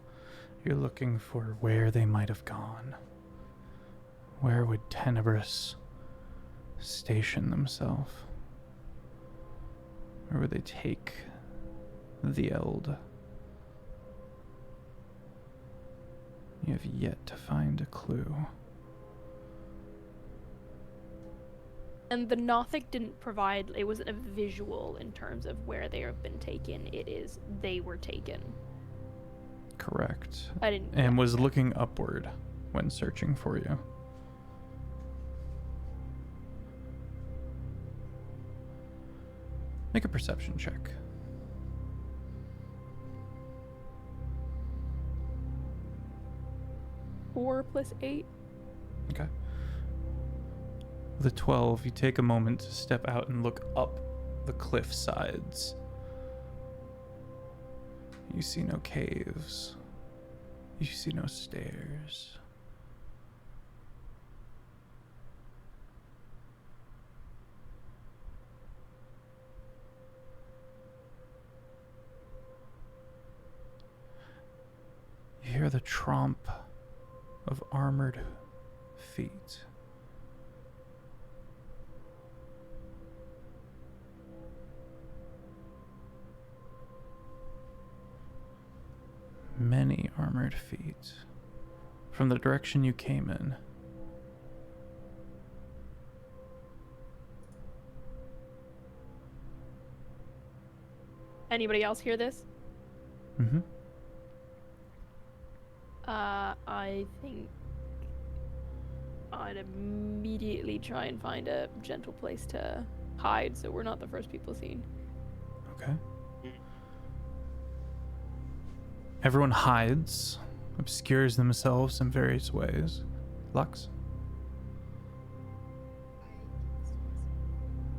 You're looking for where they might have gone. Where would Tenebris station themselves? Where would they take the Eld? You have yet to find a clue. And the Nothic didn't provide, it wasn't a visual in terms of where they have been taken. It is, they were taken. Correct. I didn't. And was looking upward when searching for you. Make a perception check. 4 + 8. Okay. With a 12, you take a moment to step out and look up the cliff sides. You see no caves. You see no stairs. You hear the tromp of armored feet. Many armored feet from the direction you came in. Anybody else hear this? Mm-hmm. I think I'd immediately try and find a gentle place to hide so we're not the first people seen. Okay. Everyone hides, obscures themselves in various ways. Lux?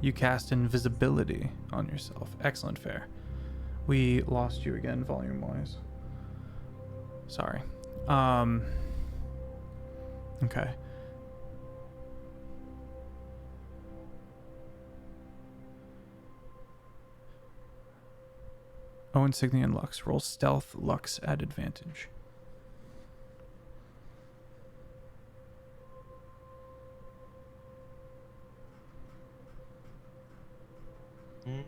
You cast invisibility on yourself. Excellent, fair. We lost you again, volume-wise. Sorry. Okay. Owen, Cygni, and Lux. Roll stealth. Lux at advantage. Mm.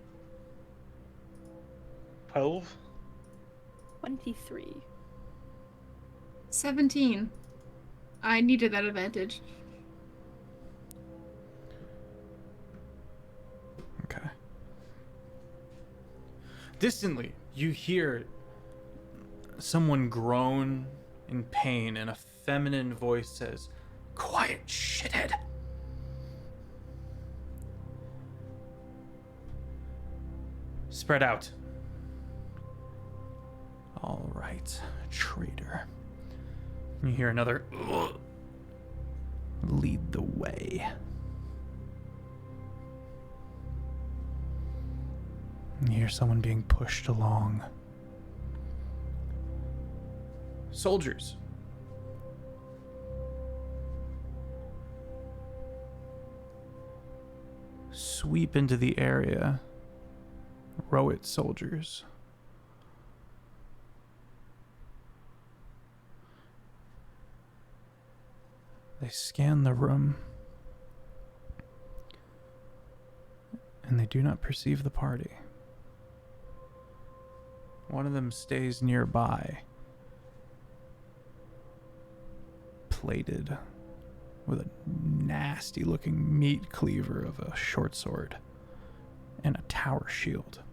12? 23. 17. I needed that advantage. Okay. Distantly, you hear someone groan in pain, and a feminine voice says, "Quiet, shithead." Spread out. All right, traitor. You hear another "Ugh." Lead the way. You hear someone being pushed along. Soldiers. Sweep into the area. Row it, soldiers. They scan the room, and they do not perceive the party. One of them stays nearby, plated with a nasty looking meat cleaver of a short sword and a tower shield.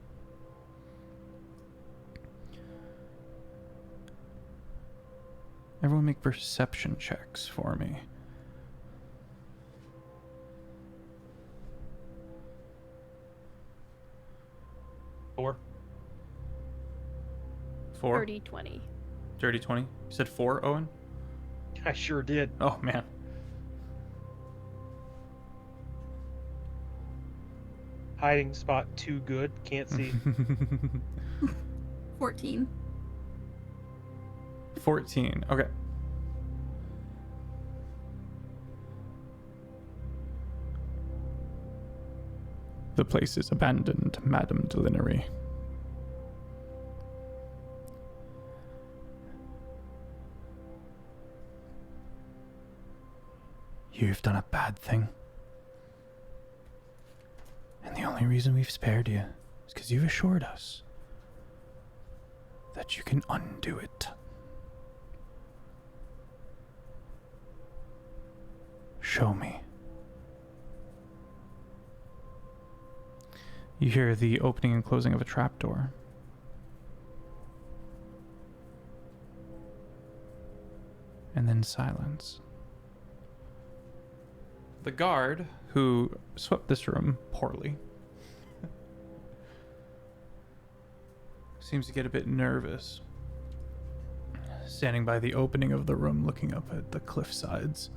Everyone make perception checks for me. Four? Dirty 20. Dirty 20? You said 4, Owen? I sure did. Oh, man. Hiding spot too good. Can't see. 14. 14. Okay. The place is abandoned, Madame Delinnery. You've done a bad thing. And the only reason we've spared you is because you've assured us that you can undo it. Show me. You hear the opening and closing of a trapdoor. And then silence. The guard, who swept this room poorly, seems to get a bit nervous, standing by the opening of the room looking up at the cliff sides.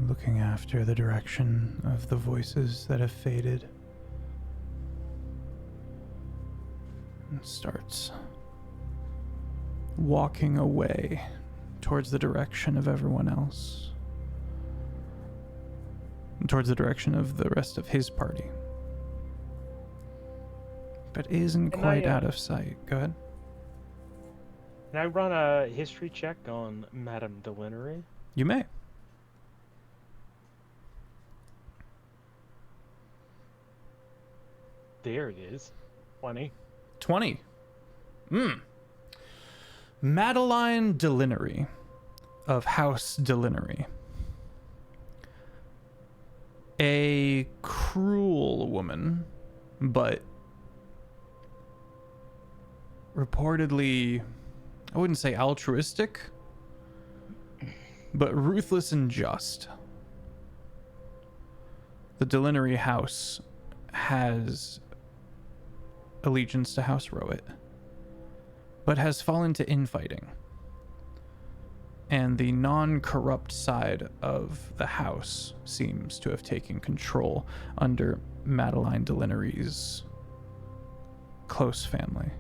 Looking after the direction of the voices that have faded, and starts walking away towards the direction of everyone else, and towards the direction of the rest of his party, but isn't quite out of sight. Go ahead. Can I run a history check on Madame Delinnery? You may. There it is. 20. 20. Madeline Delinnery of House Delinnery. A cruel woman, but reportedly, I wouldn't say altruistic, but ruthless and just. The Delinnery house has allegiance to House Rowett, but has fallen to infighting. And the non-corrupt side of the house seems to have taken control under Madeline Delinnery's close family.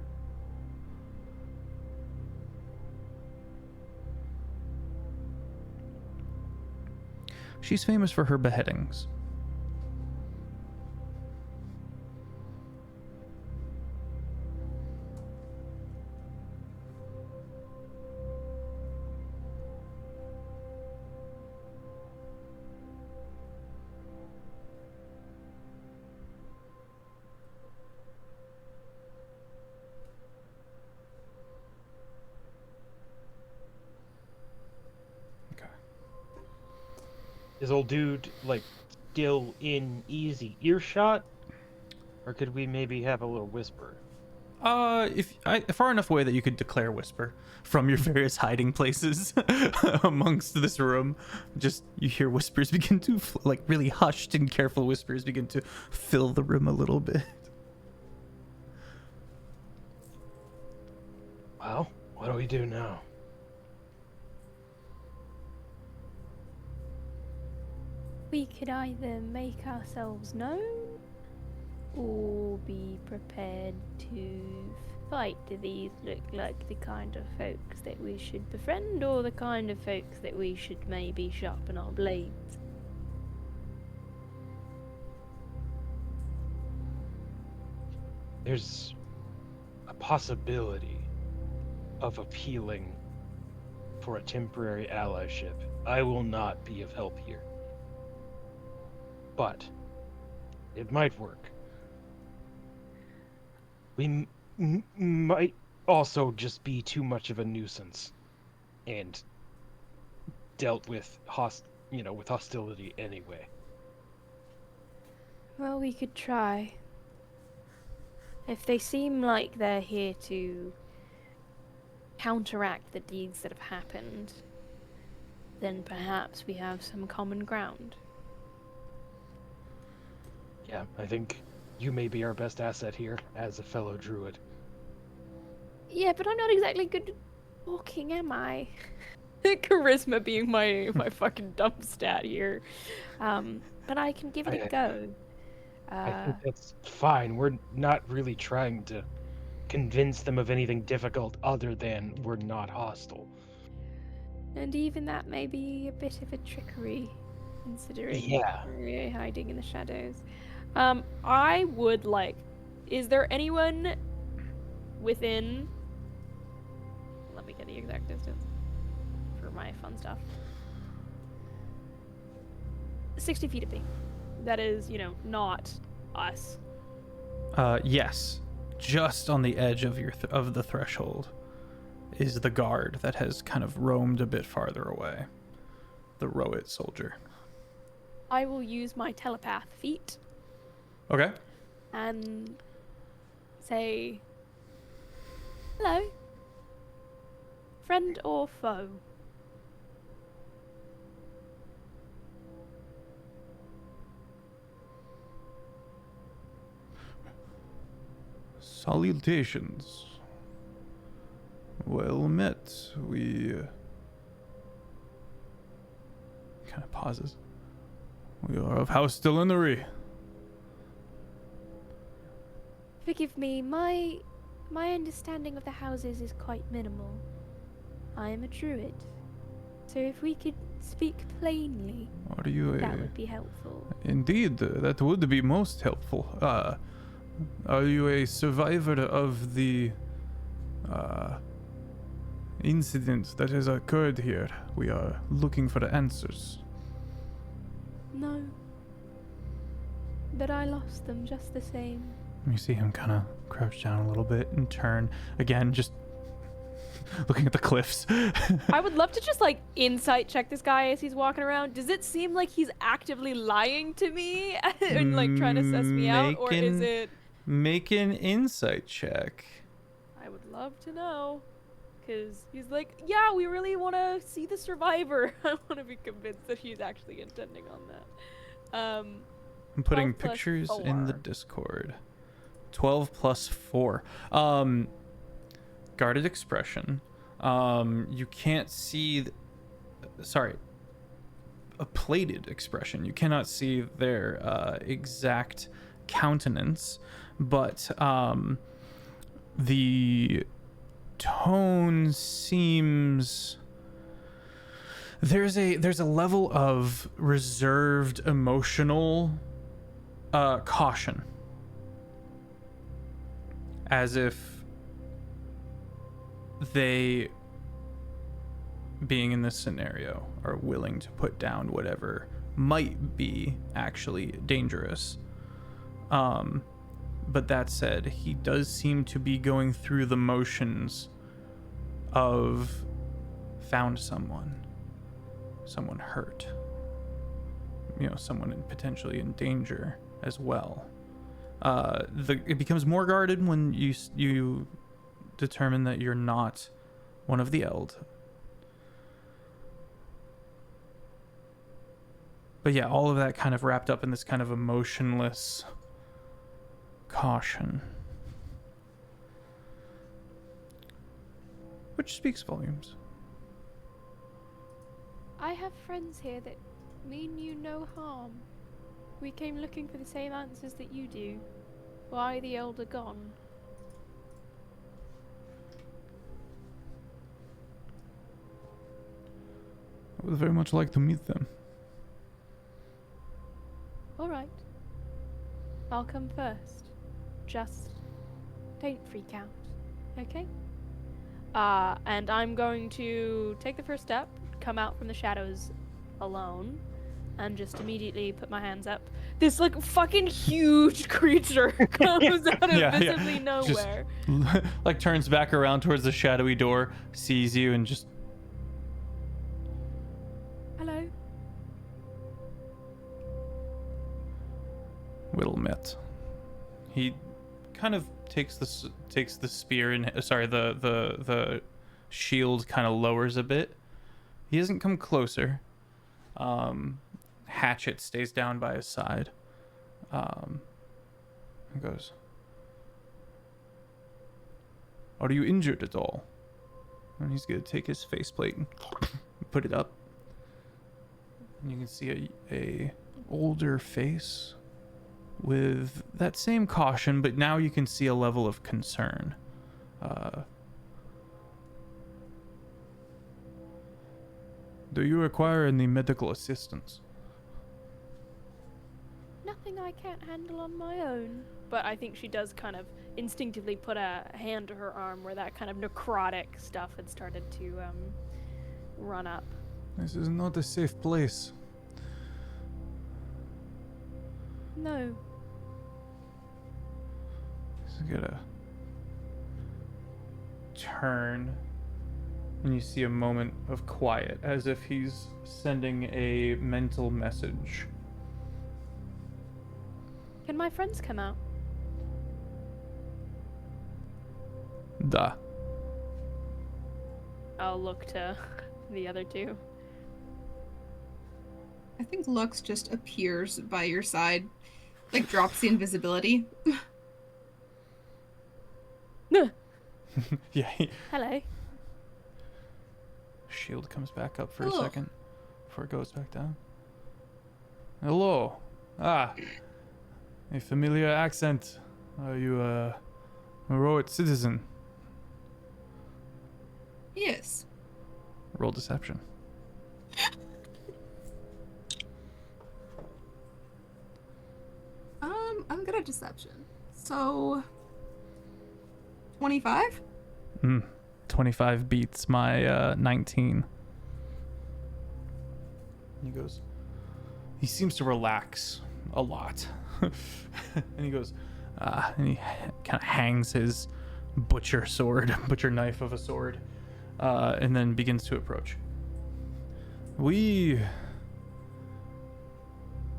She's famous for her beheadings. Is old dude, like, still in easy earshot? Or could we maybe have a little whisper? Far enough away that you could declare whisper from your various hiding places amongst this room. Just you hear whispers begin to like really hushed and careful whispers begin to fill the room a little bit. Well, what do we do now? We could either make ourselves known or be prepared to fight. Do these look like the kind of folks that we should befriend, or the kind of folks that we should maybe sharpen our blades? There's a possibility of appealing for a temporary allyship. I will not be of help here. But it might work. We might also just be too much of a nuisance and dealt with with hostility anyway. Well, we could try. If they seem like they're here to counteract the deeds that have happened, then perhaps we have some common ground. Yeah, I think you may be our best asset here as a fellow druid. Yeah, but I'm not exactly good at walking, am I? Charisma being my fucking dumb stat here. But I can give it a go. I think that's fine. We're not really trying to convince them of anything difficult other than we're not hostile. And even that may be a bit of a trickery, considering we're hiding in the shadows. I would like... Is there anyone within... Let me get the exact distance for my fun stuff. 60 feet of me. That is, not us. Yes. Just on the edge of of the threshold is the guard that has kind of roamed a bit farther away. The Rowit soldier. I will use my telepath feat. Okay. And say, hello, friend or foe? Salutations. Well met. We... kind of pauses. We are of House Delinery. Forgive me, my understanding of the houses is quite minimal. I am a druid, so if we could speak plainly, Are you that would be helpful. Indeed, that would be most helpful. Are you a survivor of the incident that has occurred here? We are looking for answers. No, but I lost them just the same. You see him kind of crouch down a little bit and turn again, just looking at the cliffs. I would love to just insight check this guy as he's walking around. Does it seem like he's actively lying to me and trying to suss me out, or is it? Make an insight check. I would love to know, because he's like, yeah, we really want to see the survivor. I want to be convinced that he's actually intending on that. I'm putting 12 plus pictures in the 4. Discord. 12 plus 4. Guarded expression. You can't see... a plated expression. You cannot see their exact countenance, but the tone seems... There's a level of reserved emotional caution, as if they, being in this scenario, are willing to put down whatever might be actually dangerous. But that said, he does seem to be going through the motions of found someone hurt, someone potentially in danger as well. It becomes more guarded when you determine that you're not one of the Eld. But yeah, all of that kind of wrapped up in this kind of emotionless caution. Which speaks volumes. I have friends here that mean you no harm. We came looking for the same answers that you do. Why the elder gone? I would very much like to meet them. Alright. I'll come first. Just don't freak out, okay? And I'm going to take the first step, come out from the shadows alone, and just immediately put my hands up. This, like, fucking huge creature comes out of visibly nowhere. Just, like, turns back around towards the shadowy door, sees you, and just... Hello? Wilmette. He kind of takes the spear and the shield kind of lowers a bit. He doesn't come closer. Hatchet stays down by his side. And goes, "Are you injured at all?" And he's gonna take his faceplate and put it up. And you can see a older face with that same caution, but now you can see a level of concern. Do you require any medical assistance? Nothing I can't handle on my own. But I think she does kind of instinctively put a hand to her arm where that kind of necrotic stuff had started to run up. This is not a safe place. No. He's gonna turn, and you see a moment of quiet, as if he's sending a mental message. Can my friends come out? Da. I'll look to the other two. I think Lux just appears by your side, like drops the invisibility. Yeah. Hello. Shield comes back up for Hello. a second before it goes back down. Hello. Ah. A familiar accent. Are you a heroic citizen? Yes. Roll deception. I'm good at deception. So 25? 25 beats my 19. He goes, he seems to relax a lot. And he goes, and he kind of hangs his butcher knife of a sword, and then begins to approach. We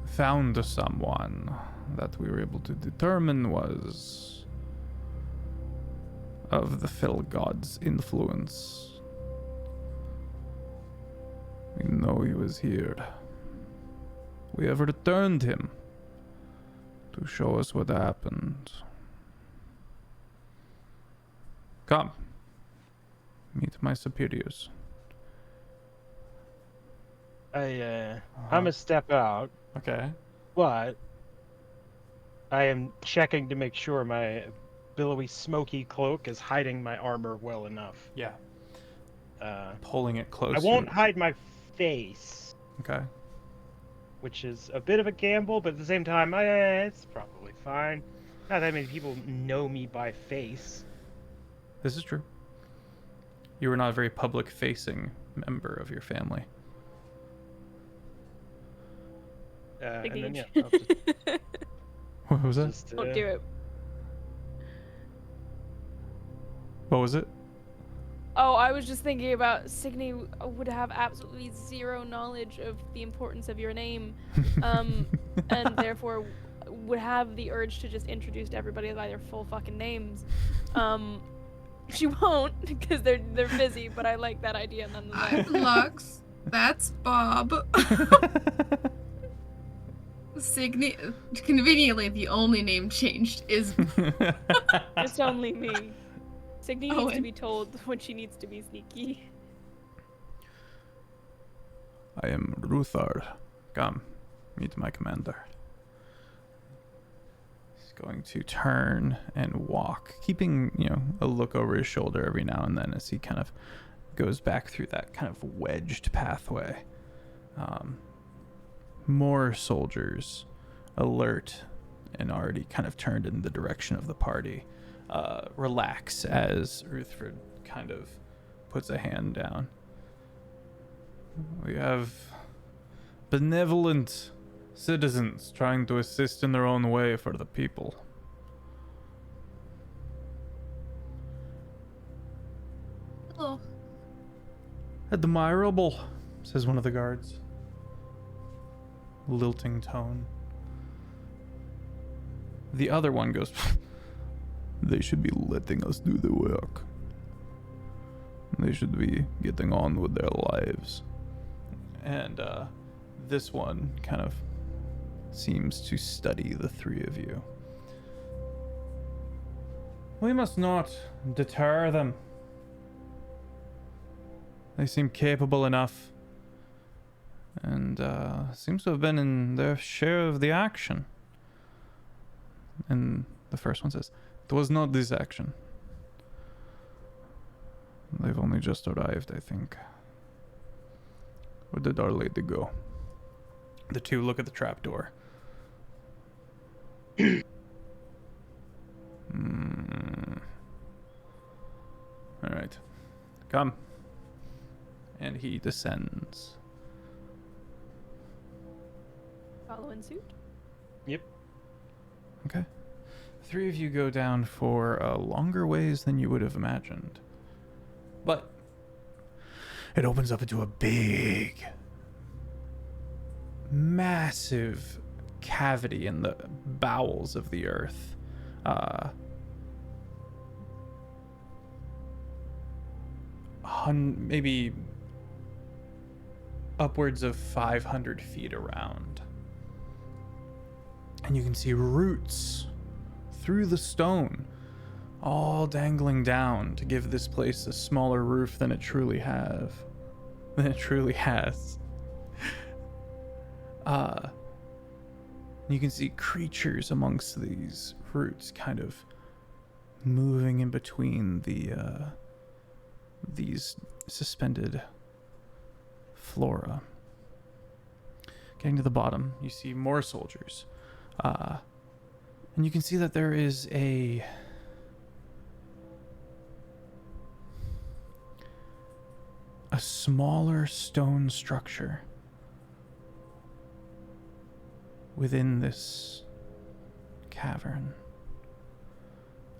found someone that we were able to determine was of the Fell God's influence. We know he was here. We have returned him to show us what happened. Come, meet my superiors. I'm a step out, Okay. but I am checking to make sure my billowy, smoky cloak is hiding my armor well enough. Yeah. Pulling it closer. I won't hide my face, Okay. which is a bit of a gamble, but at the same time, it's probably fine. Not that many people know me by face. This is true. You were not a very public-facing member of your family. And then, yeah, Big I'll just, What was that? Don't do it. What was it? Oh, I was just thinking about Cygni would have absolutely zero knowledge of the importance of your name, and therefore would have the urge to just introduce everybody by their full fucking names. She won't because they're busy, but I like that idea nonetheless. I'm Lux. That's Bob. Cygni. Conveniently, the only name changed is It's only me. Cygni needs to Owen. be told when she needs to be sneaky. I am Ruthar. Come, meet my commander. He's going to turn and walk, keeping, a look over his shoulder every now and then as he kind of goes back through that kind of wedged pathway. More soldiers, alert and already kind of turned in the direction of the party, relax as Ruthford kind of puts a hand down. We have benevolent citizens trying to assist in their own way for the people. Oh, Admirable, says one of the guards. Lilting tone. The other one goes, they should be letting us do the work. They should be getting on with their lives. And this one kind of seems to study the three of you. We must not deter them. They seem capable enough, and seems to have been in their share of the action. And the first one says, it was not this action. They've only just arrived, I think. Where did our lady go? The two look at the trapdoor. Alright. Come. And he descends. Follow in suit. Yep. Okay. The three of you go down for longer ways than you would have imagined. But it opens up into a big, massive cavity in the bowels of the earth. Maybe upwards of 500 feet around. And you can see roots through the stone, all dangling down to give this place a smaller roof than it truly has. You can see creatures amongst these roots kind of moving in between these suspended flora. Getting to the bottom, you see more soldiers. And you can see that there is a smaller stone structure within this cavern.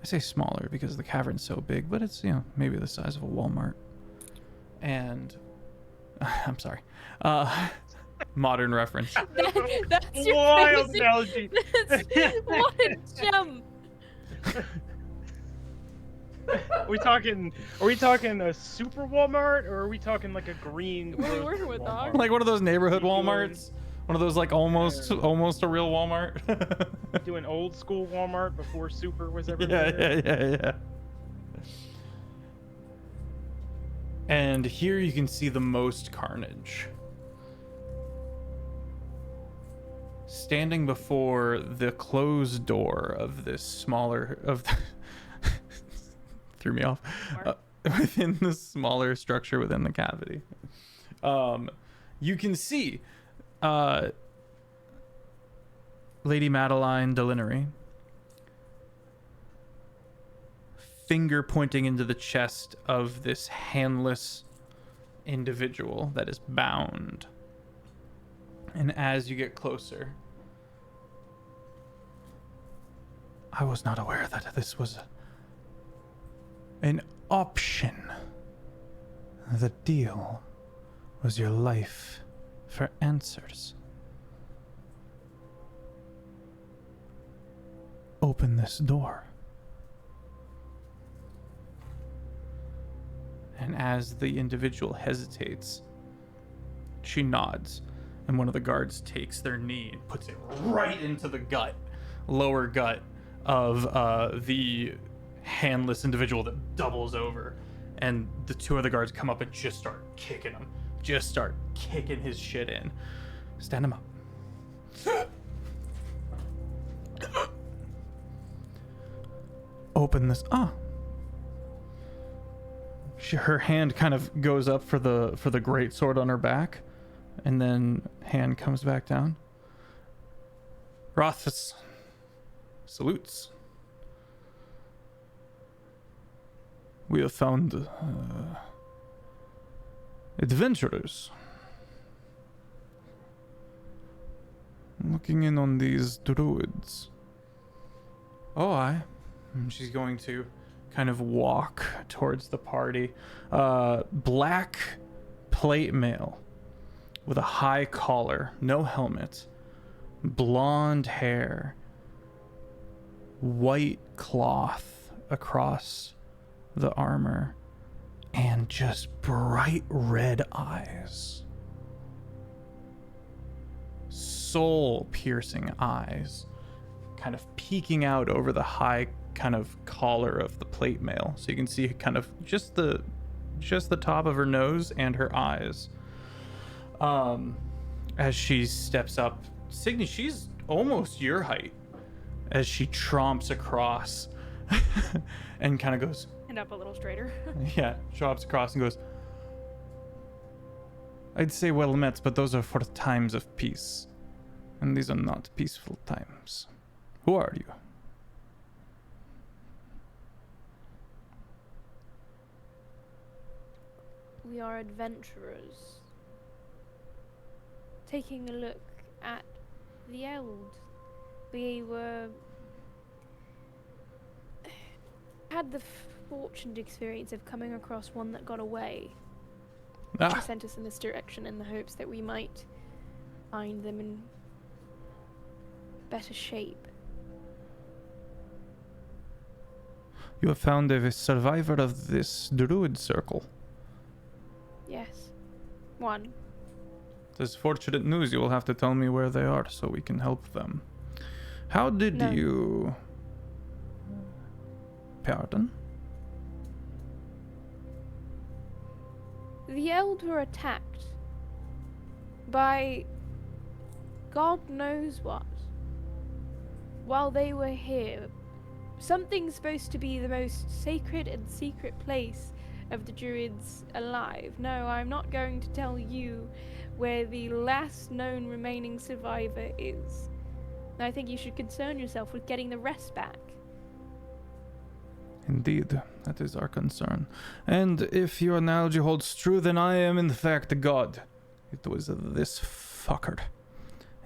I say smaller because the cavern's so big, but it's, maybe the size of a Walmart. And I'm sorry. Modern reference. That's your Wild crazy- analogy. What a gem! Are we talking a super Walmart, or are we talking like a green? What are we grocery working with, dog? Walmart? Like one of those neighborhood You doing- Walmarts. One of those like almost a real Walmart. Doing old school Walmart before super was ever Yeah. there? And here you can see the most carnage. Standing before the closed door of this smaller threw me off. Within the smaller structure within the cavity. You can see Lady Madeline Delinery finger pointing into the chest of this handless individual that is bound. And as you get closer, I was not aware that this was an option. The deal was your life for answers. open this door. And as the individual hesitates, she nods, and one of the guards takes their knee and puts it right into the lower gut of the handless individual that doubles over. And the two other guards come up and just start kicking him. Just start kicking his shit in. Stand him up. Open this. Her hand kind of goes up for the great sword on her back, and then hand comes back down. Rothfuss salutes. We have found adventurers looking in on these druids. Oh, she's going to kind of walk towards the party. Black plate mail with a high collar, no helmet, blonde hair, white cloth across the armor, and just bright red eyes. Soul-piercing eyes, kind of peeking out over the high kind of collar of the plate mail, so you can see kind of just the top of her nose and her eyes. As she steps up, Cygni, she's almost your height, as she tromps across and kind of goes And up a little straighter. yeah, tromps across and goes, I'd say well met, but those are for times of peace, and these are not peaceful times. Who are you? We are adventurers. Taking a look at the Eld. We had the fortunate experience of coming across one that got away. She sent us in this direction in the hopes that we might find them in better shape. You have found a survivor of this druid circle. Yes. One. This is fortunate news. You will have to tell me where they are so we can help them. How did No. you... Pardon? The Eld were attacked by God knows what. While they were here, something supposed to be the most sacred and secret place of the Druids alive. No, I'm not going to tell you where the last known remaining survivor is. I think you should concern yourself with getting the rest back. Indeed, that is our concern. And if your analogy holds true, then I am in fact a god. It was this fucker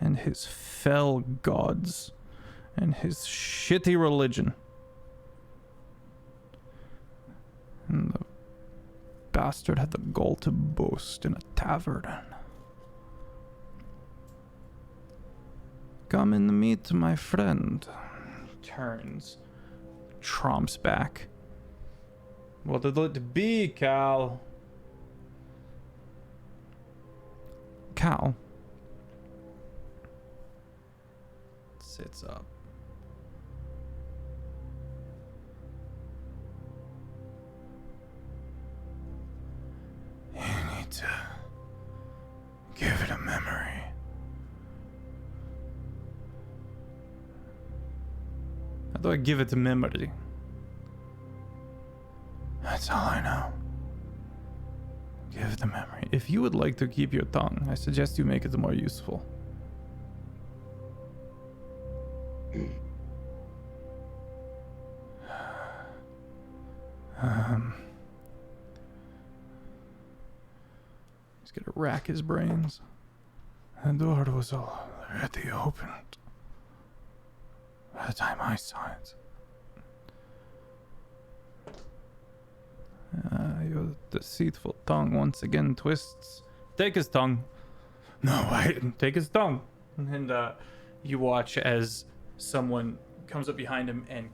and his fell gods and his shitty religion. And the bastard had the gall to boast in a tavern. Come and meet my friend. Turns. Tromps back. What did it be, Cal? Cal sits up. You need to give it a memory. How do I give it a memory? That's all I know. Give it a memory. If you would like to keep your tongue, I suggest you make it more useful. He's gonna rack his brains. The door was already opened by the time I saw it. Your deceitful tongue once again twists. Take his tongue. No, wait. Take his tongue. And you watch as someone comes up behind him and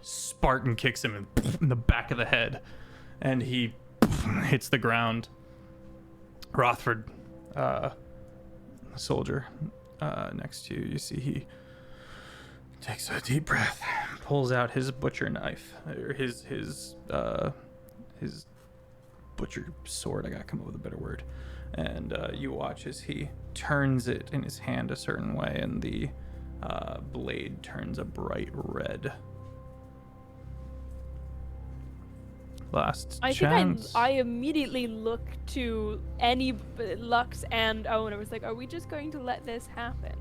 Spartan kicks him in the back of the head, and he hits the ground. Rothford, soldier, next to you, you see he takes a deep breath, pulls out his butcher knife, or his butcher sword. I gotta come up with a better word. And you watch as he turns it in his hand a certain way, and the blade turns a bright red. Last chance. I immediately look to Lux and Owen. I was like, are we just going to let this happen?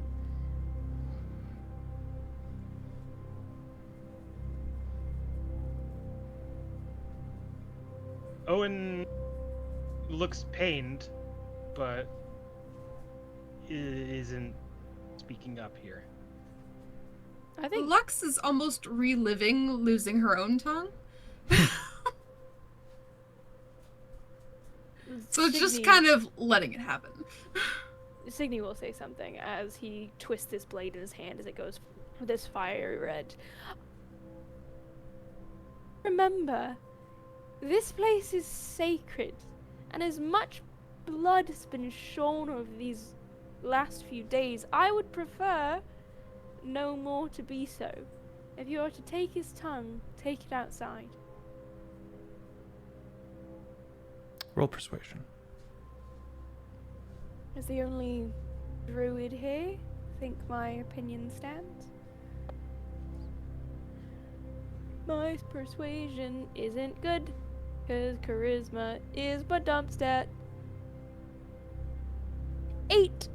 Owen looks pained, but isn't speaking up here. I think Lux is almost reliving losing her own tongue. So it's just kind of letting it happen. Cygni will say something as he twists this blade in his hand as it goes this fiery red. Remember, this place is sacred, and as much blood has been shown over these last few days, I would prefer no more to be so. If you are to take his tongue, take it outside. Roll persuasion. As the only druid here, think my opinion stands. My persuasion isn't good, cause charisma is but dump stat. 8!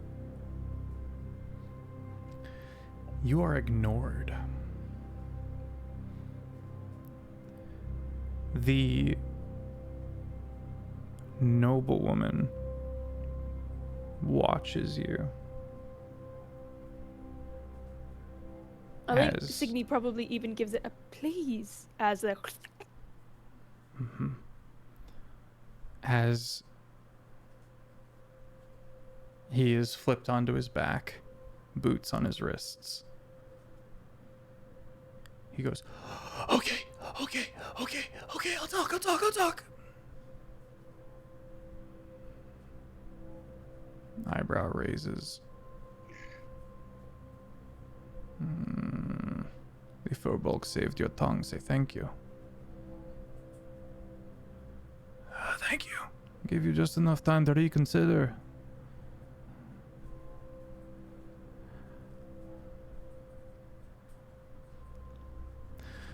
You are ignored. The noblewoman watches you. I think Cygni probably even gives it a please as a... Mm-hmm. As he is flipped onto his back, boots on his wrists. He goes, okay, I'll talk. Eyebrow raises. The Furbolg saved your tongue. Say thank you. Thank you. Give you just enough time to reconsider.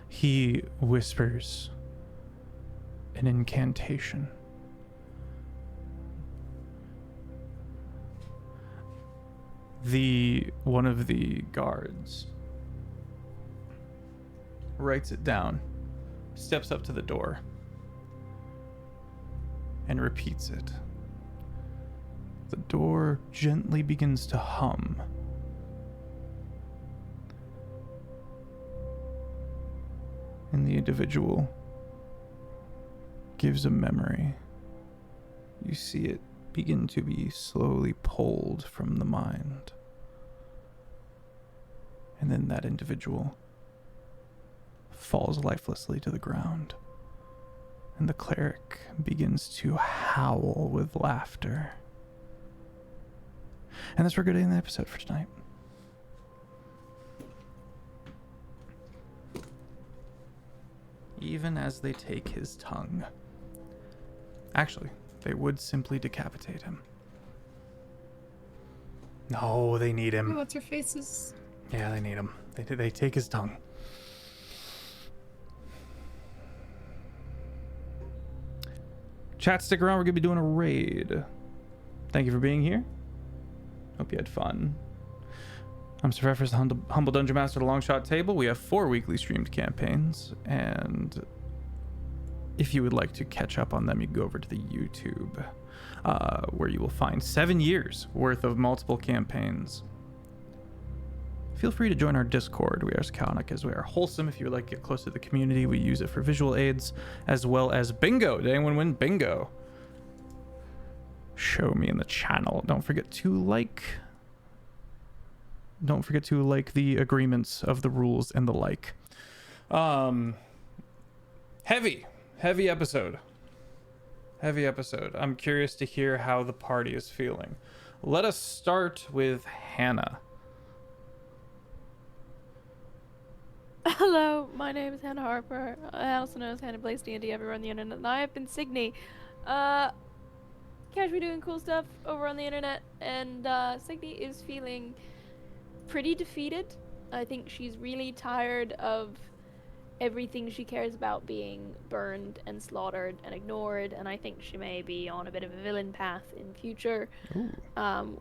He whispers an incantation. One of the guards writes it down, steps up to the door, and repeats it. The door gently begins to hum. And the individual gives a memory. You see it begin to be slowly pulled from the mind. And then that individual falls lifelessly to the ground. And the cleric begins to howl with laughter. And that's where we're going to end the episode for tonight. Even as they take his tongue. Actually, they would simply decapitate him. No, they need him. What's her faces? Yeah, they need him. They take his tongue. Chat, stick around. We're going to be doing a raid. Thank you for being here. Hope you had fun. I'm Sir Feffers, the Humble Dungeon Master of the Longshot table. We have 4 weekly streamed campaigns, and if you would like to catch up on them, you can go over to the YouTube, where you will find 7 years worth of multiple campaigns. Feel free to join our Discord. We are as chaotic as we are wholesome. If you would like to get close to the community, we use it for visual aids, as well as bingo. Did anyone win bingo? Show me in the channel. Don't forget to like, don't forget to like the agreements of the rules and the like. Heavy episode. Heavy episode. I'm curious to hear how the party is feeling. Let us start with Hannah. Hello, my name is Hannah Harper. I also know as Hannah Plays D&D everywhere on the internet, and I have been Cygni. Casually doing cool stuff over on the internet, and Cygni is feeling pretty defeated. I think she's really tired of everything she cares about being burned and slaughtered and ignored, and I think she may be on a bit of a villain path in future.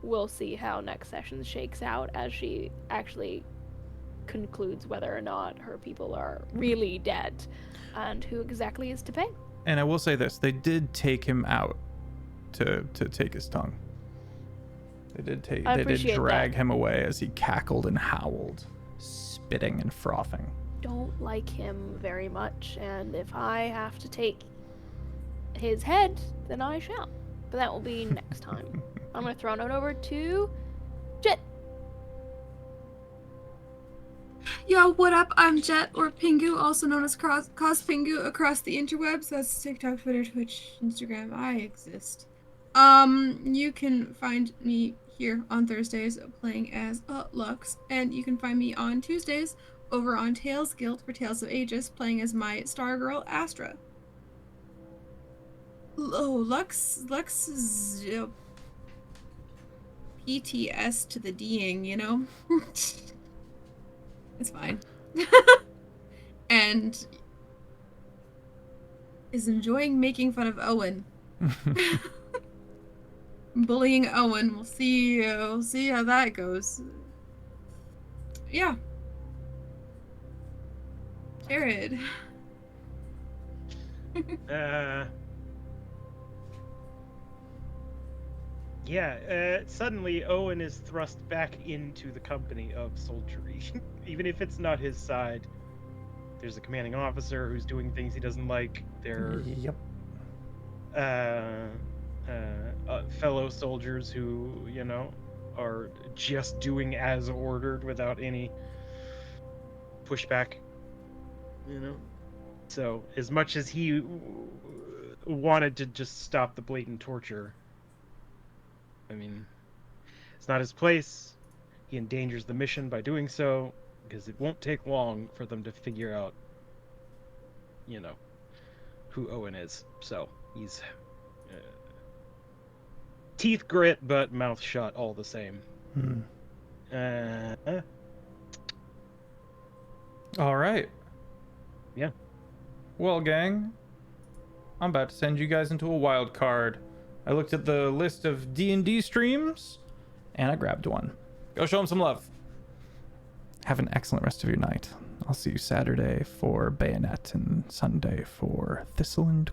We'll see how next session shakes out as she actually concludes whether or not her people are really dead and who exactly is to pay. And I will say this, they did take him out to take his tongue. They did drag him away as he cackled and howled, spitting and frothing. Don't like him very much, and if I have to take his head, then I shall. But that will be next time. I'm going to throw it over to Jet. Yo, what up? I'm Jet, or Pingu, also known as Cos.Pingu across the interwebs. That's TikTok, Twitter, Twitch, Instagram. I exist. You can find me here on Thursdays playing as Lux, and you can find me on Tuesdays over on Tales Guild for Tales of Aegis, playing as my Stargirl Astra. Lux is PTS to the D'ing, you know? It's fine. And is enjoying making fun of Owen. Bullying Owen. We'll see how that goes. Yeah. Jared. Suddenly Owen is thrust back into the company of soldiery. Even if it's not his side. There's a commanding officer who's doing things he doesn't like. Yep. Fellow soldiers who, are just doing as ordered without any pushback. So as much as he wanted to just stop the blatant torture, I mean, it's not his place. He endangers the mission by doing so, because it won't take long for them to figure out, who Owen is. So he's teeth grit, but mouth shut all the same. All right. Yeah. Well, gang, I'm about to send you guys into a wild card. I looked at the list of D&D streams, and I grabbed one. Go show them some love. Have an excellent rest of your night. I'll see you Saturday for Bayonet and Sunday for Thistle and